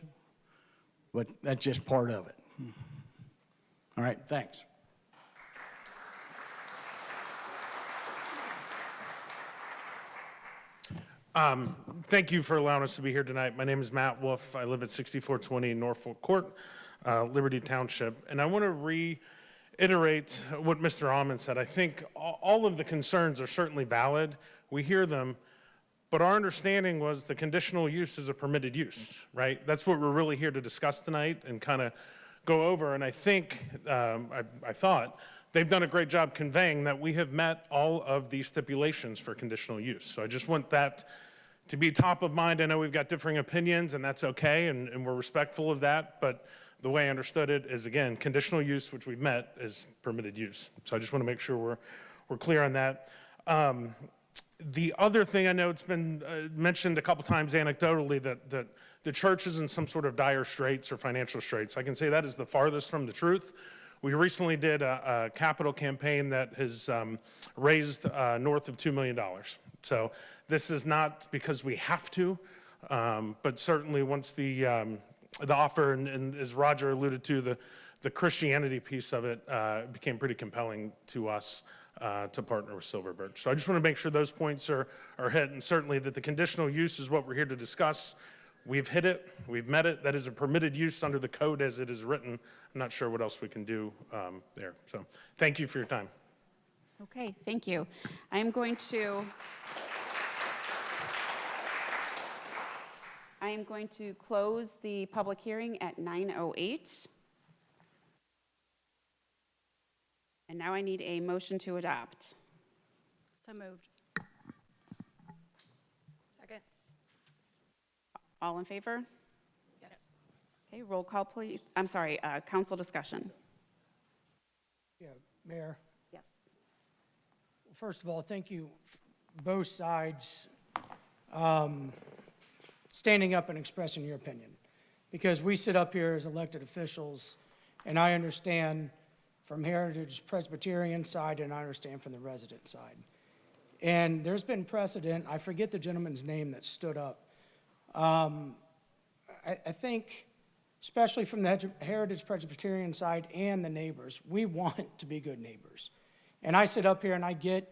but that's just part of it. All right, thanks. Thank you for allowing us to be here tonight. My name is Matt Wolf. I live at 6420 Norfolk Court, Liberty Township. And I want to reiterate what Mr. Almond said. I think all of the concerns are certainly valid. We hear them. But our understanding was the conditional use is a permitted use, right? That's what we're really here to discuss tonight and kind of go over. And I think, I thought, they've done a great job conveying that we have met all of these stipulations for conditional use. So I just want that to be top of mind. I know we've got differing opinions, and that's okay, and we're respectful of that. But the way I understood it is, again, conditional use, which we've met, is permitted use. So I just want to make sure we're clear on that. The other thing, I know it's been mentioned a couple times anecdotally that the church is in some sort of dire straits or financial straits. I can say that is the farthest from the truth. We recently did a capital campaign that has raised north of $2 million. So this is not because we have to, but certainly once the offer, and as Roger alluded to, the Christianity piece of it became pretty compelling to us to partner with Silver Birch. So I just want to make sure those points are hit, and certainly that the conditional use is what we're here to discuss. We've hit it, we've met it. That is a permitted use under the code as it is written. I'm not sure what else we can do there. So thank you for your time. Okay, thank you. I am going to close the public hearing at 9:08. And now I need a motion to adopt. So moved. Second. All in favor? Yes. Okay, roll call, please. I'm sorry, council discussion. Yeah, Mayor. Yes. Well, first of all, thank you, both sides, standing up and expressing your opinion. Because we sit up here as elected officials, and I understand from Heritage Presbyterian side, and I understand from the resident side. And there's been precedent, I forget the gentleman's name that stood up. I think, especially from the Heritage Presbyterian side and the neighbors, we want to be good neighbors. And I sit up here and I get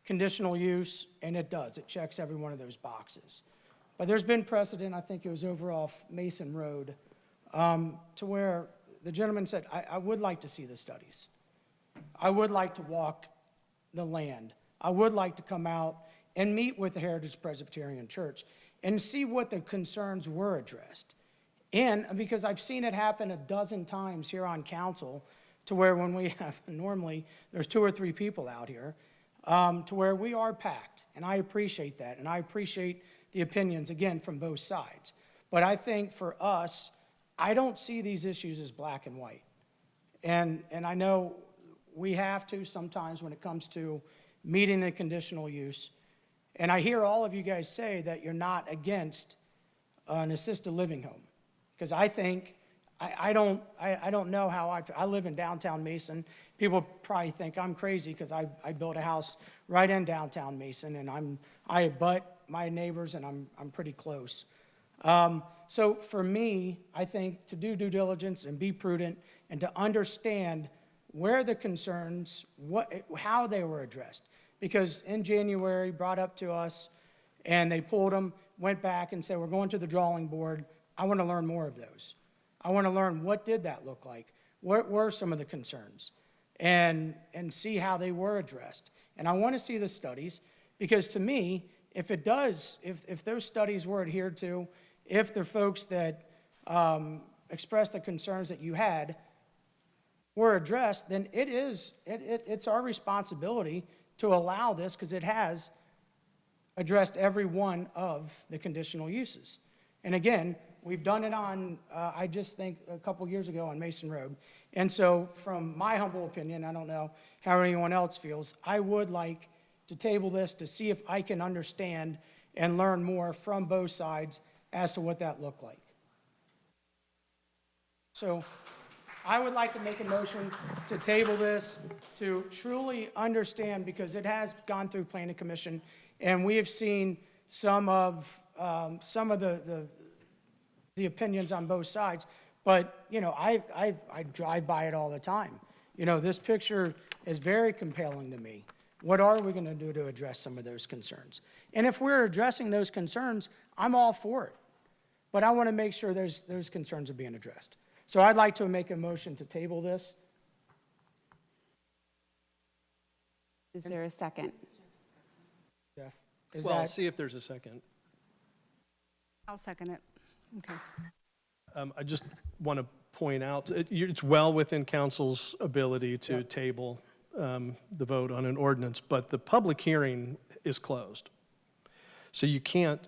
conditional use, and it does. It checks every one of those boxes. But there's been precedent, I think it was over off Mason Road, to where the gentleman said, I would like to see the studies. I would like to walk the land. I would like to come out and meet with the Heritage Presbyterian Church and see what the concerns were addressed. And because I've seen it happen a dozen times here on council, to where when we have, normally there's 2 or 3 people out here, to where we are packed. And I appreciate that. And I appreciate the opinions, again, from both sides. But I think for us, I don't see these issues as black and white. And I know we have to sometimes when it comes to meeting the conditional use. And I hear all of you guys say that you're not against an assisted living home. Because I think, I don't know how I live in downtown Mason. People probably think I'm crazy because I built a house right in downtown Mason, and I abut my neighbors, and I'm pretty close. So for me, I think to do due diligence and be prudent and to understand where the concerns, how they were addressed. Because in January, brought up to us, and they pulled them, went back and said, we're going to the drawing board. I want to learn more of those. I want to learn what did that look like? What were some of the concerns? And see how they were addressed. And I want to see the studies, because to me, if those studies were adhered to, if the folks that expressed the concerns that you had were addressed, then it's our responsibility to allow this, because it has addressed every one of the conditional uses. And again, We've done it on, I just think, a couple years ago on Mason Road. And so from my humble opinion, I don't know how anyone else feels, I would like to table this to see if I can understand and learn more from both sides as to what that looked like. So I would like to make a motion to table this to truly understand, because it has gone through Planning Commission, and we have seen some of the opinions on both sides. But, you know, I drive by it all the time. You know, this picture is very compelling to me. What are we going to do to address some of those concerns? And if we're addressing those concerns, I'm all for it. But I want to make sure those concerns are being addressed. So I'd like to make a motion to table this. Is there a second? Jeff, is Well, I'll that? see if there's a second. I'll second it. Okay. I just want to point out, it's well within council's ability to table the vote on an ordinance, but the public hearing is closed. So you can't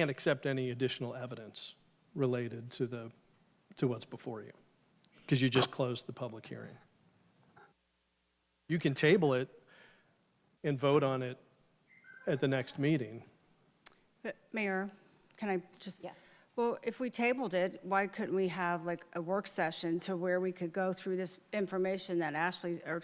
accept any additional evidence related to what's before you, because you just closed the public hearing. You can table it and vote on it at the next meeting. But Mayor, can I just? Yes. Well, if we tabled it, why couldn't we have like a work session to where we could go through this information that Ashley or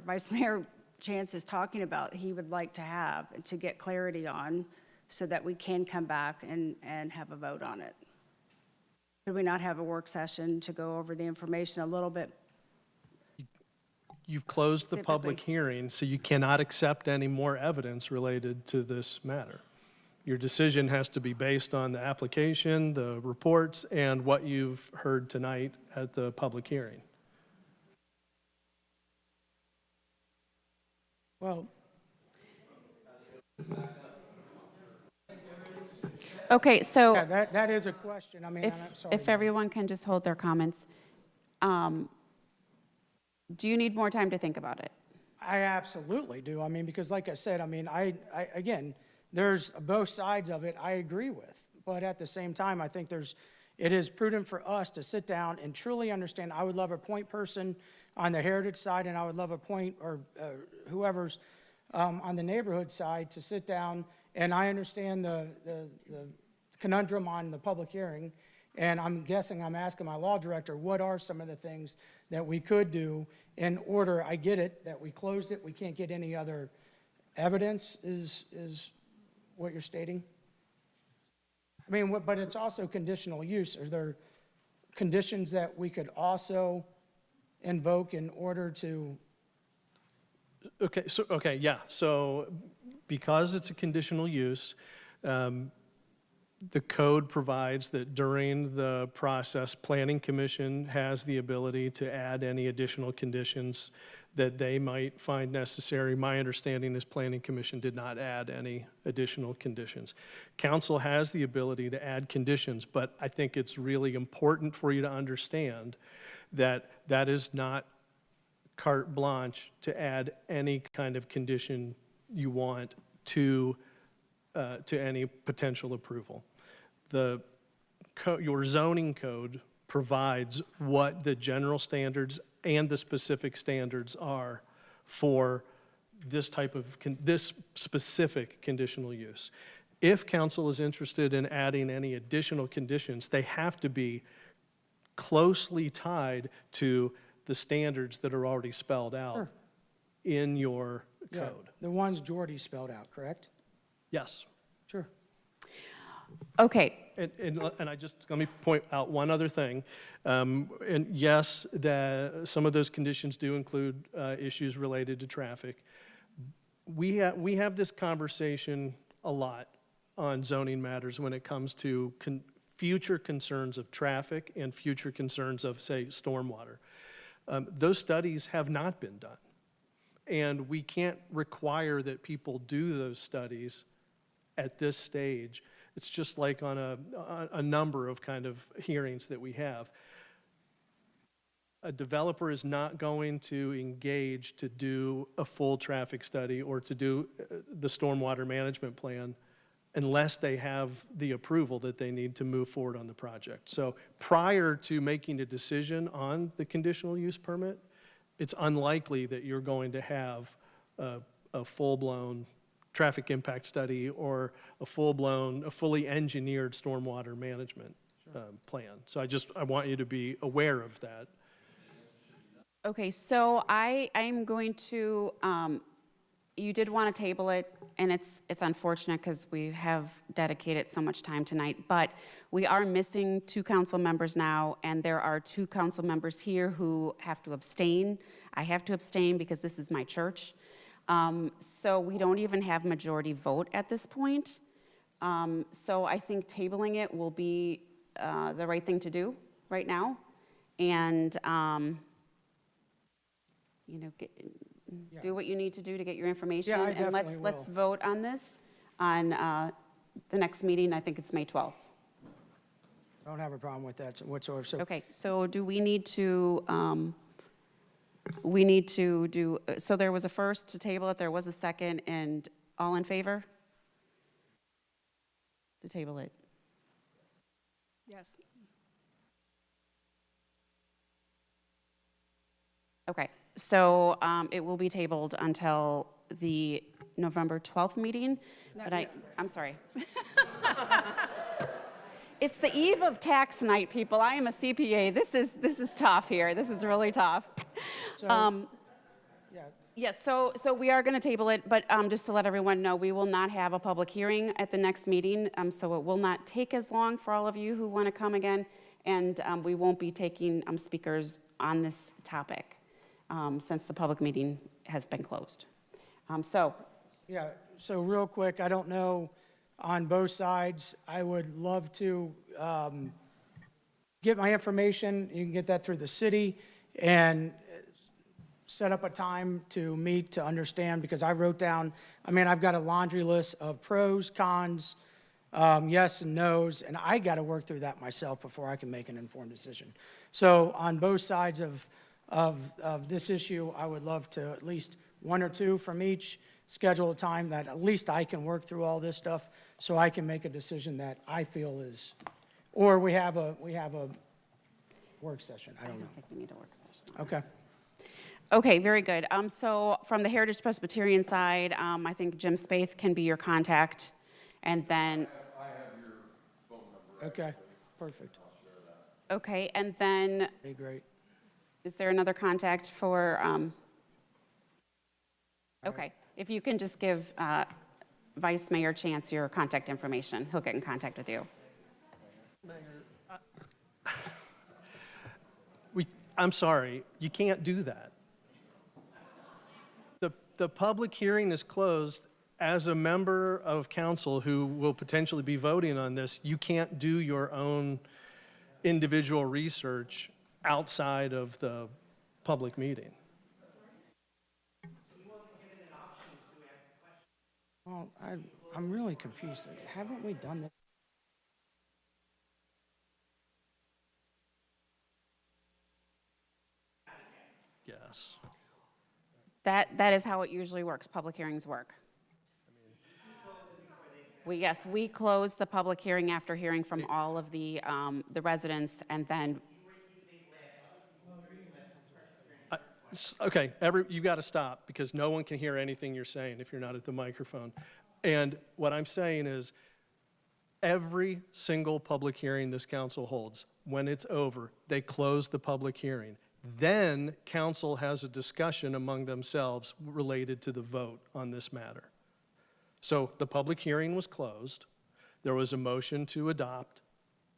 Vice Mayor Chance is talking about, he would like to have and to get clarity on, so that we can come back and have a vote on it? Could we not have a work session to go over the information a little bit? You've closed the public Specifically. hearing, so you cannot accept any more evidence related to this matter. Your decision has to be based on the application, the reports, and what you've heard tonight at the public hearing. Well, Okay, so yeah, that is a question. I mean, if, I'm sorry. if everyone can just hold their comments. Do you need more time to think about it? I absolutely do. I mean, because like I said, I mean, again, there's both sides of it I agree with. But at the same time, I think it is prudent for us to sit down and truly understand. I would love a point person on the heritage side, and I would love a point, or whoever's on the neighborhood side, to sit down. And I understand the conundrum on the public hearing. And I'm guessing I'm asking my law director, what are some of the things that we could do in order? I get it, that we closed it, we can't get any other evidence, is what you're stating? I mean, but it's also conditional use. Are there conditions that we could also invoke in order to? Okay, yeah. So because it's a conditional use, the code provides that during the process, Planning Commission has the ability to add any additional conditions that they might find necessary. My understanding is Planning Commission did not add any additional conditions. Council has the ability to add conditions, but I think it's really important for you to understand that that is not carte blanche to add any kind of condition you want to any potential approval. Your zoning code provides what the general standards and the specific standards are for this type of, this specific conditional use. If council is interested in adding any additional conditions, they have to be closely tied to the standards that are already spelled out Sure. in your Yeah, code. the ones Jordy spelled out, correct? Yes. Sure. Okay. And I just, let me point out one other thing. And yes, some of those conditions do include issues related to traffic. We have this conversation a lot on zoning matters when it comes to future concerns of traffic and future concerns of, say, stormwater. Those studies have not been done. And we can't require that people do those studies at this stage. It's just like on a number of kind of hearings that we have. A developer is not going to engage to do a full traffic study or to do the stormwater management plan unless they have the approval that they need to move forward on the project. So prior to making a decision on the conditional use permit, it's unlikely that you're going to have a full-blown traffic impact study or a fully engineered stormwater management plan. So I want you to be aware of that. Okay, so I'm going to, you did want to table it, and it's unfortunate because we have dedicated so much time tonight, but we are missing 2 council members now, and there are 2 council members here who have to abstain. I have to abstain because this is my church. So we don't even have majority vote at this point. So I think tabling it will be the right thing to do right now. And, you know, do what you need to do to get your information. Yeah, I and definitely let's will. vote on this on the next meeting. I think it's May 12th. I don't have a problem with that whatsoever. So Okay, so do we need to do, so there was a first to table it, there was a second, and all in favor? To table it. Yes. Okay, so it will be tabled until the November 12th meeting, but I'm sorry. It's the eve of tax night, people. I am a CPA. This is tough here. This is really tough. yeah. Yes, so we are going to table it, but just to let everyone know, we will not have a public hearing at the next meeting, so it will not take as long for all of you who want to come again, and we won't be taking speakers on this topic since the public meeting has been closed. Yeah, so real quick, I don't know on both sides. I would love to get my information. You can get that through the city and set up a time to meet to understand, because I wrote down, I've got a laundry list of pros, cons, yes and no's, and I got to work through that myself before I can make an informed decision. So on both sides of this issue, I would love to at least 1 or 2 from each, schedule a time that at least I can work through all this stuff so I can make a decision that I feel is, or we have a work session, I don't know. I think we need a work session. Okay. Okay, very good. So from the Heritage Presbyterian side, I think Jim Spaeth can be your contact, and then. I have your phone number. Okay, perfect. Okay, and then Okay, great. is there another contact for? Okay, if you can just give Vice Mayor Chance your contact information, he'll get in contact with you. I'm sorry, you can't do that. The public hearing is closed. As a member of council who will potentially be voting on this, you can't do your own individual research outside of the public meeting. Well, I'm really confused. Haven't we done this? Yes. That is how it usually works, public hearings work. Yes, we close the public hearing after hearing from all of the residents, and then. Okay, you got to stop, because no one can hear anything you're saying if you're not at the microphone. And what I'm saying is, every single public hearing this council holds, when it's over, they close the public hearing. Then council has a discussion among themselves related to the vote on this matter. So the public hearing was closed. There was a motion to adopt.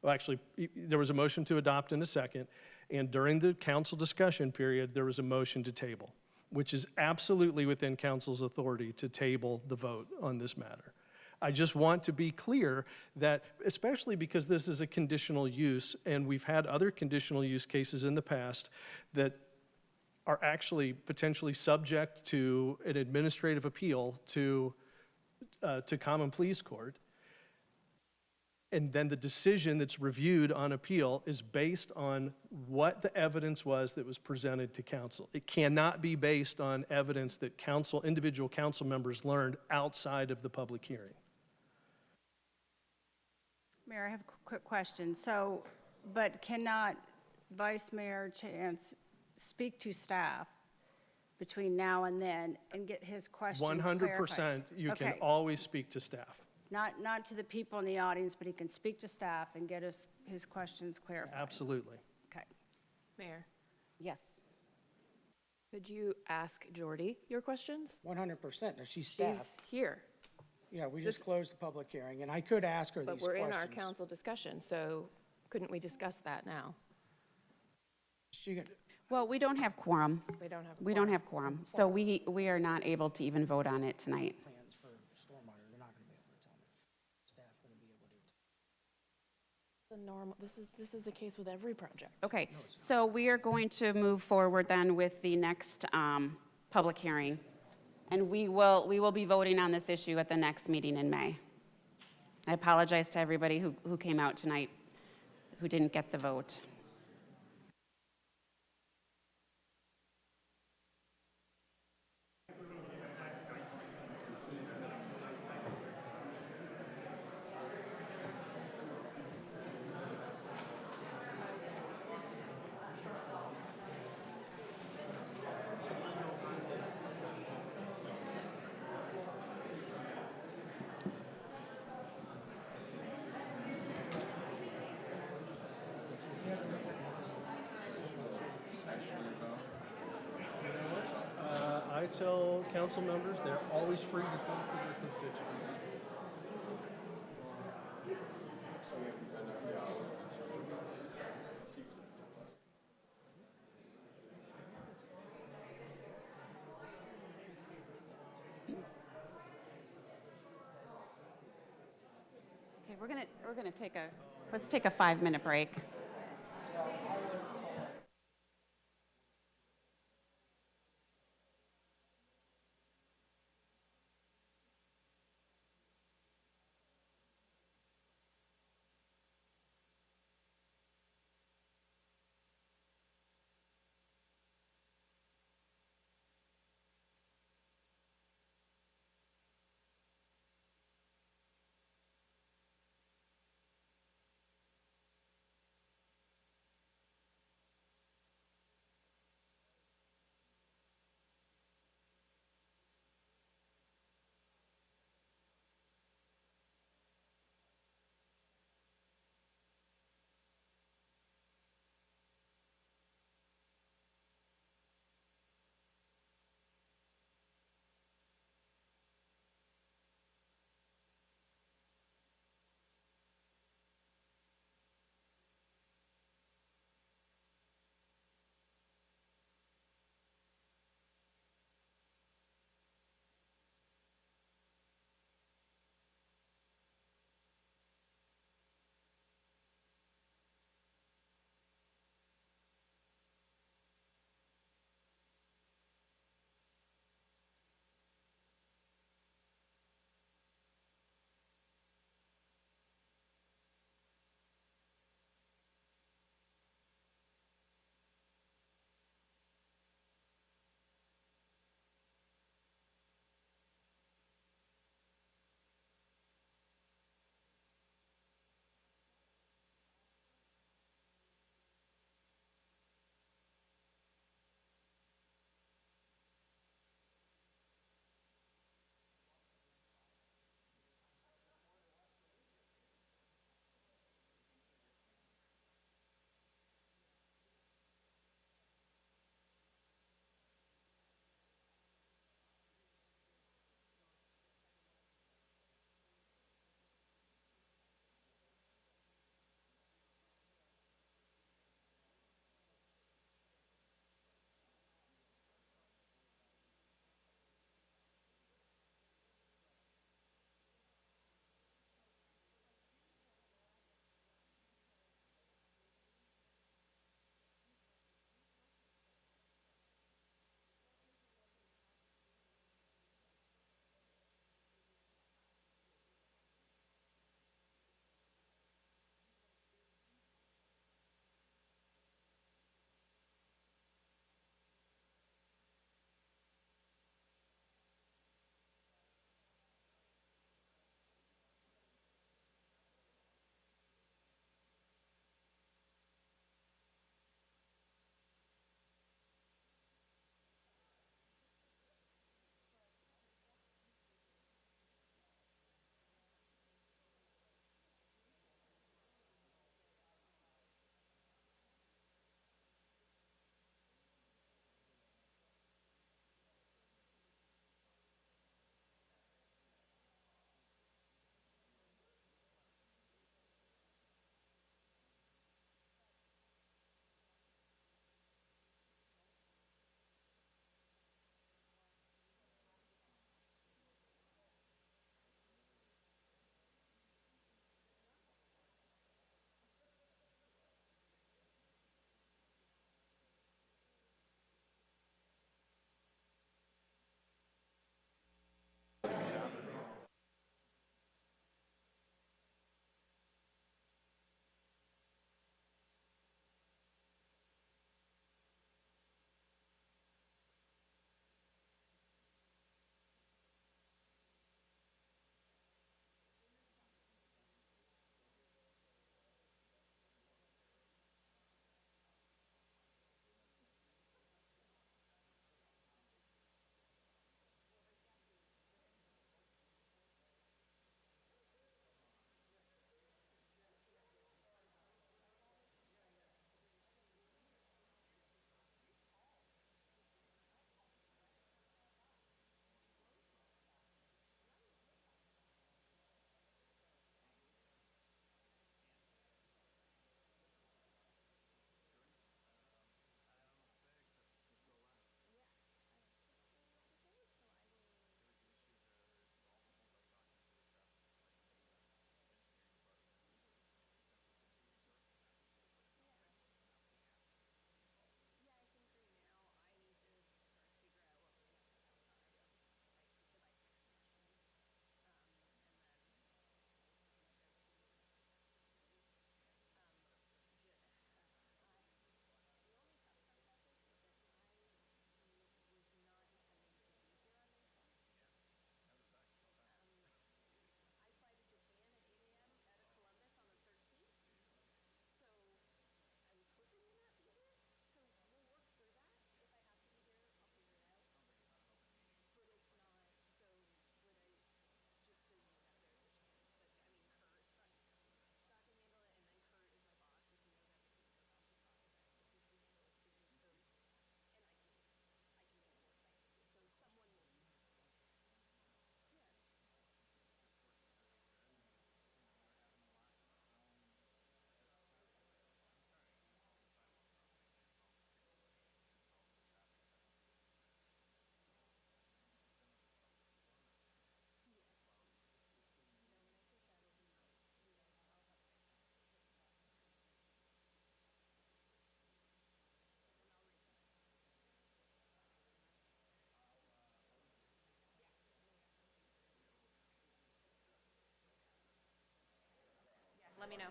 Well, actually, there was a motion to adopt in a second. And during the council discussion period, there was a motion to table, which is absolutely within council's authority to table the vote on this matter. I just want to be clear that, especially because this is a conditional use, and we've had other conditional use cases in the past that are actually potentially subject to an administrative appeal to common pleas court. And then the decision that's reviewed on appeal is based on what the evidence was that was presented to council. It cannot be based on evidence that individual council members learned outside of the public hearing. Mayor, I have a quick question. So, but cannot Vice Mayor Chance speak to staff between now and then and get his questions clarified? 100%, you can Okay. always speak to staff. Not to the people in the audience, but he can speak to staff and get his questions clarified. Absolutely. Okay. Mayor, Yes. could you ask Jordy your questions? 100%, no, she's staff. She's here, Yeah, we just closed the public hearing, and I could ask her but these we're questions. in our council discussion, so couldn't we discuss that now? She could- Well, we don't have quorum. We don't have. We don't have quorum, so we are not able to even vote on it tonight. Plans for stormwater, they're not going to be able to tell me. Staff going to be able to. The normal, this is the case with every project. Okay, so we are going to move forward then with the next public hearing. And we will be voting on this issue at the next meeting in May. I apologize to everybody who came out tonight who didn't get the vote. I tell council members they're always free to talk to their constituents. Okay, we're gonna let's take a 5-minute break. Let me know.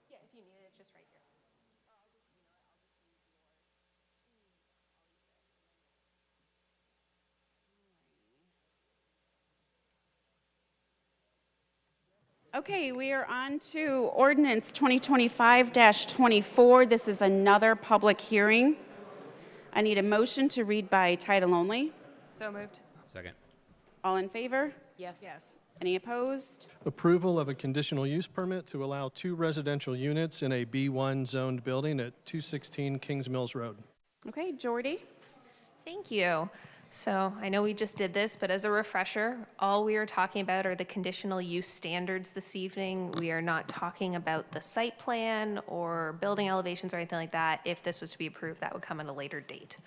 Yeah, if you need it, it's just right here. Okay, we are on to ordinance 2025-24. This is another public hearing. I need a motion to read by title only. So moved. Second. All in favor? Yes. Yes. Any opposed? Approval of a conditional use permit to allow 2 residential units in a B1 zoned building at 216 Kings Mills Road. Okay, Jordy? Thank you. So I know we just did this, but as a refresher, all we are talking about are the conditional use standards this evening. We are not talking about the site plan or building elevations or anything like that. If this was to be approved, that would come at a later date.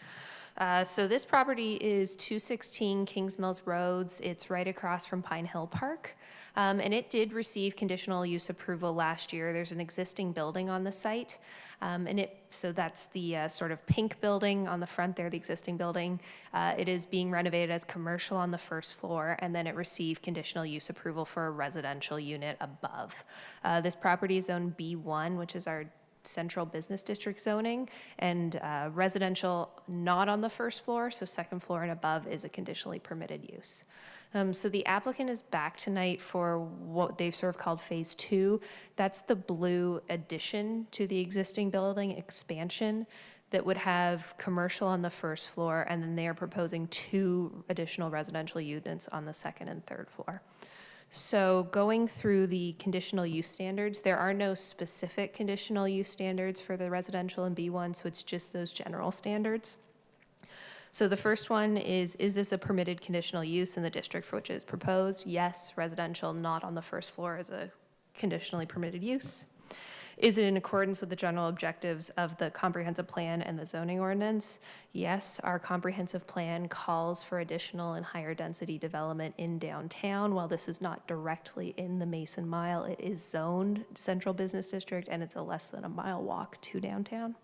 So this property is 216 Kings Mills Roads. It's right across from Pine Hill Park. And it did receive conditional use approval last year. There's an existing building on the site. So that's the sort of pink building on the front there, the existing building. It is being renovated as commercial on the first floor, and then it received conditional use approval for a residential unit above. This property is zoned B1, which is our central business district zoning, and residential not on the first floor, so second floor and above is a conditionally permitted use. So the applicant is back tonight for what they've sort of called phase 2. That's the blue addition to the existing building expansion that would have commercial on the first floor, and then they are proposing 2 additional residential units on the second and third floor. So going through the conditional use standards, there are no specific conditional use standards for the residential and B1, so it's just those general standards. So the first one is this a permitted conditional use in the district for which it is proposed? Yes, residential not on the first floor is a conditionally permitted use. Is it in accordance with the general objectives of the comprehensive plan and the zoning ordinance? Yes, our comprehensive plan calls for additional and higher density development in downtown. While this is not directly in the Mason Mile, it is zoned central business district and it's a less than a mile walk to downtown.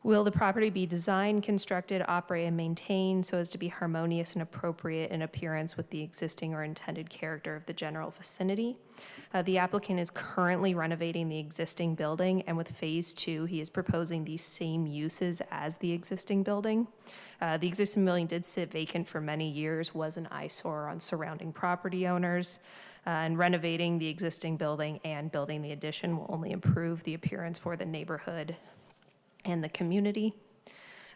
Will the property be designed, constructed, operated, and maintained so as to be harmonious and appropriate in appearance with the existing or intended character of the general vicinity? The applicant is currently renovating the existing building, and with Phase 2, he is proposing these same uses as the existing building. The existing building did sit vacant for many years, was an eyesore on surrounding property owners. And renovating the existing building and building the addition will only improve the appearance for the neighborhood and the community.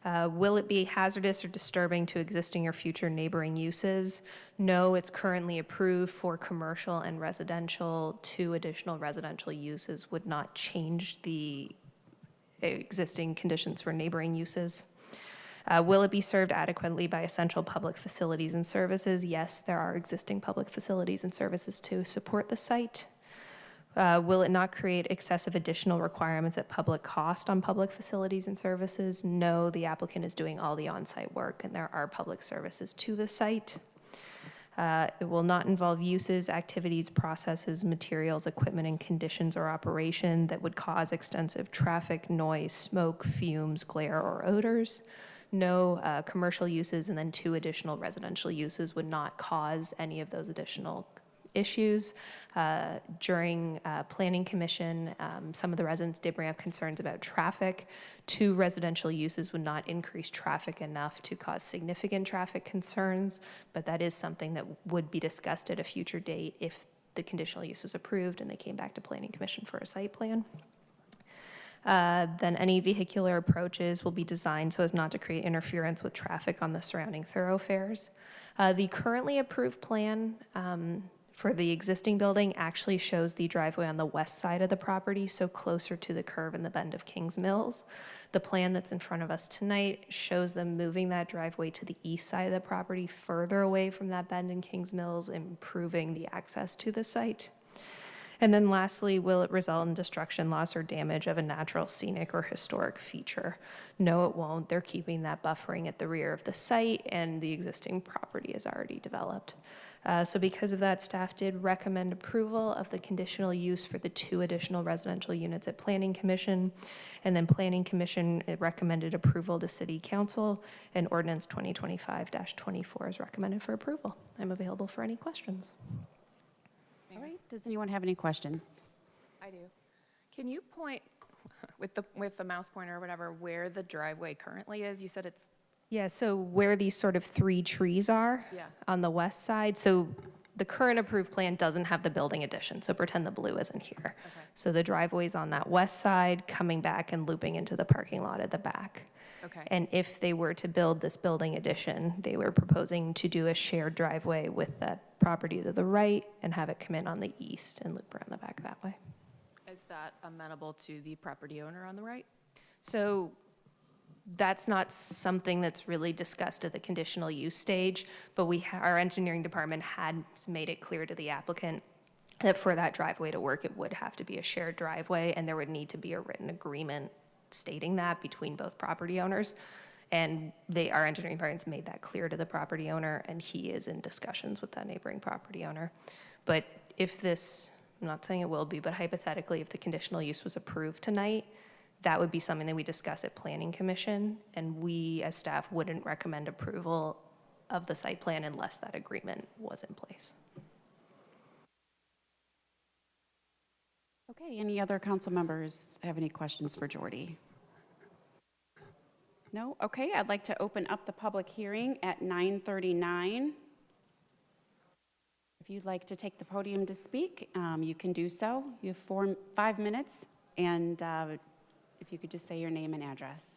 Will it be hazardous or disturbing to existing or future neighboring uses? No, it's currently approved for commercial and residential. 2 additional residential uses would not change the existing conditions for neighboring uses. Will it be served adequately by essential public facilities and services? Yes, there are existing public facilities and services to support the site. Will it not create excessive additional requirements at public cost on public facilities and services? No, the applicant is doing all the on-site work and there are public services to the site. It will not involve uses, activities, processes, materials, equipment, and conditions or operation that would cause extensive traffic, noise, smoke, fumes, glare, or odors. No commercial uses, and then 2 additional residential uses would not cause any of those additional issues. During Planning Commission, some of the residents did bring up concerns about traffic. 2 residential uses would not increase traffic enough to cause significant traffic concerns, but that is something that would be discussed at a future date if the conditional use was approved and they came back to Planning Commission for a site plan. Then any vehicular approaches will be designed so as not to create interference with traffic on the surrounding thoroughfares. The currently approved plan for the existing building actually shows the driveway on the west side of the property, so closer to the curve and the bend of Kings Mills. The plan that's in front of us tonight shows them moving that driveway to the east side of the property, further away from that bend in Kings Mills, improving the access to the site. And then lastly, will it result in destruction, loss, or damage of a natural, scenic, or historic feature? No, it won't. They're keeping that buffering at the rear of the site, and the existing property is already developed. So because of that, staff did recommend approval of the conditional use for the 2 additional residential units at Planning Commission, and then Planning Commission recommended approval to City Council, and Ordinance 2025-24 is recommended for approval. I'm available for any questions. All right, does anyone have any questions? I do. Can you point with the mouse pointer or whatever where the driveway currently is? You said it's Yeah, so where these sort of 3 trees are on the west side, so the current approved plan doesn't have the building addition, so pretend the blue isn't here. So the driveway's on that west side, coming back and looping into the parking lot at the back. Okay. And if they were to build this building addition, they were proposing to do a shared driveway with that property to the right and have it come in on the east and loop around the back that way. Is that amenable to the property owner on the right? So that's not something that's really discussed at the conditional use stage, but our engineering department had made it clear to the applicant that for that driveway to work, it would have to be a shared driveway, and there would need to be a written agreement stating that between both property owners. And our engineering department's made that clear to the property owner, and he is in discussions with that neighboring property owner. But if this, I'm not saying it will be, but hypothetically, if the conditional use was approved tonight, that would be something that we discuss at Planning Commission, and we as staff wouldn't recommend approval of the site plan unless that agreement was in place. Okay, any other council members have any questions for Jordy? No? Okay, I'd like to open up the public hearing at 9:39. If you'd like to take the podium to speak, you can do so. You have 5 minutes, and if you could just say your name and address.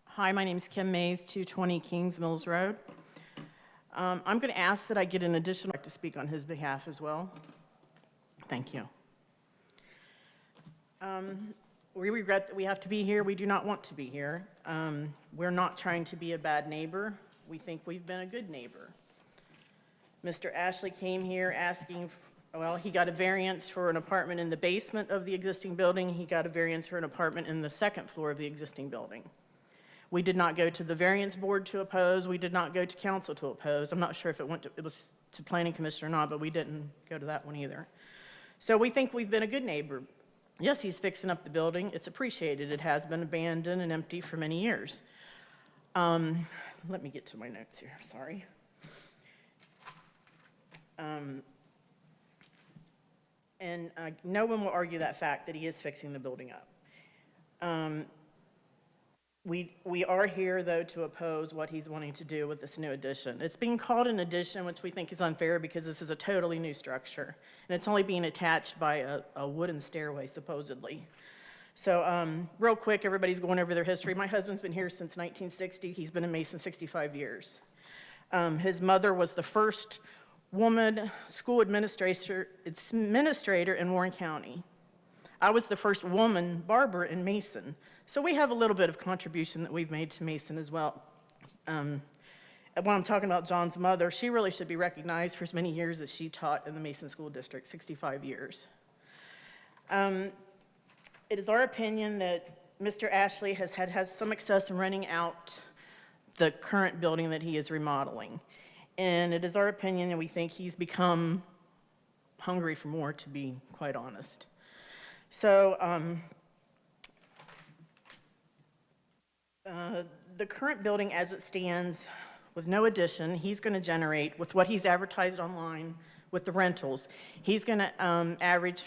Hi, my name is Kim Mays, 220 Kings Mills Road. I'm going to ask that I get an additional to speak on his behalf as well. Thank you. We regret that we have to be here. We do not want to be here. We're not trying to be a bad neighbor. We think we've been a good neighbor. Mr. Ashley came here asking, well, he got a variance for an apartment in the basement of the existing building. He got a variance for an apartment in the second floor of the existing building. We did not go to the variance board to oppose. We did not go to council to oppose. I'm not sure if it was to planning commission or not, but we didn't go to that one either. So we think we've been a good neighbor. Yes, he's fixing up the building. It's appreciated. It has been abandoned and empty for many years. Let me get to my notes here, sorry. No one will argue that fact that he is fixing the building up. We are here, though, to oppose what he's wanting to do with this new addition. It's being called an addition, which we think is unfair because this is a totally new structure, and it's only being attached by a wooden stairway, supposedly. So real quick, everybody's going over their history. My husband's been here since 1960. He's been in Mason 65 years. His mother was the first woman school administrator in Warren County. I was the first woman barber in Mason. So we have a little bit of contribution that we've made to Mason as well. When I'm talking about John's mother, she really should be recognized for as many years as she taught in the Mason School District, 65 years. It is our opinion that Mr. Ashley has had some success in renting out the current building that he is remodeling. And it is our opinion that we think he's become hungry for more, to be quite honest. So the current building as it stands, with no addition, he's going to generate, with what he's advertised online with the rentals, he's going to average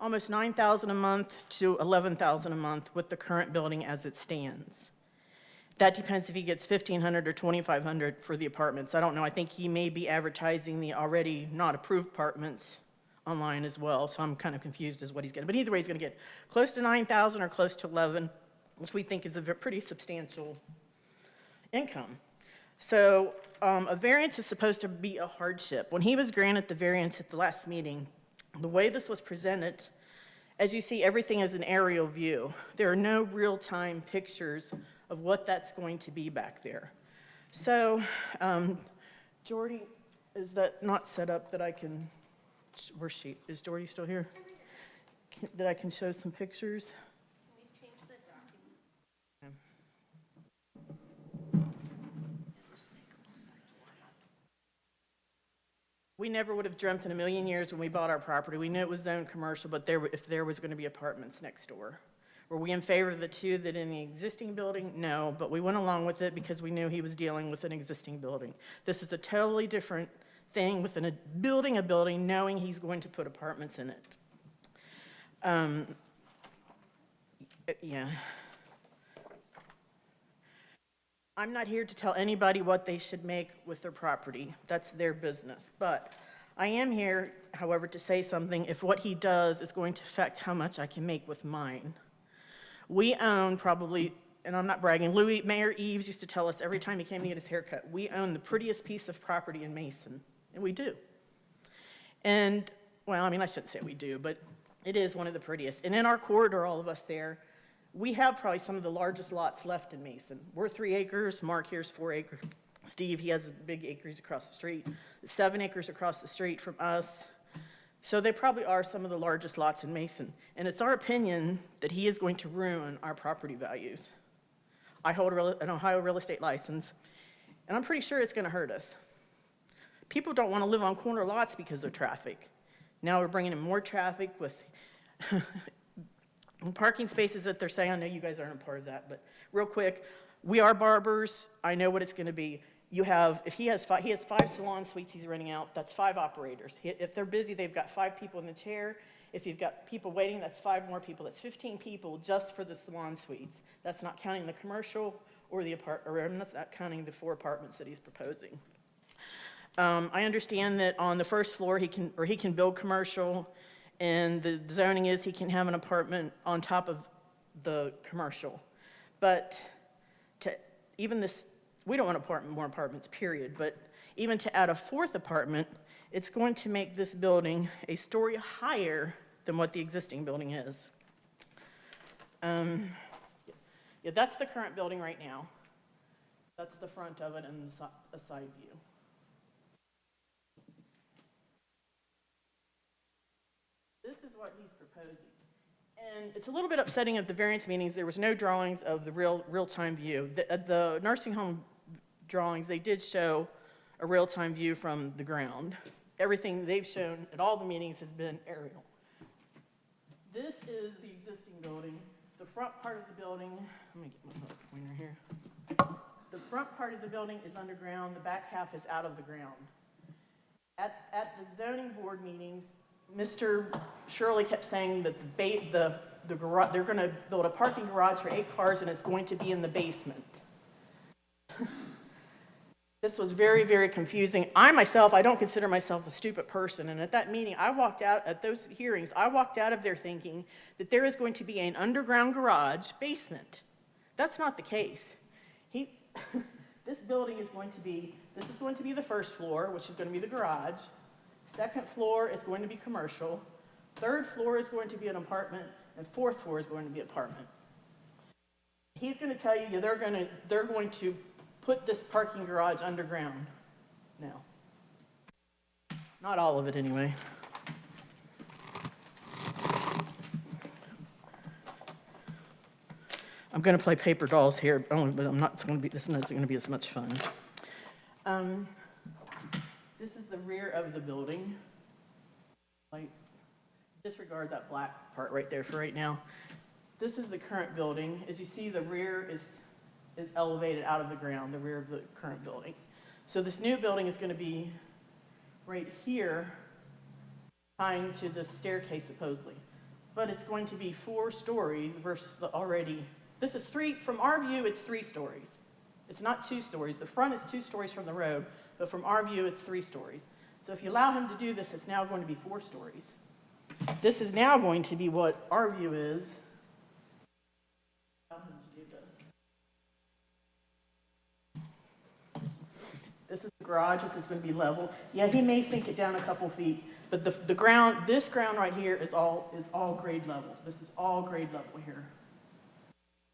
almost $9,000 a month to $11,000 a month with the current building as it stands. That depends if he gets $1,500 or $2,500 for the apartments. I don't know. I think he may be advertising the already not approved apartments online as well, so I'm kind of confused as what he's getting. But either way, he's going to get close to $9,000 or close to $11,000, which we think is a pretty substantial income. So a variance is supposed to be a hardship. When he was granted the variance at the last meeting, the way this was presented, as you see, everything is an aerial view. There are no real-time pictures of what that's going to be back there. So, Jordy, is that not set up that I can, where's she? Is Jordy still here? That I can show some pictures? We never would have dreamt in a million years when we bought our property. We knew it was zoned commercial, but if there was going to be apartments next door. Were we in favor of the two that in the existing building? No, but we went along with it because we knew he was dealing with an existing building. This is a totally different thing with building a building knowing he's going to put apartments in it. Yeah. I'm not here to tell anybody what they should make with their property. That's their business. But I am here, however, to say something if what he does is going to affect how much I can make with mine. We own probably, and I'm not bragging, Mayor Eves used to tell us every time he came to get his haircut, we own the prettiest piece of property in Mason, and we do. And, well, I mean, I shouldn't say we do, but it is one of the prettiest. And in our corridor, all of us there, we have probably some of the largest lots left in Mason. We're 3 acres, Mark here's 4 acres. Steve, he has big acres across the street. 7 acres across the street from us. So they probably are some of the largest lots in Mason. And it's our opinion that he is going to ruin our property values. I hold an Ohio real estate license, and I'm pretty sure it's going to hurt us. People don't want to live on corner lots because of traffic. Now we're bringing in more traffic with parking spaces that they're saying. I know you guys aren't a part of that, but real quick, we are barbers. I know what it's going to be. You have, if he has 5 salon suites he's renting out, that's 5 operators. If they're busy, they've got 5 people in the chair. If you've got people waiting, that's 5 more people. That's 15 people just for the salon suites. That's not counting the commercial or that's not counting the 4 apartments that he's proposing. I understand that on the first floor he can build commercial, and the zoning is he can have an apartment on top of the commercial. But even this, we don't want more apartments, period. But even to add a fourth apartment, it's going to make this building a story higher than what the existing building is. Yeah, that's the current building right now. That's the front of it and a side view. This is what he's proposing. And it's a little bit upsetting at the variance meetings, there was no drawings of the real-time view. The nursing home drawings, they did show a real-time view from the ground. Everything they've shown at all the meetings has been aerial. This is the existing building. The front part of the building, let me get my pointer here. The front part of the building is underground, the back half is out of the ground. At the zoning board meetings, Mr. Shirley kept saying that the garage, they're going to build a parking garage for 8 cars and it's going to be in the basement. This was very, very confusing. I myself, I don't consider myself a stupid person, and at that meeting, at those hearings, I walked out of there thinking that there is going to be an underground garage basement. That's not the case. This building is going to be, this is going to be the first floor, which is going to be the garage. Second floor is going to be commercial. Third floor is going to be an apartment, and fourth floor is going to be apartment. He's going to tell you they're going to put this parking garage underground now. Not all of it, anyway. I'm going to play paper dolls here, but this isn't going to be as much fun. This is the rear of the building. Like, disregard that black part right there for right now. This is the current building. As you see, the rear is elevated out of the ground, the rear of the current building. So this new building is going to be right here, tying to the staircase supposedly. But it's going to be 4 stories versus the already, this is 3, from our view, it's 3 stories. It's not 2 stories. The front is 2 stories from the road, but from our view, it's 3 stories. So if you allow him to do this, it's now going to be 4 stories. This is now going to be what our view is. Allow him to do this. This is the garage, which is going to be level. Yeah, he may sink it down a couple feet, but the ground, this ground right here is all grade level. This is all grade level here.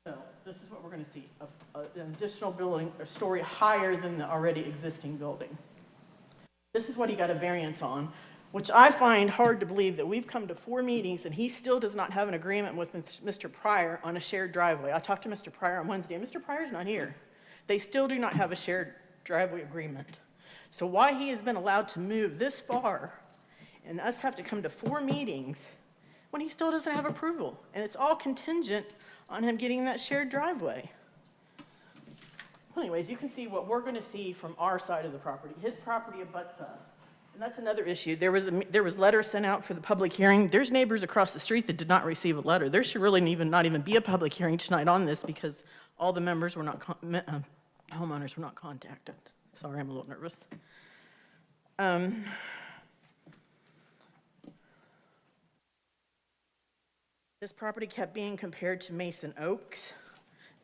So this is what we're going to see, an additional building, a story higher than the already existing building. This is what he got a variance on, which I find hard to believe that we've come to 4 meetings and he still does not have an agreement with Mr. Pryor on a shared driveway. I talked to Mr. Pryor on Wednesday, and Mr. Pryor's not here. They still do not have a shared driveway agreement. So why he has been allowed to move this far and us have to come to 4 meetings when he still doesn't have approval? And it's all contingent on him getting that shared driveway. Anyways, you can see what we're going to see from our side of the property. His property abuts us. And that's another issue. There was letters sent out for the public hearing. There's neighbors across the street that did not receive a letter. There should really not even be a public hearing tonight on this because all the members were not, homeowners were not contacted. Sorry, I'm a little nervous. This property kept being compared to Mason Oaks.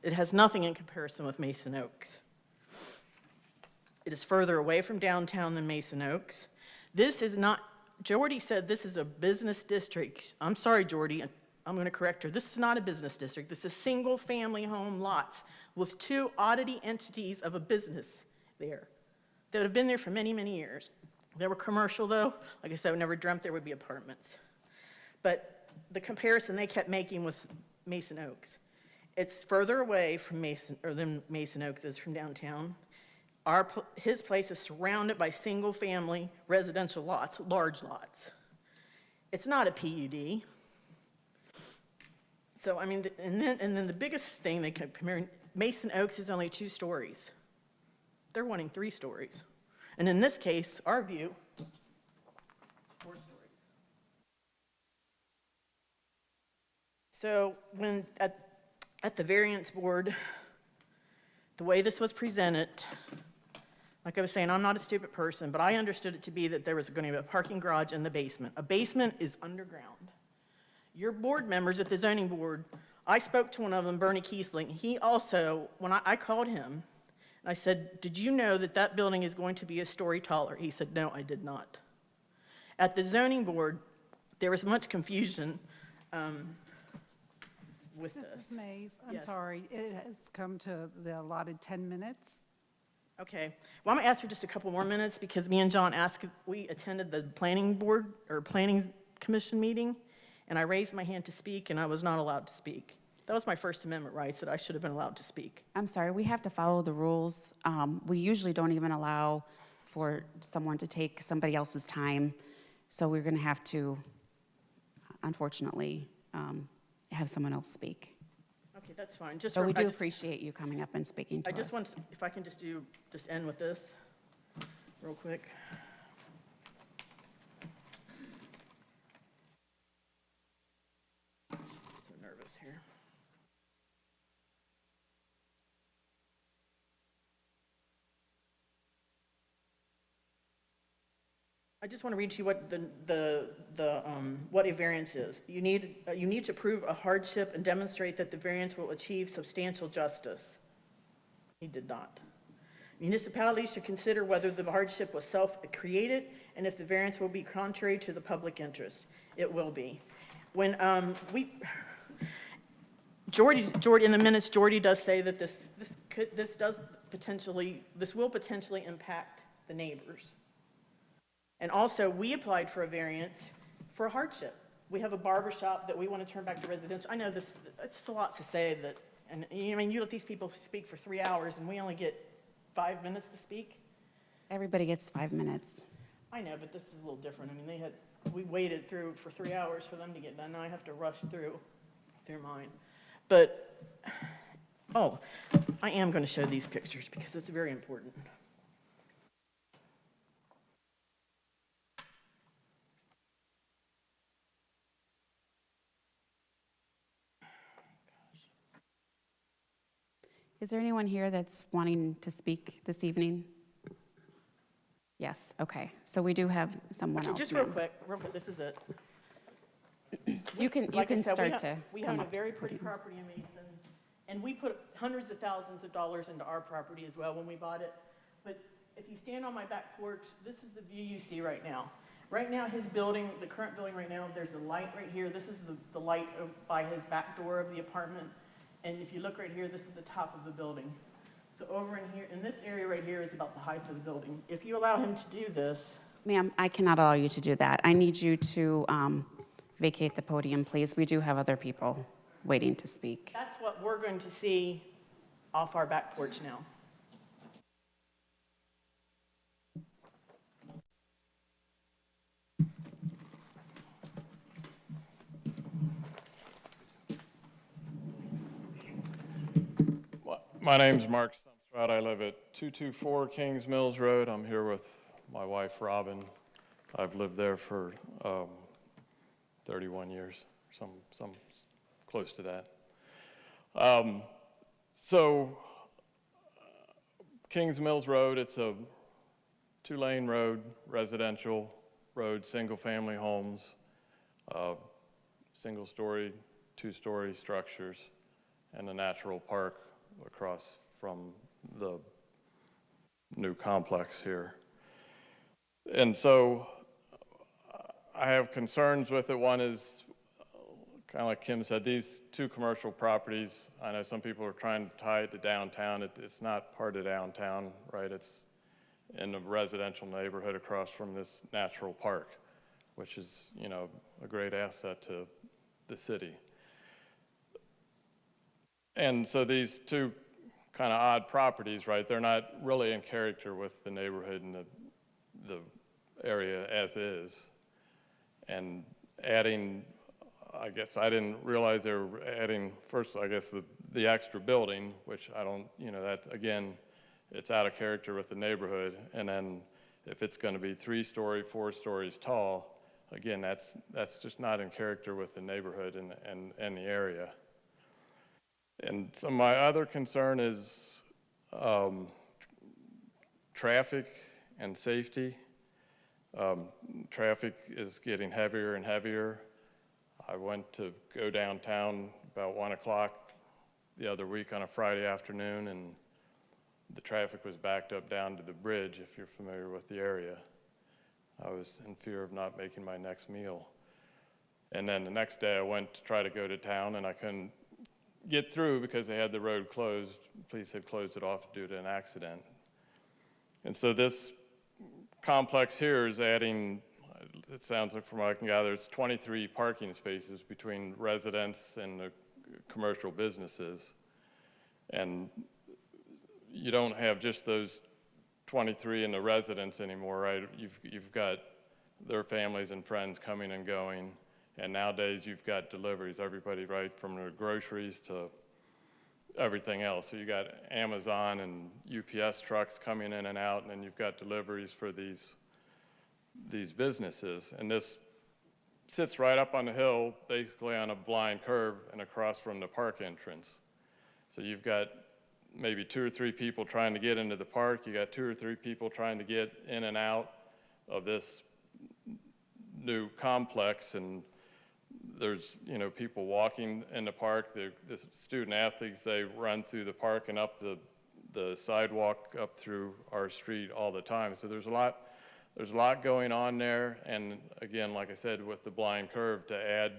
It has nothing in comparison with Mason Oaks. It is further away from downtown than Mason Oaks. This is not, Jordy said this is a business district. I'm sorry, Jordy, I'm going to correct her. This is not a business district. This is single-family home lots with 2 oddity entities of a business there that have been there for many, many years. They were commercial, though. Like I said, I never dreamt there would be apartments. But the comparison they kept making with Mason Oaks, it's further away from than Mason Oaks is from downtown. His place is surrounded by single-family residential lots, large lots. It's not a PUD. So, I mean, and then the biggest thing they kept comparing, Mason Oaks is only 2 stories. They're wanting 3 stories. And in this case, our view, 4 stories. So when at the variance board, the way this was presented, like I was saying, I'm not a stupid person, but I understood it to be that there was going to be a parking garage in the basement. A basement is underground. Your board members at the zoning board, I spoke to one of them, Bernie Kiesling. He also, when I called him, I said, "Did you know that that building is going to be a story taller?" He said, "No, I did not." At the zoning board, there was much confusion with this. Mrs. Mays, I'm Yes. sorry, it has come to the allotted 10 minutes. Okay, well, I'm gonna ask for just a couple more minutes because me and John we attended the planning board or planning commission meeting, and I raised my hand to speak, and I was not allowed to speak. That was my First Amendment rights, that I should have been allowed to speak. I'm sorry, we have to follow the rules. We usually don't even allow for someone to take somebody else's time, so we're going to have to, unfortunately, have someone else speak. Okay, that's fine. Just But we do I just- appreciate you coming up and speaking to I us. just want, if I can just end with this real quick. So nervous here. I just want to read to you what what a variance is. You need to prove a hardship and demonstrate that the variance will achieve substantial justice. He did not. Municipalities should consider whether the hardship was self-created and if the variance will be contrary to the public interest. It will be. When Jordy, in the minutes, Jordy does say that this will potentially impact the neighbors. And also, we applied for a variance for a hardship. We have a barber shop that we want to turn back to residential. I know it's a lot to say that, and I mean, you let these people speak for 3 hours and we only get 5 minutes to speak. Everybody gets 5 minutes. I know, but this is a little different. I mean, we waited through for 3 hours for them to get done. Now I have to rush through mine. But, I am going to show these pictures because it's very important. Is there anyone here that's wanting to speak this evening? Yes, okay. So we do have someone Okay, else. just now. real quick, this is it. You can Like I said, start to we come have a up. very pretty property in Mason, and we put hundreds of thousands of dollars into our property as well when we bought it. But if you stand on my back porch, this is the view you see right now. Right now, his building, the current building right now, there's a light right here. This is the light by his back door of the apartment. And if you look right here, this is the top of the building. So over in here, in this area right here is about the height of the building. If you allow him to do this, Ma'am, I cannot allow you to do that. I need you to vacate the podium, please. We do have other people waiting to speak. that's what we're going to see off our back porch now. My name's Mark Sumsrott. I live at 224 Kings Mills Road. I'm here with my wife, Robin. I've lived there for 31 years, some close to that. Kings Mills Road, it's a 2-lane road, residential road, single-family homes, single-story, 2-story structures, and a natural park across from the new complex here. And so I have concerns with it. One is, kind of like Kim said, these 2 commercial properties, I know some people are trying to tie it to downtown. It's not part of downtown, right? It's in a residential neighborhood across from this natural park, which is, a great asset to the city. And so these 2 kind of odd properties, right, they're not really in character with the neighborhood and the area as is. And adding, I guess I didn't realize they were adding, first, I guess, the extra building, which I don't, that, again, it's out of character with the neighborhood. And then if it's going to be 3-story, 4 stories tall, again, that's just not in character with the neighborhood and the area. And so my other concern is traffic and safety. Traffic is getting heavier and heavier. I went to go downtown about 1 o'clock the other week on a Friday afternoon, and the traffic was backed up down to the bridge, if you're familiar with the area. I was in fear of not making my next meal. And then the next day I went to try to go to town and I couldn't get through because they had the road closed. Police had closed it off due to an accident. And so this complex here is adding, it sounds like from what I can gather, it's 23 parking spaces between residents and the commercial businesses. And you don't have just those 23 in the residents anymore, right? You've got their families and friends coming and going. And nowadays you've got deliveries, everybody, right, from the groceries to everything else. So you got Amazon and UPS trucks coming in and out, and then you've got deliveries for these businesses. And this sits right up on the hill, basically on a blind curve and across from the park entrance. So you've got maybe 2 or 3 people trying to get into the park. You got 2 or 3 people trying to get in and out of this new complex, and there's, you know, people walking in the park. The student athletes, they run through the park and up the sidewalk up through our street all the time. So there's a lot going on there. And again, like I said, with the blind curve, to add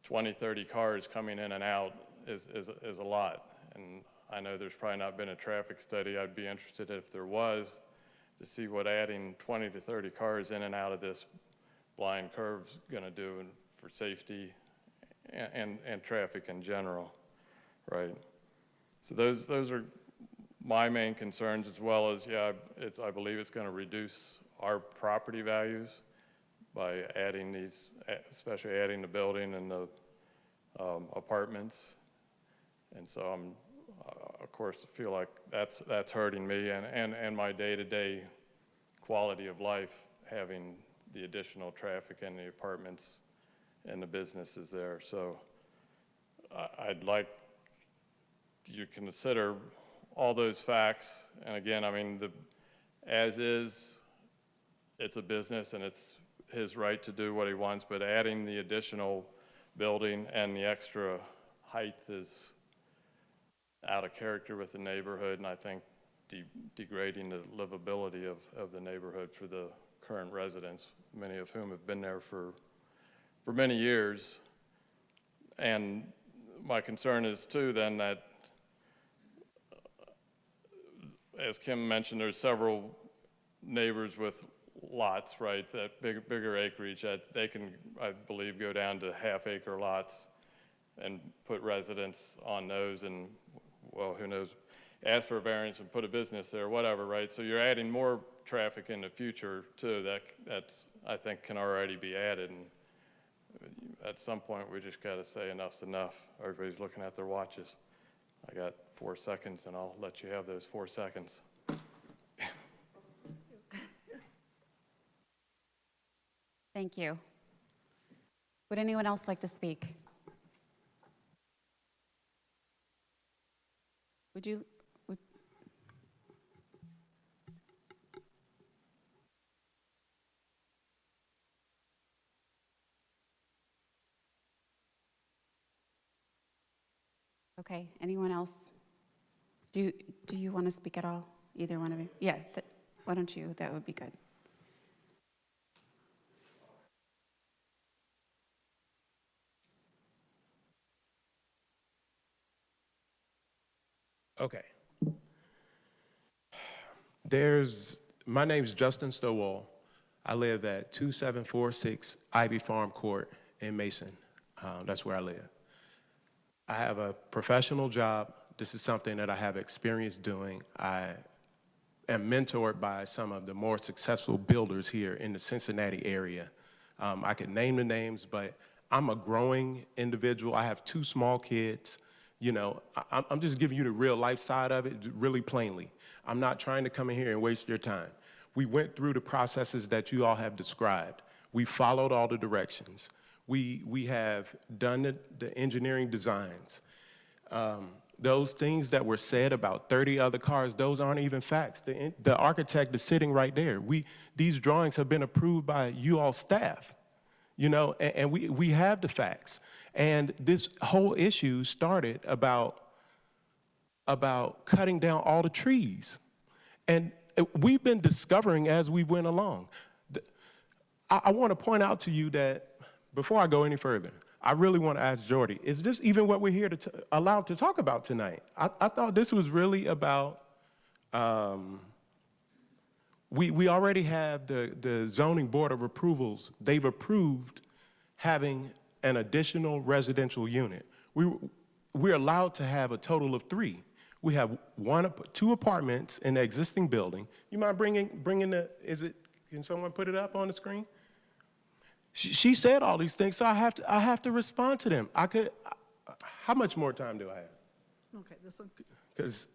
20, 30 cars coming in and out is a lot. And I know there's probably not been a traffic study. I'd be interested if there was, to see what adding 20 to 30 cars in and out of this blind curve's gonna do for safety and traffic in general, right? So those are my main concerns, as well as, yeah, I believe it's gonna reduce our property values by adding these, especially adding the building and the apartments. And so I'm, of course, feel like that's hurting me and my day-to-day quality of life, having the additional traffic and the apartments and the businesses there. So I'd like you to consider all those facts. And again, I mean, as is, it's a business and it's his right to do what he wants, but adding the additional building and the extra height is out of character with the neighborhood, and I think degrading the livability of the neighborhood for the current residents, many of whom have been there for many years. And my concern is too then that, as Kim mentioned, there's several neighbors with lots, right, that bigger acreage that they can, I believe, go down to half-acre lots and put residents on those and, well, who knows, ask for a variance and put a business there, whatever, right? So you're adding more traffic in the future too that's I think can already be added. And at some point we just got to say enough's enough. Everybody's looking at their watches. I got 4 seconds and I'll let you have those 4 seconds. Thank you. Would anyone else like to speak? Would you? Okay, anyone else? Do you want to speak at all? Either one of you? Yeah, why don't you? That would be good. Okay. My name's Justin Stowall. I live at 2746 Ivy Farm Court in Mason. That's where I live. I have a professional job. This is something that I have experience doing. I am mentored by some of the more successful builders here in the Cincinnati area. I could name the names, but I'm a growing individual. I have 2 small kids. You know, I'm just giving you the real life side of it really plainly. I'm not trying to come in here and waste your time. We went through the processes that you all have described. We followed all the directions. We have done the engineering designs. Those things that were said about 30 other cars, those aren't even facts. The architect is sitting right there. These drawings have been approved by you all staff, you know, and we have the facts. And this whole issue started about about cutting down all the trees. And we've been discovering as we went along. I want to point out to you that, before I go any further, I really want to ask Jordy, is this even what we're here to allowed to talk about tonight? I thought this was really about, we already have the zoning board of approvals. They've approved having an additional residential unit. We're allowed to have a total of 3. We have 2 apartments in the existing building. You mind bringing can someone put it up on the screen? She said all these things, so I have to respond to them. How much more time do I have? Okay, this one. Because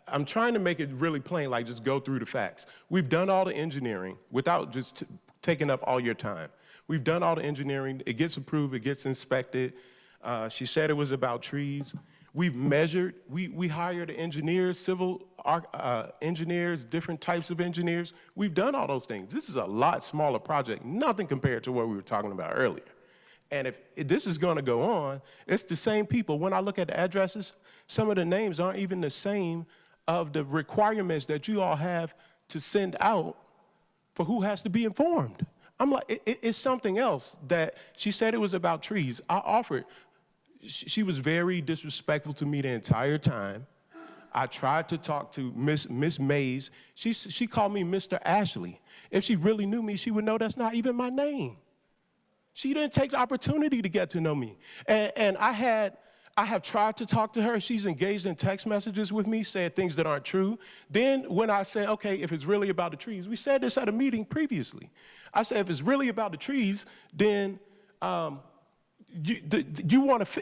I'm trying to make it really plain, like just go through the facts. We've done all the engineering without just taking up all your time. We've done all the engineering. It gets approved. It gets inspected. She said it was about trees. We've measured. We hired engineers, civil engineers, different types of engineers. We've done all those things. This is a lot smaller project, nothing compared to what we were talking about earlier. And if this is going to go on, it's the same people. When I look at the addresses, some of the names aren't even the same of the requirements that you all have to send out for who has to be informed. I'm like, it's something else that she said it was about trees. I offered. She was very disrespectful to me the entire time. I tried to talk to Miss Mays. She called me Mr. Ashley. If she really knew me, she would know that's not even my name. She didn't take the opportunity to get to know me. And I have tried to talk to her. She's engaged in text messages with me, said things that aren't true. Then when I said, okay, if it's really about the trees, we said this at a meeting previously. I said, if it's really about the trees, then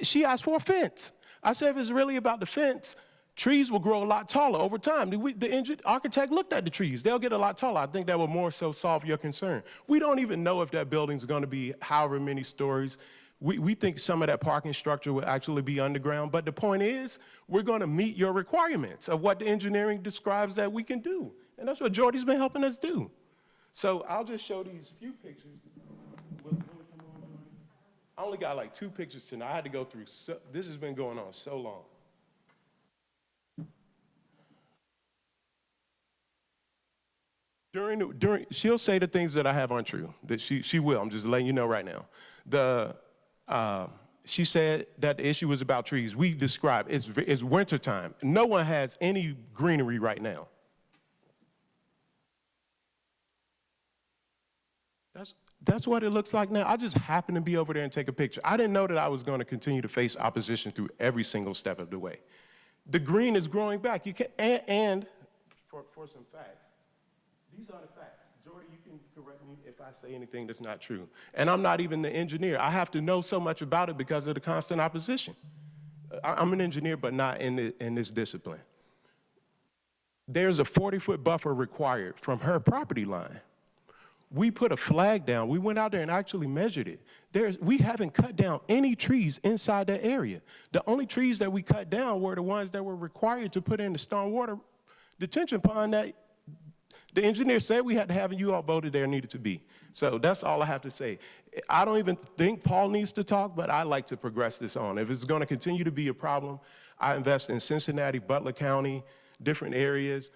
she asked for a fence. I said, if it's really about the fence, trees will grow a lot taller over time. The architect looked at the trees. They'll get a lot taller. I think that will more so solve your concern. We don't even know if that building's going to be however many stories. We think some of that parking structure will actually be underground. But the point is, we're going to meet your requirements of what the engineering describes that we can do. And that's what Jordy's been helping us do. So I'll just show these few pictures. I only got like 2 pictures tonight. I had to go through, this has been going on so long. She'll say the things that I have aren't true. That she will. I'm just letting you know right now. She said that the issue was about trees. We described it's wintertime. No one has any greenery right now. That's what it looks like now. I just happened to be over there and take a picture. I didn't know that I was going to continue to face opposition through every single step of the way. The green is growing back. You can and for some facts. These are the facts. Jordy, you can correct me if I say anything that's not true. And I'm not even the engineer. I have to know so much about it because of the constant opposition. I'm an engineer, but not in this discipline. There's a 40-foot buffer required from her property line. We put a flag down. We went out there and actually measured it. We haven't cut down any trees inside that area. The only trees that we cut down were the ones that were required to put in the stormwater detention pond that the engineer said we had to have, and you all voted there needed to be. So that's all I have to say. I don't even think Paul needs to talk, but I like to progress this on. If it's going to continue to be a problem, I invest in Cincinnati, Butler County, different areas.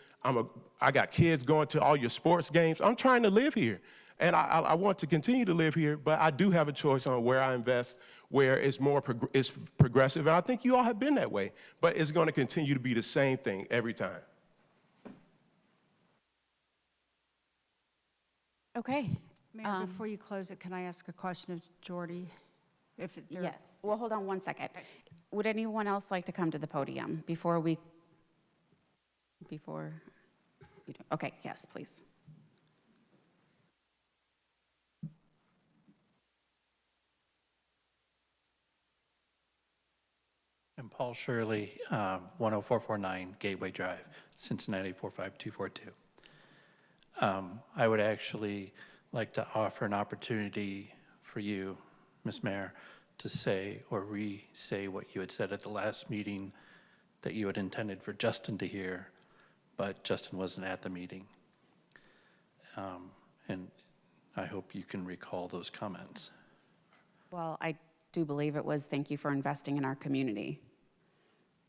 I got kids going to all your sports games. I'm trying to live here, and I want to continue to live here, but I do have a choice on where I invest, where it's more it's progressive, and I think you all have been that way, but it's going to continue to be the same thing every time. Okay. Mayor, before you close it, can I ask a question of Jordy? Yes. Well, hold on one second. Would anyone else like to come to the podium before you do? Okay, yes, please. I'm Paul Shirley, 10449 Gateway Drive, Cincinnati 45242. I would actually like to offer an opportunity for you, Ms. Mayor, to say or re-say what you had said at the last meeting that you had intended for Justin to hear, but Justin wasn't at the meeting. And I hope you can recall those comments. Well, I do believe it was thank you for investing in our community.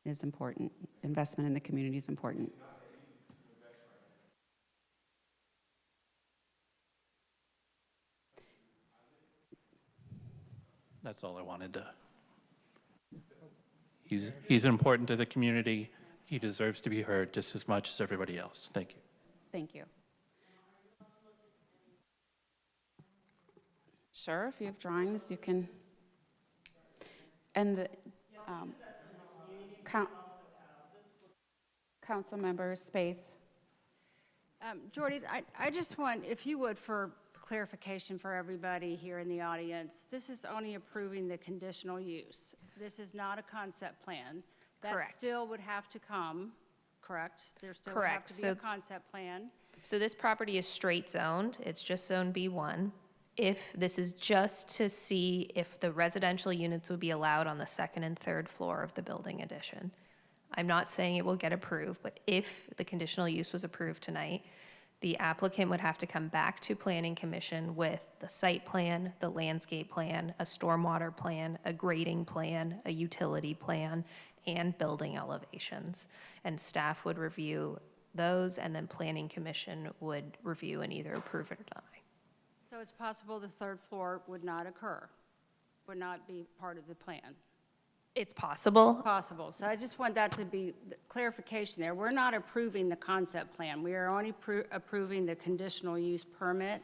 It is important. Investment in the community is important. That's all I wanted to. He's important to the community. He deserves to be heard just as much as everybody else. Thank you. Thank you. Sure, if you have drawings, you can. And the council member Spaeth. Jordy, I just want, if you would, for clarification for everybody here in the audience, this is only approving the conditional use. This is not a concept plan. That Correct. still would have to come, correct? There still would have Correct. to be a concept plan. So this property is straight zoned, it's just zone B1. If this is just to see if the residential units would be allowed on the second and third floor of the building addition. I'm not saying it will get approved, but if the conditional use was approved tonight, the applicant would have to come back to Planning Commission with the site plan, the landscape plan, a stormwater plan, a grading plan, a utility plan, and building elevations. And staff would review those, and then Planning Commission would review and either approve it or deny. So it's possible the third floor would not occur, would not be part of the plan. It's possible. Possible. So I just want that to be clarification there. We're not approving the concept plan. We are only approving the conditional use permit.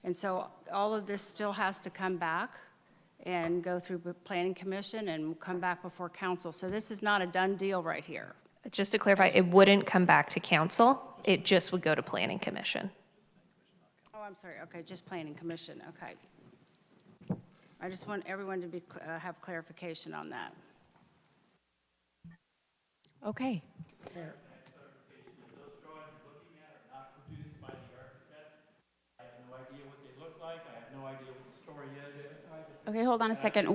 And so all of this still has to come back and go through the Planning Commission and come back before council. So this is not a done deal right here. Just to clarify, it wouldn't come back to council. It just would go to Planning Commission. Oh, I'm sorry. Okay, just Planning Commission. Okay. I just want everyone to be, have clarification on that. Okay. Okay, hold on a second.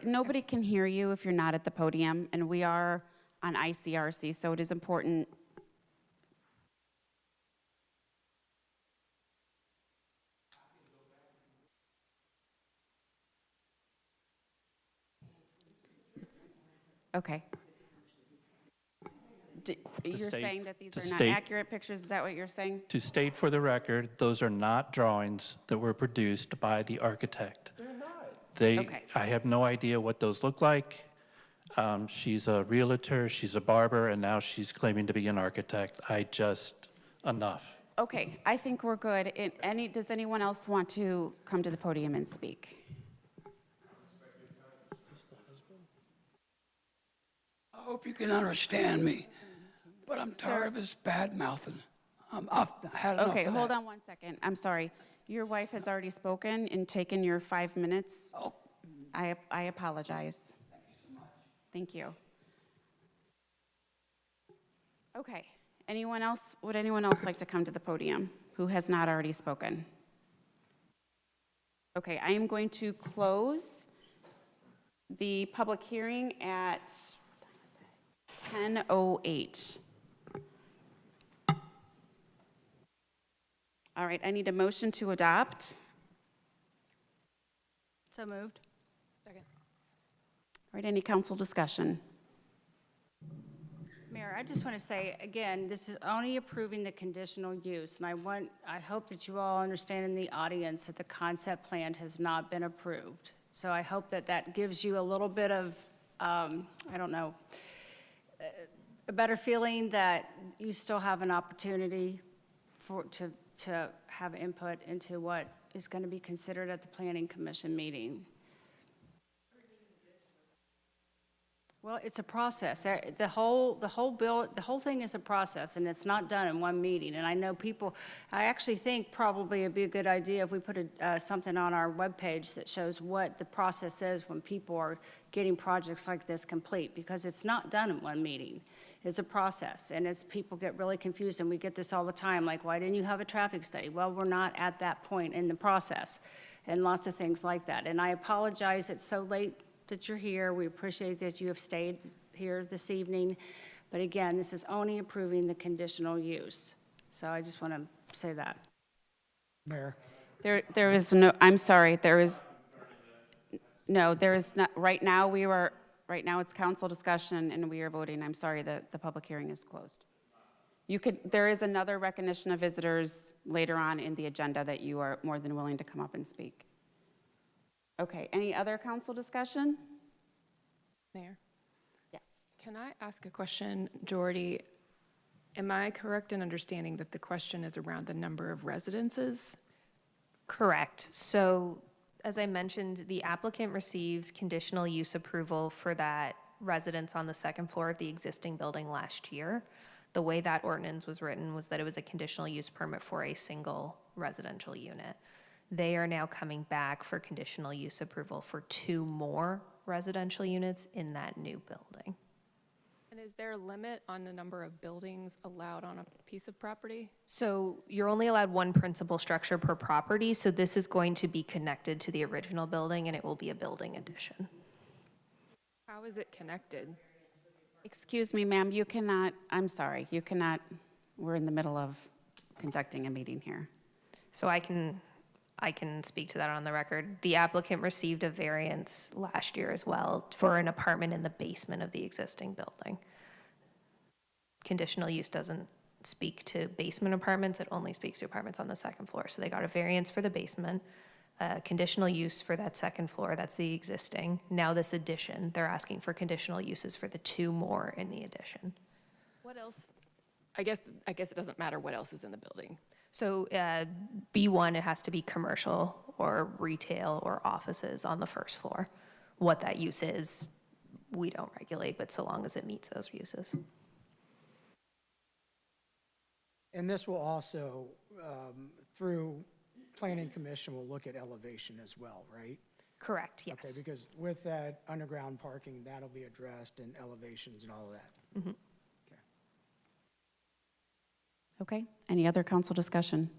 Nobody can hear you if you're not at the podium, and we are on ICRC, so it is important. Okay. You're saying that these are not accurate pictures? Is that what you're saying? To state for the record, those are not drawings that were produced by the architect. They're not. Okay. I have no idea what those look like. She's a realtor, she's a barber, and now she's claiming to be an architect. Enough. Okay, I think we're good. Does anyone else want to come to the podium and speak? I hope you can understand me, but I'm tired of his bad mouthing. I've had enough Okay, of hold that. on one second. I'm sorry. Your wife has already spoken and taken your 5 minutes. Oh. I apologize. Thank you. Okay, anyone else? Would anyone else like to come to the podium who has not already spoken? Okay, I am going to close the public hearing at 10:08. All right, I need a motion to adopt. So moved. Second. All right, any council discussion? Mayor, I just want to say, again, this is only approving the conditional use, and I hope that you all understand in the audience that the concept plan has not been approved. So I hope that that gives you a little bit of, I don't know, a better feeling that you still have an opportunity to have input into what is going to be considered at the Planning Commission meeting. Well, it's a process. The whole thing is a process, and it's not done in one meeting. And I know people, I actually think probably it'd be a good idea if we put something on our webpage that shows what the process is when people are getting projects like this complete, because it's not done in one meeting. It's a process, and as people get really confused, and we get this all the time, like, why didn't you have a traffic study? Well, we're not at that point in the process, and lots of things like that. And I apologize, it's so late that you're here. We appreciate that you have stayed here this evening. But again, this is only approving the conditional use. So I just want to say that. Mayor. There is no, I'm sorry, there is, no, there is not, right now we are Right now, it's council discussion, and we are voting. I'm sorry, the public hearing is closed. There is another recognition of visitors later on in the agenda that you are more than willing to come up and speak. Okay, any other council discussion? Mayor, Yes. can I ask a question? Jordy, am I correct in understanding that the question is around the number of residences? Correct. So, as I mentioned, the applicant received conditional use approval for that residence on the second floor of the existing building last year. The way that ordinance was written was that it was a conditional use permit for a single residential unit. They are now coming back for conditional use approval for 2 more residential units in that new building. And is there a limit on the number of buildings allowed on a piece of property? So you're only allowed 1 principal structure per property, so this is going to be connected to the original building, and it will be a building addition. How is it connected? Excuse me, ma'am, you cannot, I'm sorry, you cannot, we're in the middle of conducting a meeting here. So I can speak to that on the record. The applicant received a variance last year as well for an apartment in the basement of the existing building. Conditional use doesn't speak to basement apartments, it only speaks to apartments on the second floor. So they got a variance for the basement, conditional use for that second floor, that's the existing. Now this addition, they're asking for conditional uses for the 2 more in the addition. What else? I guess it doesn't matter what else is in the building. So B1, it has to be commercial or retail or offices on the first floor. What that use is, we don't regulate, but so long as it meets those uses. And this will also, through Planning Commission, will look at elevation as well, right? Correct, yes. Okay, because with that underground parking, that'll be addressed and elevations and all of that. Mm-hmm. Okay, any other council discussion?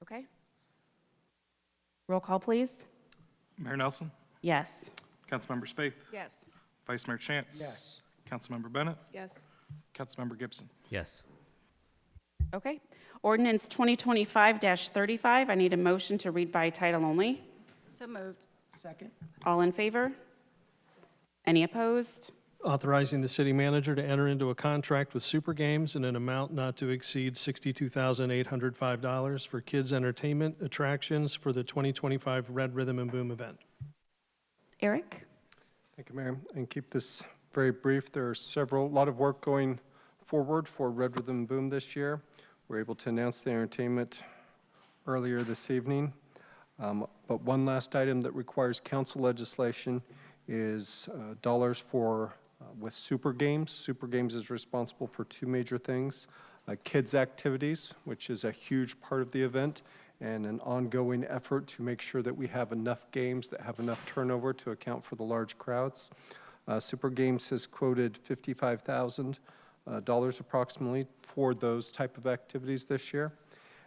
Okay. Roll call, please. Mayor Nelson, Yes. Councilmember Spaeth, Yes. Vice Mayor Chance. Yes. Councilmember Bennett, Yes. Councilmember Gibson. Yes. Okay. Ordinance 2025-35, I need a motion to read by title only. So moved. Second? All in favor? Any opposed? Authorizing the city manager to enter into a contract with Super Games in an amount not to exceed $62,805 for kids' entertainment attractions for the 2025 Red Rhythm and Boom event. Eric? Thank you, Mayor. And keep this very brief. There are a lot of work going forward for Red Rhythm and Boom this year. We're able to announce the entertainment earlier this evening. But one last item that requires council legislation is dollars for with Super Games. Super Games is responsible for 2 major things: kids' activities, which is a huge part of the event, and an ongoing effort to make sure that we have enough games that have enough turnover to account for the large crowds. Super Games has quoted $55,000 approximately for those type of activities this year.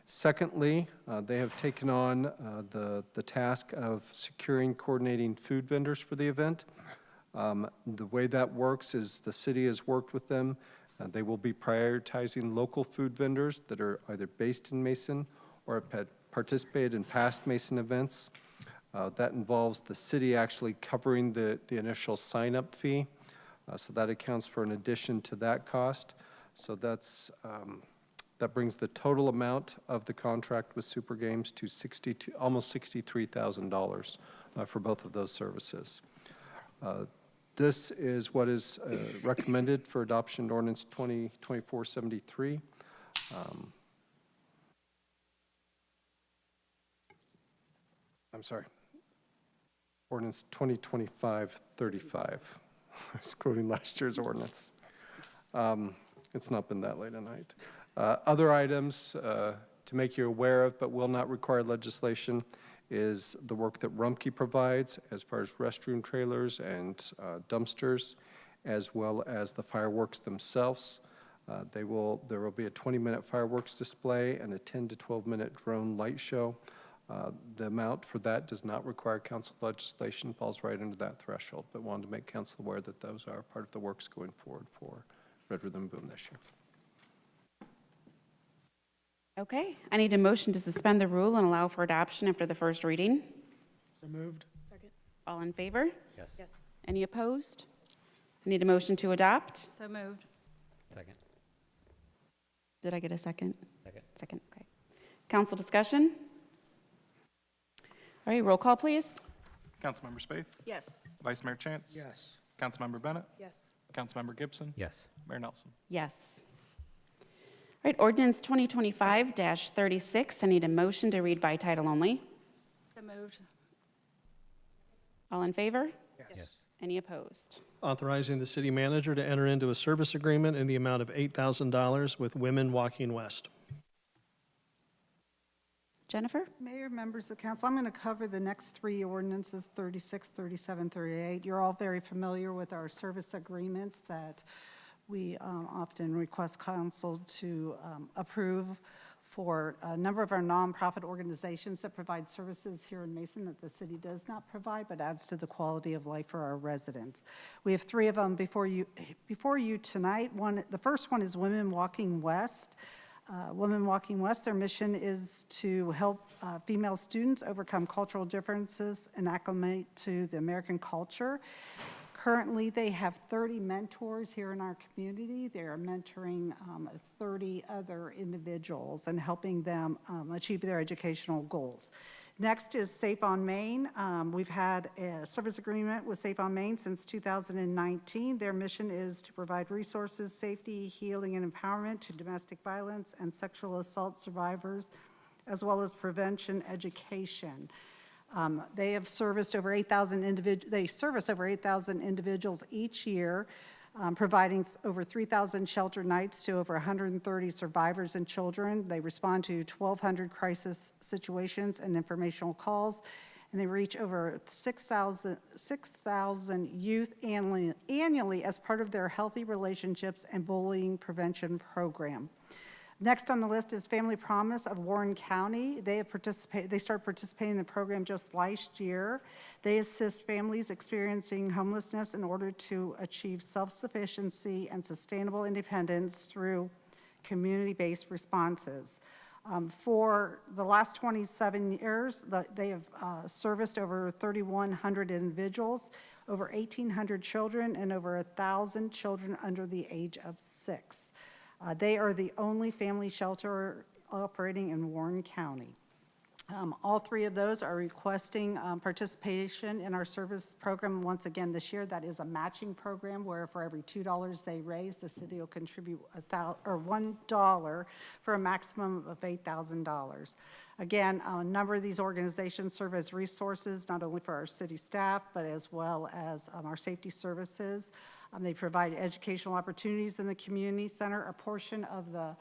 Secondly, they have taken on the task of securing, coordinating food vendors for the event. The way that works is the city has worked with them. They will be prioritizing local food vendors that are either based in Mason or have participated in past Mason events. That involves the city actually covering the initial sign-up fee. So that accounts for an addition to that cost. So that brings the total amount of the contract with Super Games to almost $63,000 for both of those services. This is what is recommended for adoption in Ordinance 2024-73. I'm sorry, Ordinance 2025-35. I was quoting last year's ordinance. It's not been that late at night. Other items to make you aware of but will not require legislation is the work that Rumpke provides as far as restroom trailers and dumpsters, as well as the fireworks themselves. There will be a 20-minute fireworks display and a 10 to 12-minute drone light show. The amount for that does not require council legislation, falls right under that threshold, but wanted to make council aware that those are part of the works going forward for Red Rhythm Boom this year. Okay, I need a motion to suspend the rule and allow for adoption after the first reading. So moved. Second? All in favor? Yes. Yes. Any opposed? I need a motion to adopt. So moved. Second. Did I get a second? Second. Second, okay. Council discussion? All right, roll call, please. Councilmember Spaeth? Yes. Vice Mayor Chance? Yes. Councilmember Bennett? Yes. Councilmember Gibson? Yes. Mayor Nelson? Yes. All right, ordinance 2025-36. I need a motion to read by title only. So moved. All in favor? Yes. Any opposed? Authorizing the city manager to enter into a service agreement in the amount of $8,000 with Women Walking West. Jennifer? Mayor, members of council, I'm going to cover the next three ordinances, 36, 37, 38. You're all very familiar with our service agreements that we often request council to approve for a number of our nonprofit organizations that provide services here in Mason that the city does not provide, but adds to the quality of life for our residents. We have three of them before you tonight. The first one is Women Walking West. Women Walking West, their mission is to help female students overcome cultural differences and acclimate to the American culture. Currently, they have 30 mentors here in our community. They are mentoring 30 other individuals and helping them achieve their educational goals. Next is Safe on Main. We've had a service agreement with Safe on Main since 2019. Their mission is to provide resources, safety, healing, and empowerment to domestic violence and sexual assault survivors, as well as prevention education. They have serviced over 8,000 individuals. They service over 8,000 individuals each year, providing over 3,000 shelter nights to over 130 survivors and children. They respond to 1,200 crisis situations and informational calls, and they reach over 6,000 youth annually as part of their Healthy Relationships and Bullying Prevention Program. Next on the list is Family Promise of Warren County. They started participating in the program just last year. They assist families experiencing homelessness in order to achieve self-sufficiency and sustainable independence through community-based responses. For the last 27 years, they have serviced over 3,100 individuals, over 1,800 children, and over 1,000 children under the age of 6. They are the only family shelter operating in Warren County. All three of those are requesting participation in our service program once again this year. That is a matching program where for every $2 they raise, the city will contribute $1 for a maximum of $8,000. Again, a number of these organizations serve as resources not only for our city staff, but as well as our safety services. They provide educational opportunities in the community center. A portion of the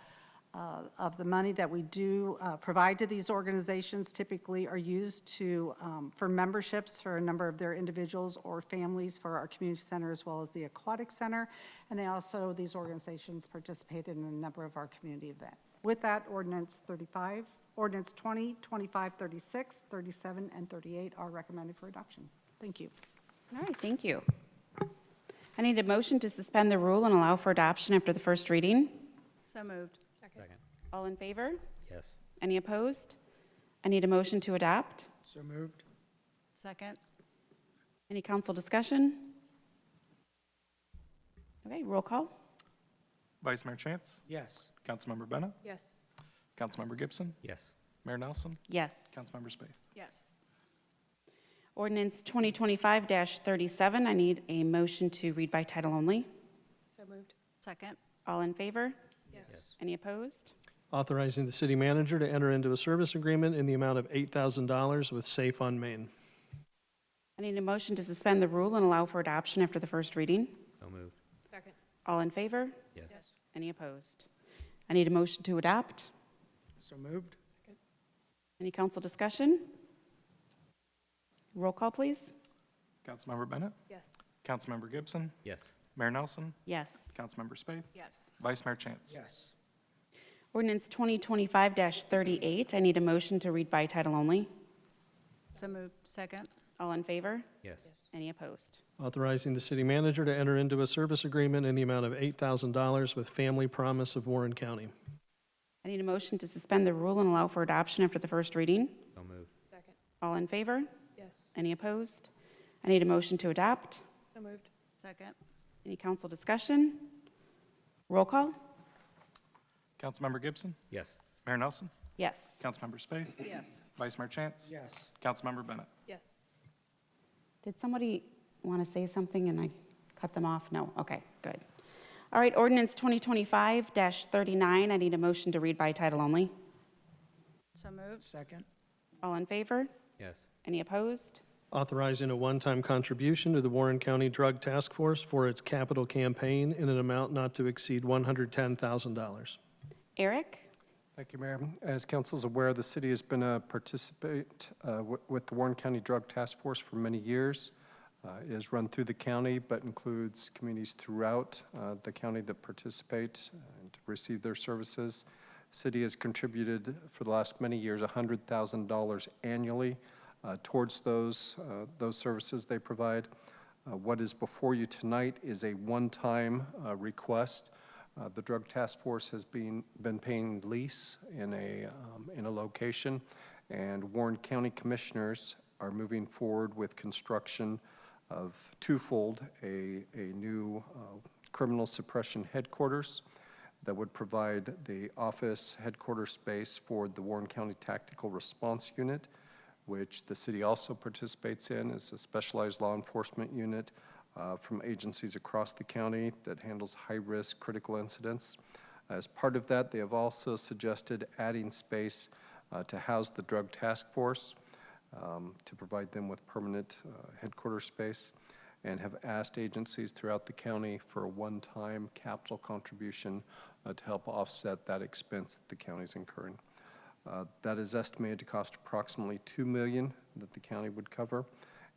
money that we do provide to these organizations typically are used for memberships for a number of their individuals or families for our community center as well as the aquatic center. And these organizations participated in a number of our community events. With that, ordinance 20, 25, 36, 37, and 38 are recommended for adoption. Thank you. All right, thank you. I need a motion to suspend the rule and allow for adoption after the first reading. So moved. Second. All in favor? Yes. Any opposed? I need a motion to adopt. So moved. Second. Any council discussion? Okay, roll call. Vice Mayor Chance? Yes. Councilmember Bennett? Yes. Councilmember Gibson? Yes. Mayor Nelson? Yes. Councilmember Spaeth? Yes. Ordinance 2025-37. I need a motion to read by title only. So moved. Second. All in favor? Yes. Any opposed? Authorizing the city manager to enter into a service agreement in the amount of $8,000 with Safe on Main. I need a motion to suspend the rule and allow for adoption after the first reading. So moved. Second. All in favor? Yes. Any opposed? I need a motion to adopt. So moved. Any council discussion? Roll call, please. Councilmember Bennett? Yes. Councilmember Gibson? Yes. Mayor Nelson? Yes. Councilmember Spaeth? Yes. Vice Mayor Chance? Yes. Ordinance 2025-38. I need a motion to read by title only. So moved. Second. All in favor? Yes. Any opposed? Authorizing the city manager to enter into a service agreement in the amount of $8,000 with Family Promise of Warren County. I need a motion to suspend the rule and allow for adoption after the first reading. So moved. Second. All in favor? Yes. Any opposed? I need a motion to adopt. So moved. Second. Any council discussion? Roll call? Councilmember Gibson? Yes. Mayor Nelson? Yes. Councilmember Spaeth? Yes. Vice Mayor Chance? Yes. Councilmember Bennett? Yes. Did somebody want to say something and I cut them off? No? Okay, good. All right, ordinance 2025-39, I need a motion to read by title only. So moved. Second. All in favor? Yes. Any opposed? Authorizing a one-time contribution to the Warren County Drug Task Force for its capital campaign in an amount not to exceed $110,000. Eric? Thank you, Mayor. As council is aware, the city has been a participant with the Warren County Drug Task Force for many years. It is run through the county, but includes communities throughout the county that participate and receive their services. City has contributed for the last many years $100,000 annually towards those services they provide. What is before you tonight is a one-time request. The Drug Task Force has been paying lease in a location, and Warren County Commissioners are moving forward with construction of twofold, a new criminal suppression headquarters that would provide the office headquarters space for the Warren County Tactical Response Unit, which the city also participates in as a specialized law enforcement unit from agencies across the county that handles high-risk critical incidents. As part of that, they have also suggested adding space to house the Drug Task Force to provide them with permanent headquarters space, and have asked agencies throughout the county for a one-time capital contribution to help offset that expense that the county is incurring. That is estimated to cost approximately $2 million that the county would cover,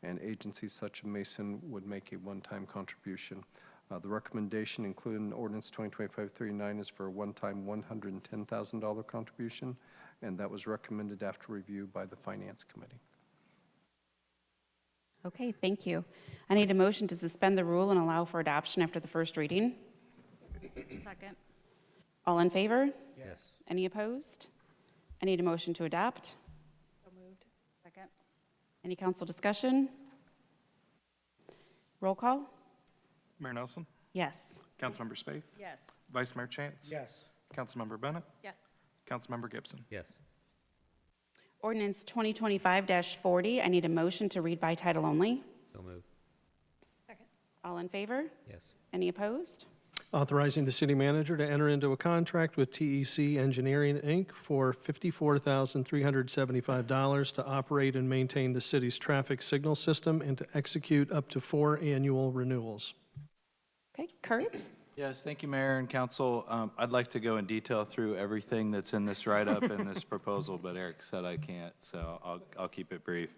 and agencies such as Mason would make a one-time contribution. The recommendation included in ordinance 2025-39 is for a one-time $110,000 contribution, and that was recommended after review by the Finance Committee. Okay, thank you. I need a motion to suspend the rule and allow for adoption after the first reading. Second. All in favor? Yes. Any opposed? I need a motion to adopt. So moved. Second. Any council discussion? Roll call? Mayor Nelson? Yes. Councilmember Spaeth? Yes. Vice Mayor Chance? Yes. Councilmember Bennett? Yes. Councilmember Gibson? Yes. Ordinance 2025-40, I need a motion to read by title only. So moved. Second. All in favor? Yes. Any opposed? Authorizing the city manager to enter into a contract with TEC Engineering, Inc. for $54,375 to operate and maintain the city's traffic signal system and to execute up to 4 annual renewals. Okay, Kurt? Yes, thank you, Mayor and Council. I'd like to go in detail through everything that's in this write-up and this proposal, but Eric said I can't, so I'll keep it brief.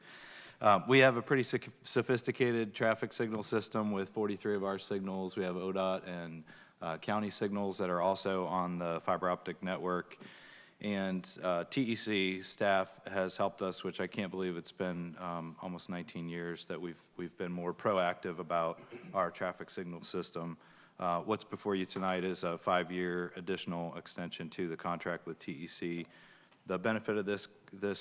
We have a pretty sophisticated traffic signal system with 43 of our signals. We have ODOT and county signals that are also on the fiber optic network. And TEC staff has helped us, which I can't believe it's been almost 19 years that we've been more proactive about our traffic signal system. What's before you tonight is a 5-year additional extension to the contract with TEC. The benefit of this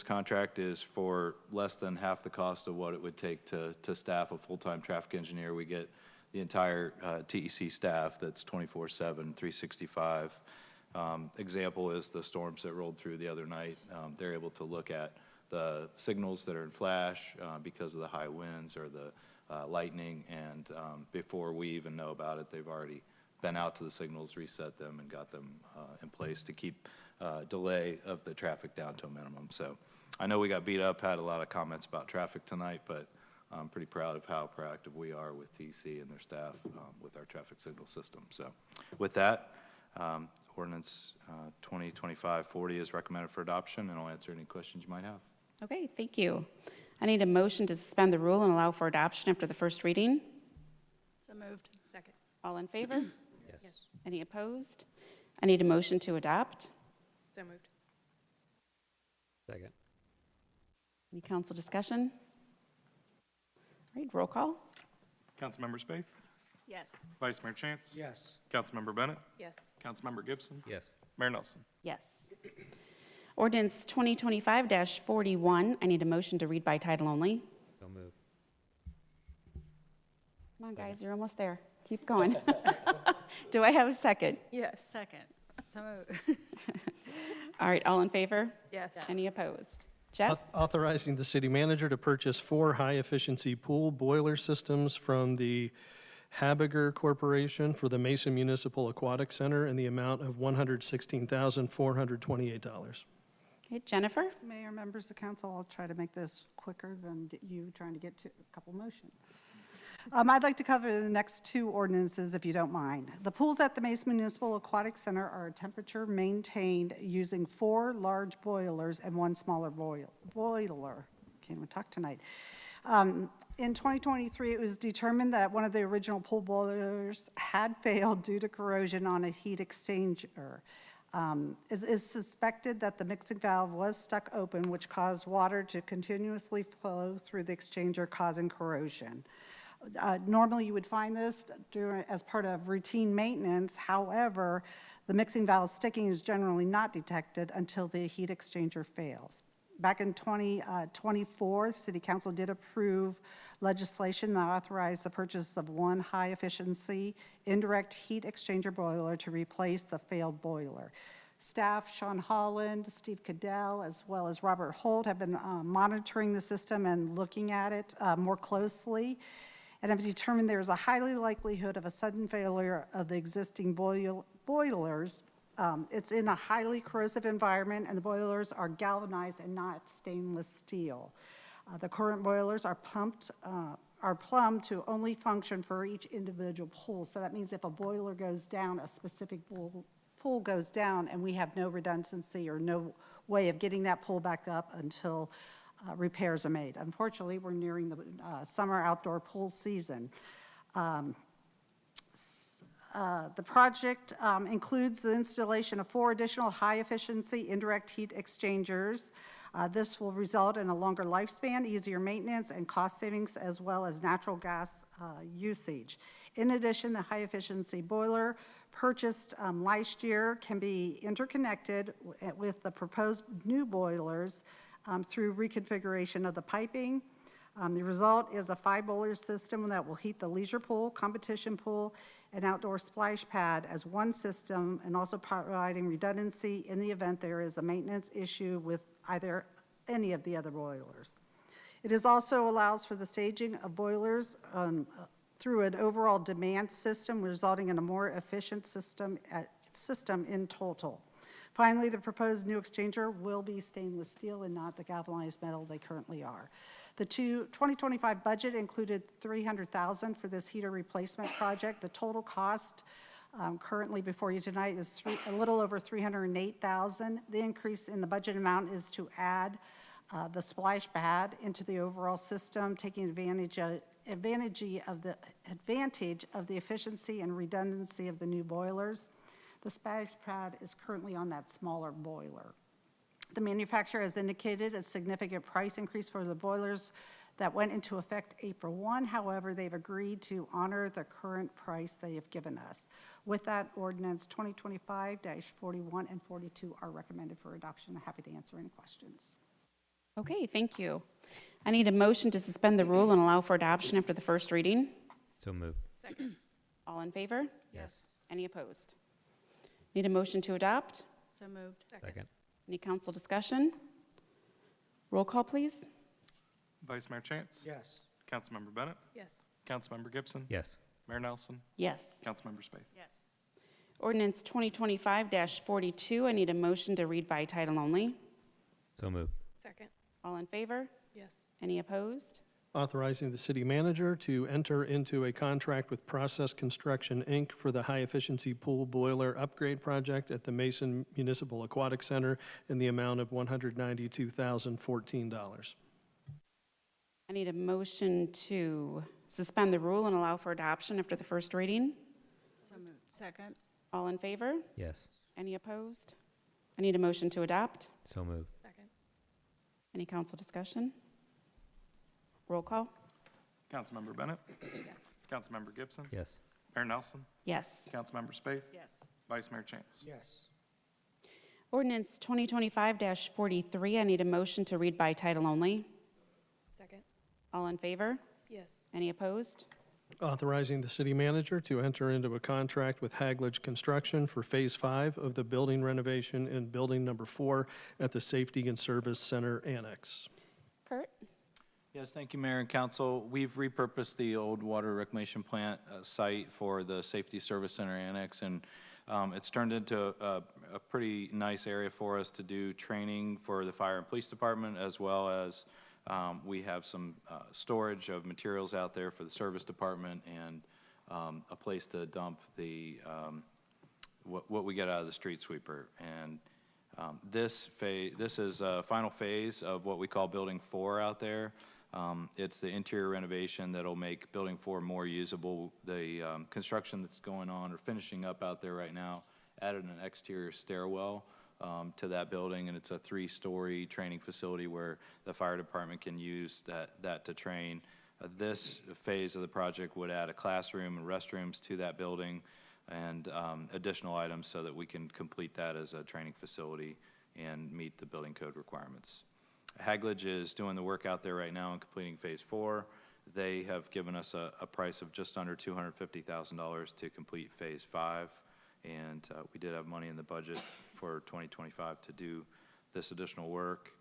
contract is for less than half the cost of what it would take to staff a full-time traffic engineer. We get the entire TEC staff that's 24/7, 365. Example is the storms that rolled through the other night. They're able to look at the signals that are in flash because of the high winds or the lightning, and before we even know about it, they've already been out to the signals, reset them, and got them in place to keep delay of the traffic down to a minimum. So I know we got beat up, had a lot of comments about traffic tonight, but I'm pretty proud of how proactive we are with TC and their staff with our traffic signal system. So with that, ordinance 2025-40 is recommended for adoption, and I'll answer any questions you might have. Okay, thank you. I need a motion to suspend the rule and allow for adoption after the first reading. So moved. Second. All in favor? Yes. Any opposed? I need a motion to adopt. So moved. Second. Any council discussion? All right, roll call. Councilmember Spaeth? Yes. Vice Mayor Chance? Yes. Councilmember Bennett? Yes. Councilmember Gibson? Yes. Mayor Nelson? Yes. Ordinance 2025-41, I need a motion to read by title only. So moved. Come on, guys, you're almost there. Keep going. Do I have a second? Yes. Second. So All right, all in favor? Yes. Any opposed? Jeff? Authorizing the city manager to purchase 4 high-efficiency pool boiler systems from the Habiger Corporation for the Mason Municipal Aquatic Center in the amount of $116,428. Okay, Jennifer? Mayor, members of council, I'll try to make this quicker than you trying to get to a couple motions. I'd like to cover the next 2 ordinances, if you don't mind. The pools at the Mason Municipal Aquatic Center are temperature maintained using 4 large boilers and 1 smaller boiler. Can't even talk tonight. In 2023, it was determined that one of the original pool boilers had failed due to corrosion on a heat exchanger. It is suspected that the mixing valve was stuck open, which caused water to continuously flow through the exchanger, causing corrosion. Normally, you would find this as part of routine maintenance. However, the mixing valve sticking is generally not detected until the heat exchanger fails. Back in 2024, City Council did approve legislation that authorized the purchase of 1 high-efficiency indirect heat exchanger boiler to replace the failed boiler. Staff, Sean Holland, Steve Cadell, as well as Robert Holt, have been monitoring the system and looking at it more closely, and have determined there is a highly likelihood of a sudden failure of the existing boilers. It's in a highly corrosive environment, and the boilers are galvanized and not stainless steel. The current boilers are plumbed to only function for each individual pool. So that means if a boiler goes down, a specific pool goes down, and we have no redundancy or no way of getting that pool back up until repairs are made. Unfortunately, we're nearing the summer outdoor pool season. The project includes the installation of 4 additional high-efficiency indirect heat exchangers. This will result in a longer lifespan, easier maintenance, and cost savings, as well as natural gas usage. In addition, the high-efficiency boiler purchased last year can be interconnected with the proposed new boilers through reconfiguration of the piping. The result is a 5-boiler system that will heat the leisure pool, competition pool, and outdoor splash pad as one system, and also providing redundancy in the event there is a maintenance issue with any of the other boilers. It also allows for the staging of boilers through an overall demand system, resulting in a more efficient system in total. Finally, the proposed new exchanger will be stainless steel and not the galvanized metal they currently are. The 2025 budget included $300,000 for this heater replacement project. The total cost currently before you tonight is a little over $308,000. The increase in the budget amount is to add the splash pad into the overall system, taking advantage of the efficiency and redundancy of the new boilers. The splash pad is currently on that smaller boiler. The manufacturer has indicated a significant price increase for the boilers that went into effect April 1. However, they've agreed to honor the current price they have given us. With that, ordinance 2025-41 and 42 are recommended for adoption. I'm happy to answer any questions. Okay, thank you. I need a motion to suspend the rule and allow for adoption after the first reading. So moved. Second. All in favor? Yes. Any opposed? Need a motion to adopt? So moved. Second. Any council discussion? Roll call, please. Vice Mayor Chance? Yes. Councilmember Bennett? Yes. Councilmember Gibson? Yes. Mayor Nelson? Yes. Councilmember Spaeth? Yes. Ordinance 2025-42, I need a motion to read by title only. So moved. Second. All in favor? Yes. Any opposed? Authorizing the city manager to enter into a contract with Process Construction, Inc. for the high-efficiency pool boiler upgrade project at the Mason Municipal Aquatic Center in the amount of $192,014. I need a motion to suspend the rule and allow for adoption after the first reading. So moved. Second. All in favor? Yes. Any opposed? I need a motion to adopt. So moved. Second. Any council discussion? Roll call? Councilmember Bennett? Yes. Councilmember Gibson? Yes. Mayor Nelson? Yes. Councilmember Spaeth? Yes. Vice Mayor Chance? Yes. Ordinance 2025-43, I need a motion to read by title only. Second. All in favor? Yes. Any opposed? Authorizing the city manager to enter into a contract with Haglage Construction for Phase 5 of the building renovation in Building Number 4 at the Safety and Service Center Annex. Kurt? Yes, thank you, Mayor and Council. We've repurposed the old water reclamation plant site for the Safety Service Center Annex, and it's turned into a pretty nice area for us to do training for the fire and police department, as well as we have some storage of materials out there for the service department and a place to dump the what we get out of the street sweeper. And this is a final phase of what we call Building 4 out there. It's the interior renovation that'll make Building 4 more usable. The construction that's going on or finishing up out there right now added an exterior stairwell to that building, and it's a 3-story training facility where the fire department can use that to train. This phase of the project would add a classroom and restrooms to that building and additional items so that we can complete that as a training facility and meet the building code requirements. Haglage is doing the work out there right now and completing Phase 4. They have given us a price of just under $250,000 to complete Phase 5. And we did have money in the budget for 2025 to do this additional work.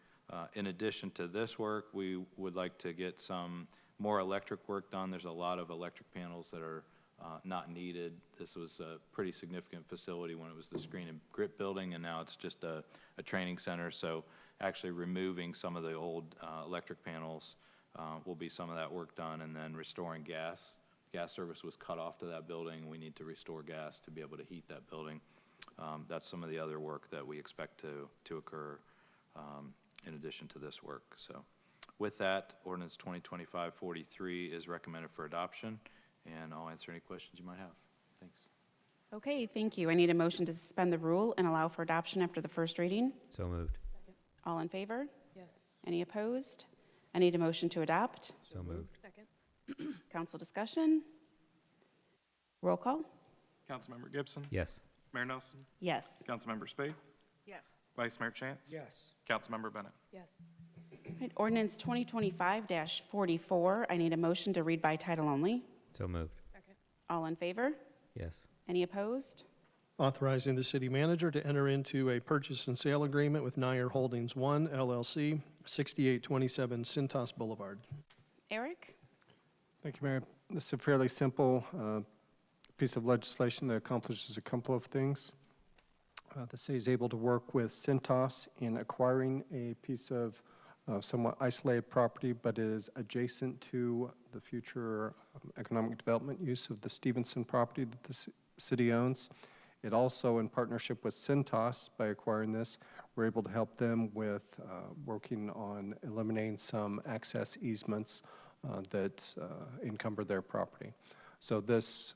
In addition to this work, we would like to get some more electric work done. There's a lot of electric panels that are not needed. This was a pretty significant facility when it was the Screen and Grip building, and now it's just a training center. So actually removing some of the old electric panels will be some of that work done, and then restoring gas. Gas service was cut off to that building. We need to restore gas to be able to heat that building. That's some of the other work that we expect to occur in addition to this work. So with that, ordinance 2025-43 is recommended for adoption, and I'll answer any questions you might have. Thanks. Okay, thank you. I need a motion to suspend the rule and allow for adoption after the first reading. So moved. All in favor? Yes. Any opposed? I need a motion to adopt. So moved. Second. Council discussion? Roll call? Councilmember Gibson? Yes. Mayor Nelson? Yes. Councilmember Spaeth? Yes. Vice Mayor Chance? Yes. Councilmember Bennett? Yes. Right, ordinance 2025-44. I need a motion to read by title only. So moved. Second. All in favor? Yes. Any opposed? Authorizing the city manager to enter into a purchase and sale agreement with Nyer Holdings 1 LLC, 6827 Cintas Boulevard. Eric? Thank you, Mayor. This is a fairly simple piece of legislation that accomplishes a couple of things. The city is able to work with Cintas in acquiring a piece of somewhat isolated property, but is adjacent to the future economic development use of the Stevenson property that the city owns. It also, in partnership with Cintas, by acquiring this, we're able to help them with working on eliminating some access easements that encumber their property. So this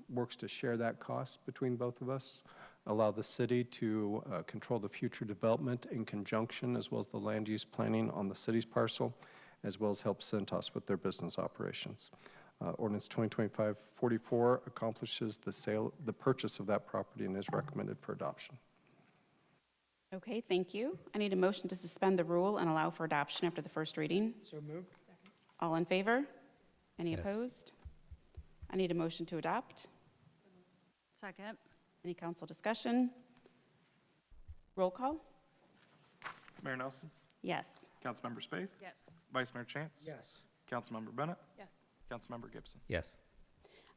works to share that cost between both of us, allow the city to control the future development in conjunction, as well as the land use planning on the city's parcel, as well as help Cintas with their business operations. Ordinance 2025-44 accomplishes the purchase of that property and is recommended for adoption. Okay, thank you. I need a motion to suspend the rule and allow for adoption after the first reading. So moved. All in favor? Any Yes. opposed? I need a motion to adopt. Second. Any council discussion? Roll call? Mayor Nelson? Yes. Councilmember Spaeth? Yes. Vice Mayor Chance? Yes. Councilmember Bennett? Yes. Councilmember Gibson? Yes.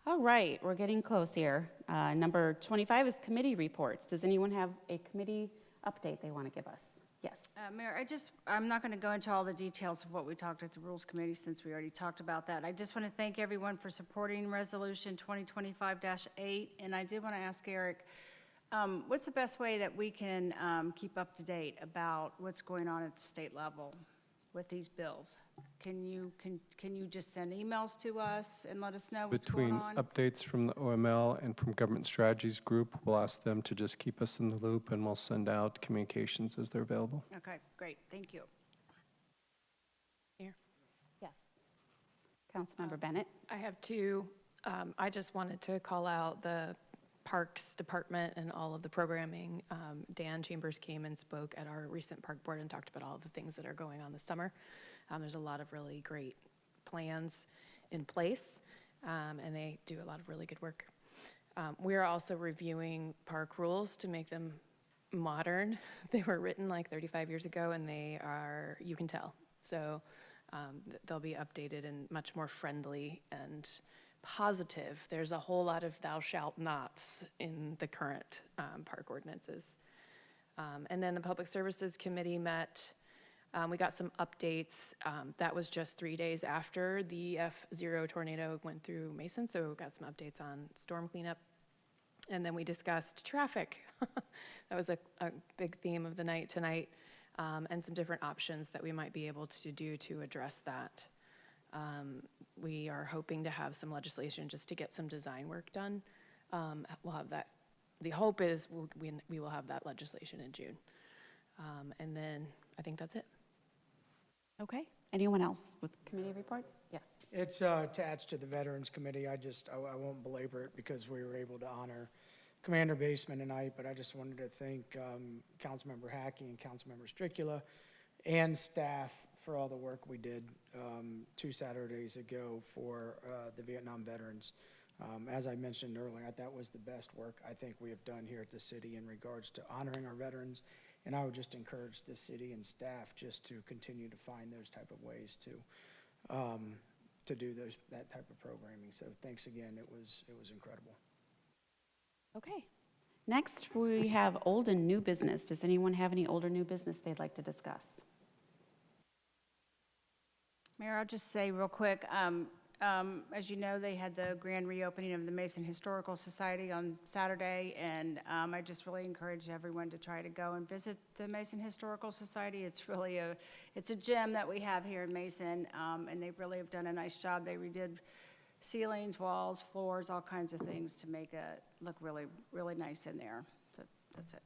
All right, we're getting close here. Number 25 is committee reports. Does anyone have a committee update they want to give us? Yes. Mayor, I'm not going to go into all the details of what we talked at the Rules Committee since we already talked about that. I just want to thank everyone for supporting Resolution 2025-8. And I did want to ask Eric, what's the best way that we can keep up to date about what's going on at the state level with these bills? Can you just send emails to us and let us know what's going Between on? updates from the OML and from Government Strategies Group, we'll ask them to just keep us in the loop, and we'll send out communications as they're available. Okay, great, thank you. Here. Yes. Councilmember Bennett? I have two. I just wanted to call out the Parks Department and all of the programming. Dan Chambers came and spoke at our recent park board and talked about all the things that are going on this summer. There's a lot of really great plans in place, and they do a lot of really good work. We are also reviewing park rules to make them modern. They were written like 35 years ago, and they are, you can tell. So they'll be updated and much more friendly and positive. There's a whole lot of thou shalt nots in the current park ordinances. And then the Public Services Committee met. We got some updates. That was just 3 days after the F0 tornado went through Mason, so we got some updates on storm cleanup. And then we discussed traffic. That was a big theme of the night tonight, and some different options that we might be able to do to address that. We are hoping to have some legislation just to get some design work done. We'll have that. The hope is we will have that legislation in June. And then I think that's it. Okay. Anyone else with committee reports? Yes. It's attached to the Veterans Committee. I won't belabor it because we were able to honor Commander Baseman tonight, but I just wanted to thank Councilmember Hackey and Councilmember Stricula and staff for all the work we did 2 Saturdays ago for the Vietnam veterans. As I mentioned earlier, that was the best work I think we have done here at the city in regards to honoring our veterans. And I would just encourage the city and staff just to continue to find those type of ways to do that type of programming. So thanks again. It was incredible. Okay. Next, we have old and new business. Does anyone have any old or new business they'd like to discuss? Mayor, I'll just say real quick, as you know, they had the grand reopening of the Mason Historical Society on Saturday, and I just really encourage everyone to try to go and visit the Mason Historical Society. It's really it's a gem that we have here in Mason, and they really have done a nice job. They redid ceilings, walls, floors, all kinds of things to make it look really, really nice in there. So that's it.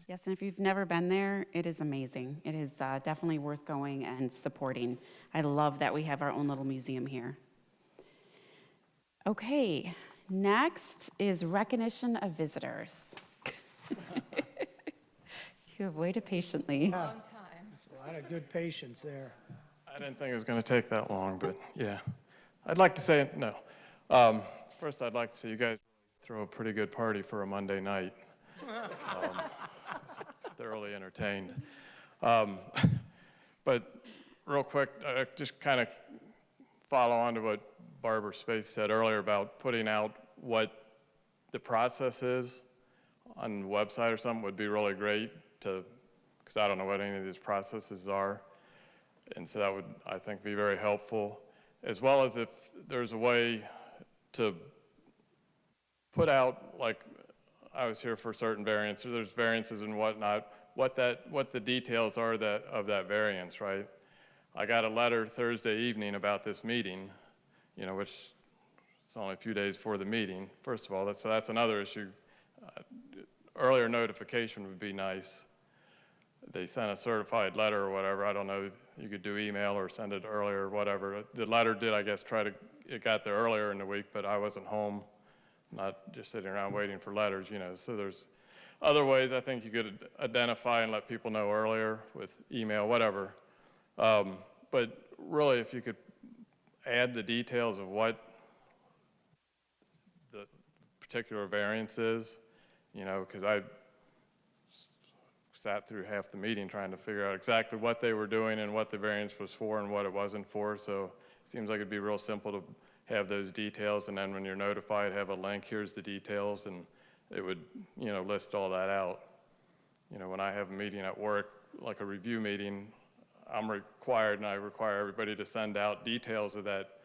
Yes, and if you've never been there, it is amazing. It is definitely worth going and supporting. I love that we have our own little museum here. Okay, next is recognition of visitors. You have waited patiently. Long time. That's a lot of good patience there. I didn't think it was going to take that long, but yeah. I'd like to say no. First, I'd like to say you guys throw a pretty good party for a Monday night. Thoroughly entertained. But real quick, just kind of follow on to what Barbara Spaeth said earlier about putting out what the process is on the website or something would be really great because I don't know what any of these processes are. And so that would, I think, be very helpful, as well as if there's a way to put out, like I was here for certain variances, there's variances and whatnot, what the details are of that variance, right? I got a letter Thursday evening about this meeting, which it's only a few days before the meeting. First of all, that's another issue. Earlier notification would be nice. They sent a certified letter or whatever. I don't know. You could do email or send it earlier or whatever. The letter did, I guess, it got there earlier in the week, but I wasn't home, not just sitting around waiting for letters, So there's other ways I think you could identify and let people know earlier with email, whatever. But really, if you could add the details of what the particular variance is, because I sat through half the meeting trying to figure out exactly what they were doing and what the variance was for and what it wasn't for. So it seems like it'd be real simple to have those details, and then when you're notified, have a link, here's the details, and it would, list all that out. When I have a meeting at work, like a review meeting, I'm required, and I require everybody to send out details of that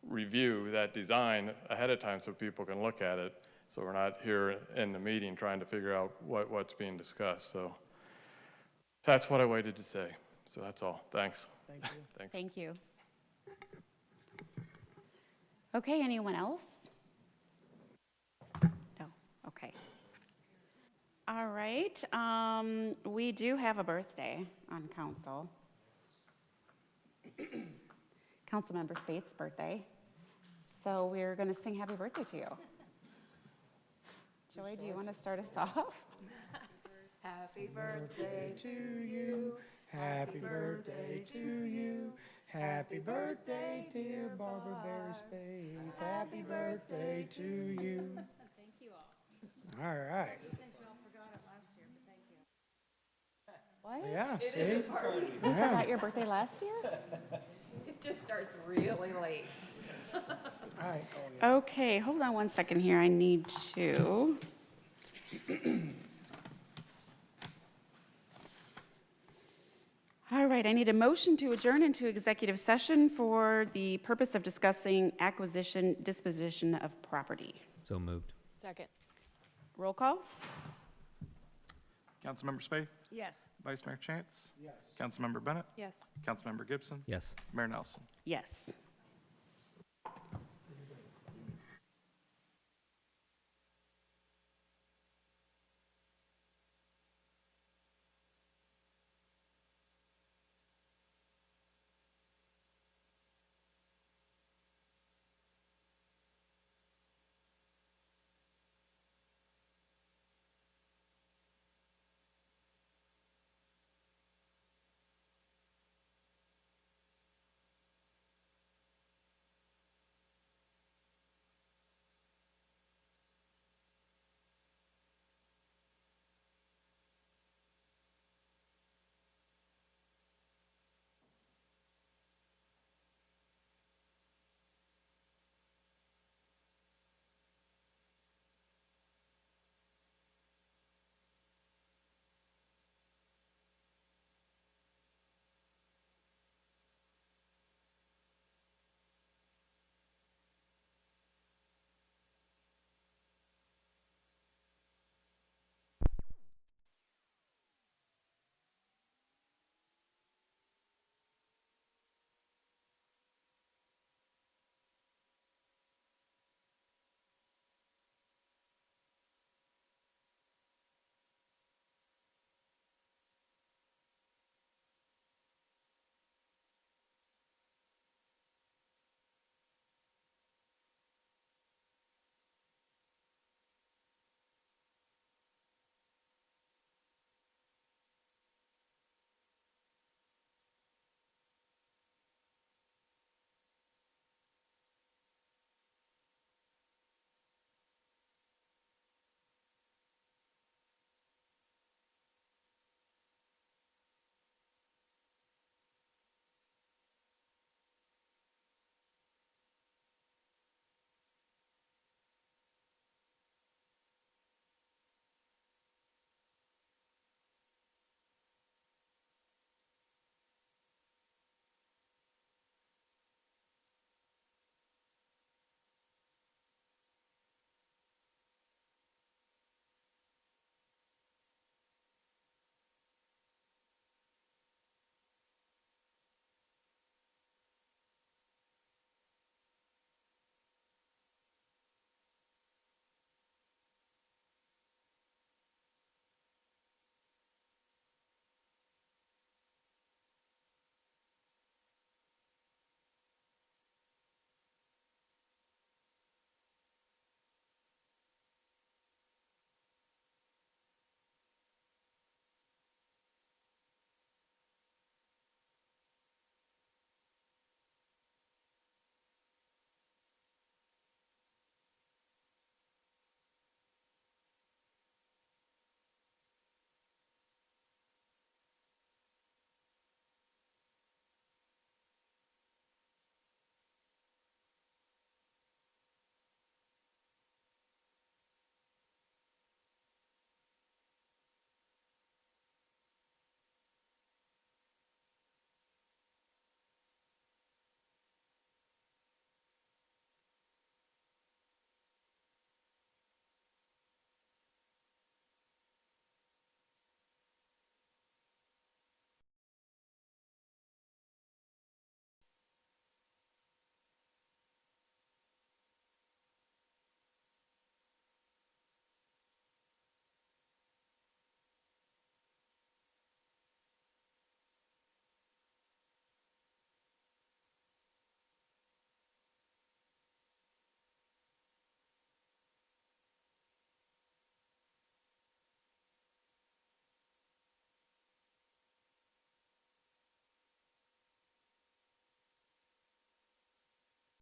review, that design ahead of time so people can look at it. So we're not here in the meeting trying to figure out what's being discussed. So that's what I waited to say. So that's all. Thanks. Thank you. Thanks. Thank you. Okay, anyone else? No, okay. All right, we do have a birthday on council. Councilmember Spaeth's birthday. So we're gonna sing happy birthday to you. Joy, do you want to start us off? Happy birthday to you. Happy birthday to you. Happy birthday, dear Barbara Barry Spade. Happy birthday to you. Thank you all. All right. What? Yeah, see? You forgot your birthday last year? It just starts really late. All right. Okay, hold on one second here. I need to. All right, I need a motion to adjourn into executive session for the purpose of discussing acquisition, disposition of property. So moved. Second. Roll call? Councilmember Spaeth? Yes. Vice Mayor Chance? Yes. Councilmember Bennett? Yes. Councilmember Gibson? Yes. Mayor Nelson? Yes.